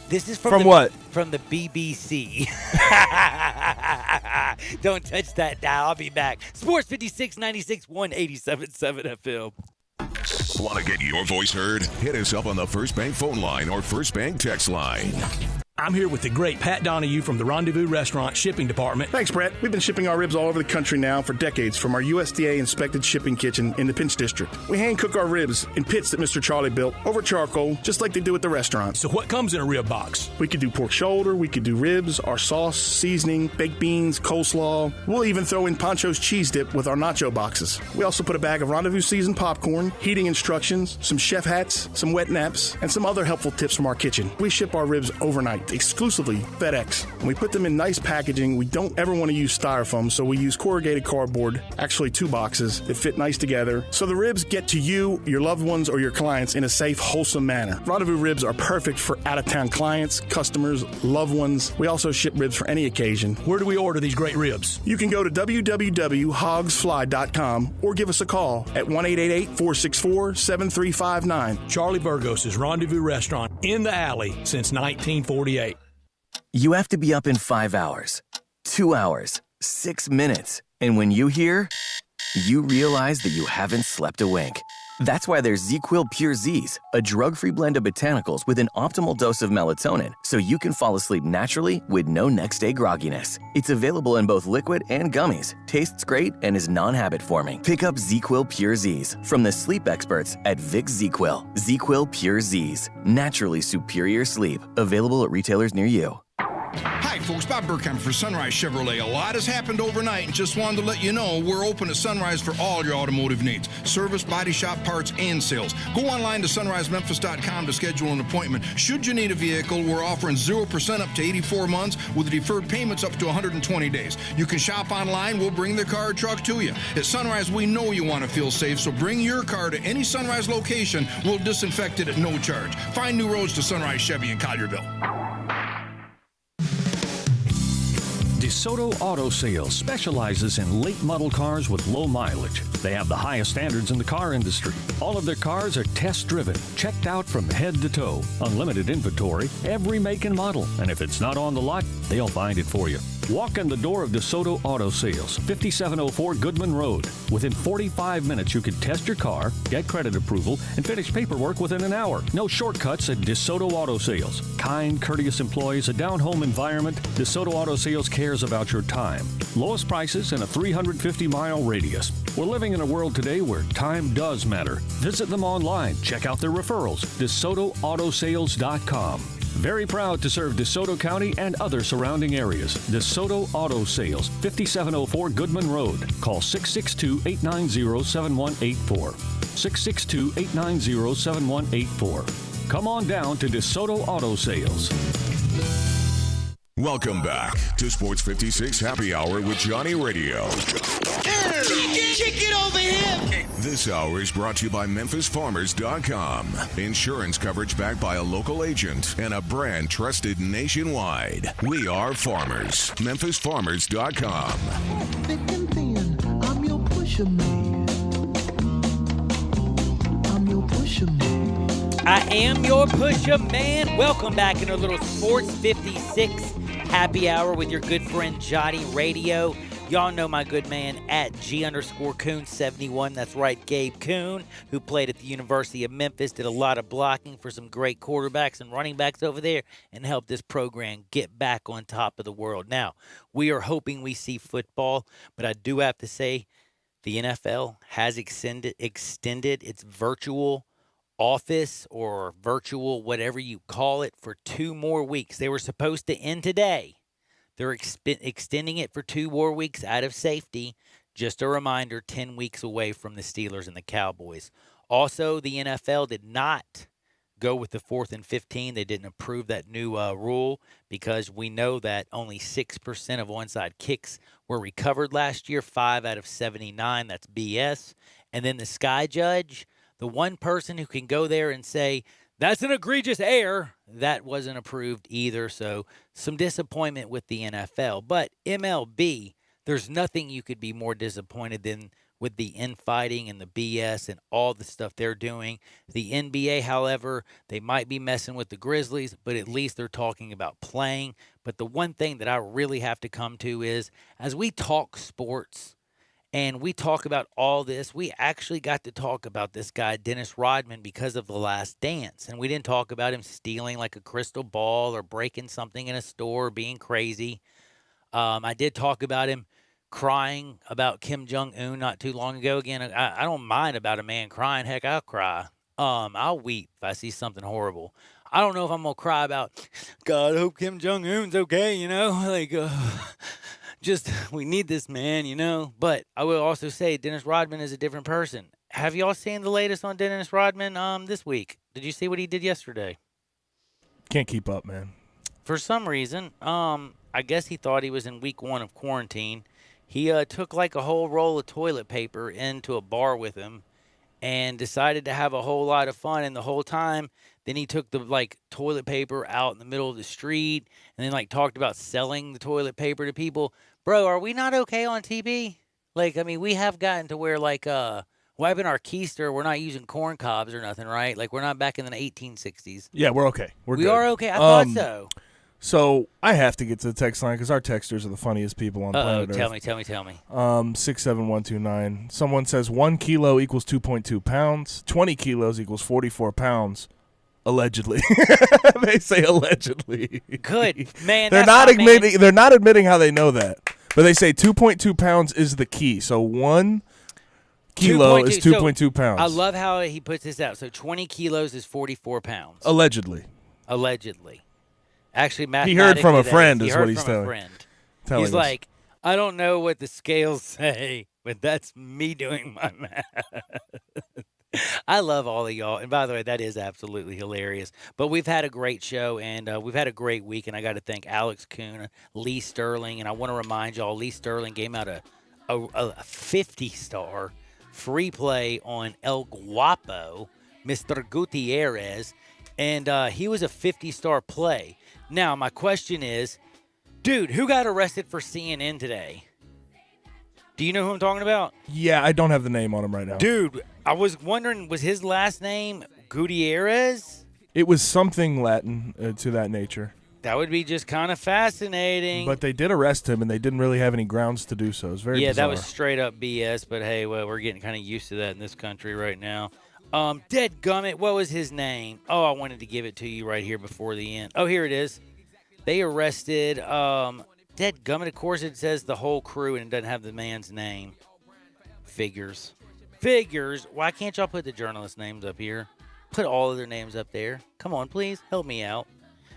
Speaker 2: From what?
Speaker 1: From the BBC. Don't touch that dial. I'll be back. Sports 56, 96, 187.7 FM.
Speaker 3: Want to get your voice heard? Hit us up on the First Bank phone line or First Bank text line.
Speaker 18: I'm here with the great Pat Donahue from the Rendezvous Restaurant Shipping Department.
Speaker 12: Thanks, Brett. We've been shipping our ribs all over the country now for decades from our USDA-inspected shipping kitchen in the Pinch District. We hand-cook our ribs in pits that Mr. Charlie built over charcoal, just like they do at the restaurant.
Speaker 18: So what comes in a rib box?
Speaker 12: We could do pork shoulder, we could do ribs, our sauce, seasoning, baked beans, coleslaw. We'll even throw in Pancho's cheese dip with our nacho boxes. We also put a bag of Rendezvous seasoned popcorn, heating instructions, some chef hats, some wet naps, and some other helpful tips from our kitchen. We ship our ribs overnight, exclusively FedEx. And we put them in nice packaging. We don't ever want to use styrofoam, so we use corrugated cardboard, actually 2 boxes that fit nice together, so the ribs get to you, your loved ones, or your clients in a safe, wholesome manner. Rendezvous ribs are perfect for out-of-town clients, customers, loved ones. We also ship ribs for any occasion.
Speaker 18: Where do we order these great ribs?
Speaker 12: You can go to www.hogsfly.com or give us a call at 1-888-464-7359.
Speaker 18: Charlie Burgos' Rendezvous Restaurant in the alley since 1948.
Speaker 20: You have to be up in 5 hours, 2 hours, 6 minutes. And when you hear, you realize that you haven't slept a wink. That's why there's ZzzQuil Pure Z's, a drug-free blend of botanicals with an optimal dose of melatonin, so you can fall asleep naturally with no next-day grogginess. It's available in both liquid and gummies, tastes great, and is non-habit forming. Pick up ZzzQuil Pure Z's from the sleep experts at Vicks ZzzQuil. ZzzQuil Pure Z's, naturally superior sleep. Available at retailers near you.
Speaker 5: Hi, folks. Bob Burkheim for Sunrise Chevrolet. A lot has happened overnight, and just wanted to let you know we're open at Sunrise for all your automotive needs. Service, body shop, parts, and sales. Go online to sunrisememphis.com to schedule an appointment. Should you need a vehicle, we're offering 0% up to 84 months with deferred payments up to 120 days. You can shop online. We'll bring the car or truck to you. At Sunrise, we know you want to feel safe, so bring your car to any Sunrise location. We'll disinfect it at no charge. Find new roads to Sunrise Chevy in Collierville.
Speaker 11: DeSoto Auto Sales specializes in late model cars with low mileage. They have the highest standards in the car industry. All of their cars are test driven, checked out from head to toe, unlimited inventory, every make and model. And if it's not on the lot, they'll find it for you. Walk in the door of DeSoto Auto Sales, 5704 Goodman Road. Within 45 minutes, you can test your car, get credit approval, and finish paperwork within an hour. No shortcuts at DeSoto Auto Sales. Kind, courteous employees, a down-home environment. DeSoto Auto Sales cares about your time. Lowest prices in a 350-mile radius. We're living in a world today where time does matter. Visit them online. Check out their referrals. DeSotoAutosales.com. Very proud to serve DeSoto County and other surrounding areas. DeSoto Auto Sales, 5704 Goodman Road. Call 662-890-7184. 662-890-7184. Come on down to DeSoto Auto Sales.
Speaker 3: Welcome back to Sports 56 Happy Hour with Johnny Radio.
Speaker 10: Kick it over here.
Speaker 3: The This hour is brought to you by MemphisFarmers.com. Insurance coverage backed by a local agent and a brand trusted nationwide. We are farmers. MemphisFarmers.com.
Speaker 7: Thick and thin, I'm your pusher man. I'm your pusher man.
Speaker 1: I am your pusher man. Welcome back into a little Sports 56 happy hour with your good friend Johnny Radio. Y'all know my good man at G_Coon71. That's right, Gabe Coon, who played at the University of Memphis, did a lot of blocking for some great quarterbacks and running backs over there, and helped this program get back on top of the world. Now, we are hoping we see football, but I do have to say the NFL has extended its virtual office or virtual whatever you call it for 2 more weeks. They were supposed to end today. They're extending it for 2 more weeks out of safety. Just a reminder, 10 weeks away from the Steelers and the Cowboys. Also, the NFL did not go with the 4th and 15. They didn't approve that new rule because we know that only 6% of onside kicks were recovered last year, 5 out of 79. That's BS. And then the Sky Judge, the one person who can go there and say, that's an egregious error, that wasn't approved either. So some disappointment with the NFL. But MLB, there's nothing you could be more disappointed than with the infighting and the BS and all the stuff they're doing. The NBA, however, they might be messing with the Grizzlies, but at least they're talking about playing. But the one thing that I really have to come to is, as we talk sports, and we talk about all this, we actually got to talk about this guy, Dennis Rodman, because of The Last Dance. And we didn't talk about him stealing like a crystal ball or breaking something in a store or being crazy. I did talk about him crying about Kim Jong-un not too long ago. Again, I don't mind about a man crying. Heck, I'll cry. I'll weep if I see something horrible. I don't know if I'm going to cry about, God, I hope Kim Jong-un's okay, you know? Like, just, we need this man, you know? But I will also say Dennis Rodman is a different person. Have y'all seen the latest on Dennis Rodman this week? Did you see what he did yesterday?
Speaker 2: Can't keep up, man.
Speaker 1: For some reason, I guess he thought he was in week 1 of quarantine. He took like a whole roll of toilet paper into a bar with him and decided to have a whole lot of fun. And the whole time, then he took the like toilet paper out in the middle of the street and then like talked about selling the toilet paper to people. Bro, are we not okay on TV? Like, I mean, we have gotten to where like wiping our keister, we're not using corn cobs or nothing, right? Like, we're not back in the 1860s.
Speaker 2: Yeah, we're okay.
Speaker 1: We
Speaker 2: good.
Speaker 1: are okay. I thought so.
Speaker 2: So I have to get to the text line because our texters are the funniest people on planet Earth.
Speaker 1: Tell me.
Speaker 2: 67129. Someone says 1 kilo equals 2.2 pounds. 20 kilos equals 44 pounds. Allegedly. They say allegedly.
Speaker 1: Good. Man,
Speaker 2: They're not admitting how they know that. But they say 2.2 pounds is the key. So 1 kilo is 2.2 pounds.
Speaker 1: I love how he puts this out. So 20 kilos is 44 pounds.
Speaker 2: Allegedly.
Speaker 1: Actually,
Speaker 2: he heard from a friend is what he's telling.
Speaker 1: He's like, I don't know what the scales say, but that's me doing my math. I love all of y'all. And by the way, that is absolutely hilarious. But we've had a great show, and we've had a great week. And I got to thank Alex Kuhn, Lee Sterling. And I want to remind y'all, Lee Sterling gave out a 50-star free play on El Guapo, Mr. Gutierrez. And he was a 50-star play. Now, my question is, dude, who got arrested for CNN today? Do you know who I'm talking about?
Speaker 2: Yeah, I don't have the name on him right now.
Speaker 1: Dude, I was wondering, was his last name Gutierrez?
Speaker 2: It was something Latin to that nature.
Speaker 1: That would be just kind of fascinating.
Speaker 2: But they did arrest him, and they didn't really have any grounds to do so. It was very bizarre.
Speaker 1: That was straight up BS, but hey, well, we're getting kind of used to that in this country right now. Dadgummit, what was his name? Oh, I wanted to give it to you right here before the end. Oh, here it is. They arrested, Dadgummit, of course it says the whole crew and it doesn't have the man's name. Figures. Why can't y'all put the journalist names up here? Put all of their names up there. Come on, please, help me out.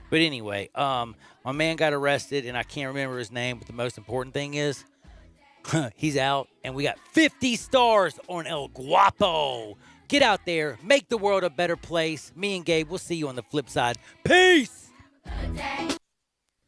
Speaker 1: But anyway, my man got arrested and I can't remember his name, but the most important thing is he's out and we got 50 stars on El Guapo. Get out there, make the world a better place. Me and Gabe, we'll see you on the flip side. Peace!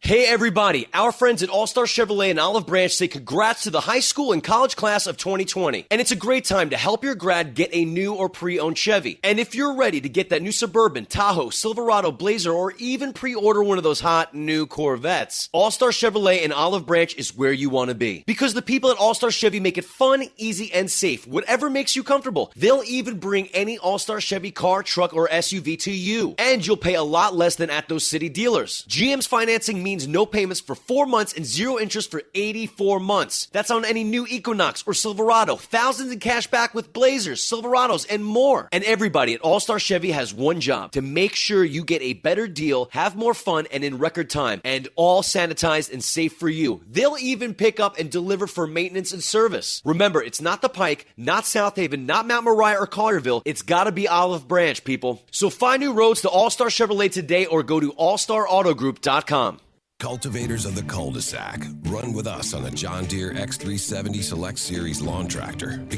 Speaker 6: Hey everybody, our friends at All-Star Chevrolet in Olive Branch say congrats to the high school and college class of 2020. And it's a great time to help your grad get a new or pre-owned Chevy. And if you're ready to get that new Suburban, Tahoe, Silverado, Blazer, or even pre-order one of those hot new Corvettes, All-Star Chevrolet in Olive Branch is where you want to be. Because the people at All-Star Chevy make it fun, easy, and safe, whatever makes you comfortable. They'll even bring any All-Star Chevy car, truck, or SUV to you. And you'll pay a lot less than at those city dealers. GM's financing means no payments for 4 months and 0 interest for 84 months. That's on any new Equinox or Silverado. Thousands in cash back with Blazers, Silverados, and more. And everybody at All-Star Chevy has one job: to make sure you get a better deal, have more fun, and in record time. And all sanitized and safe for you. They'll even pick up and deliver for maintenance and service. Remember, it's not the Pike, not South Haven, not Mount Moriah or Collierville. It's gotta be Olive Branch, people. So find new roads to All-Star Chevrolet today or go to allstarautogroup.com.
Speaker 13: Cultivators of the cul-de-sac, run with us on a John Deere X370 Select Series lawn tractor because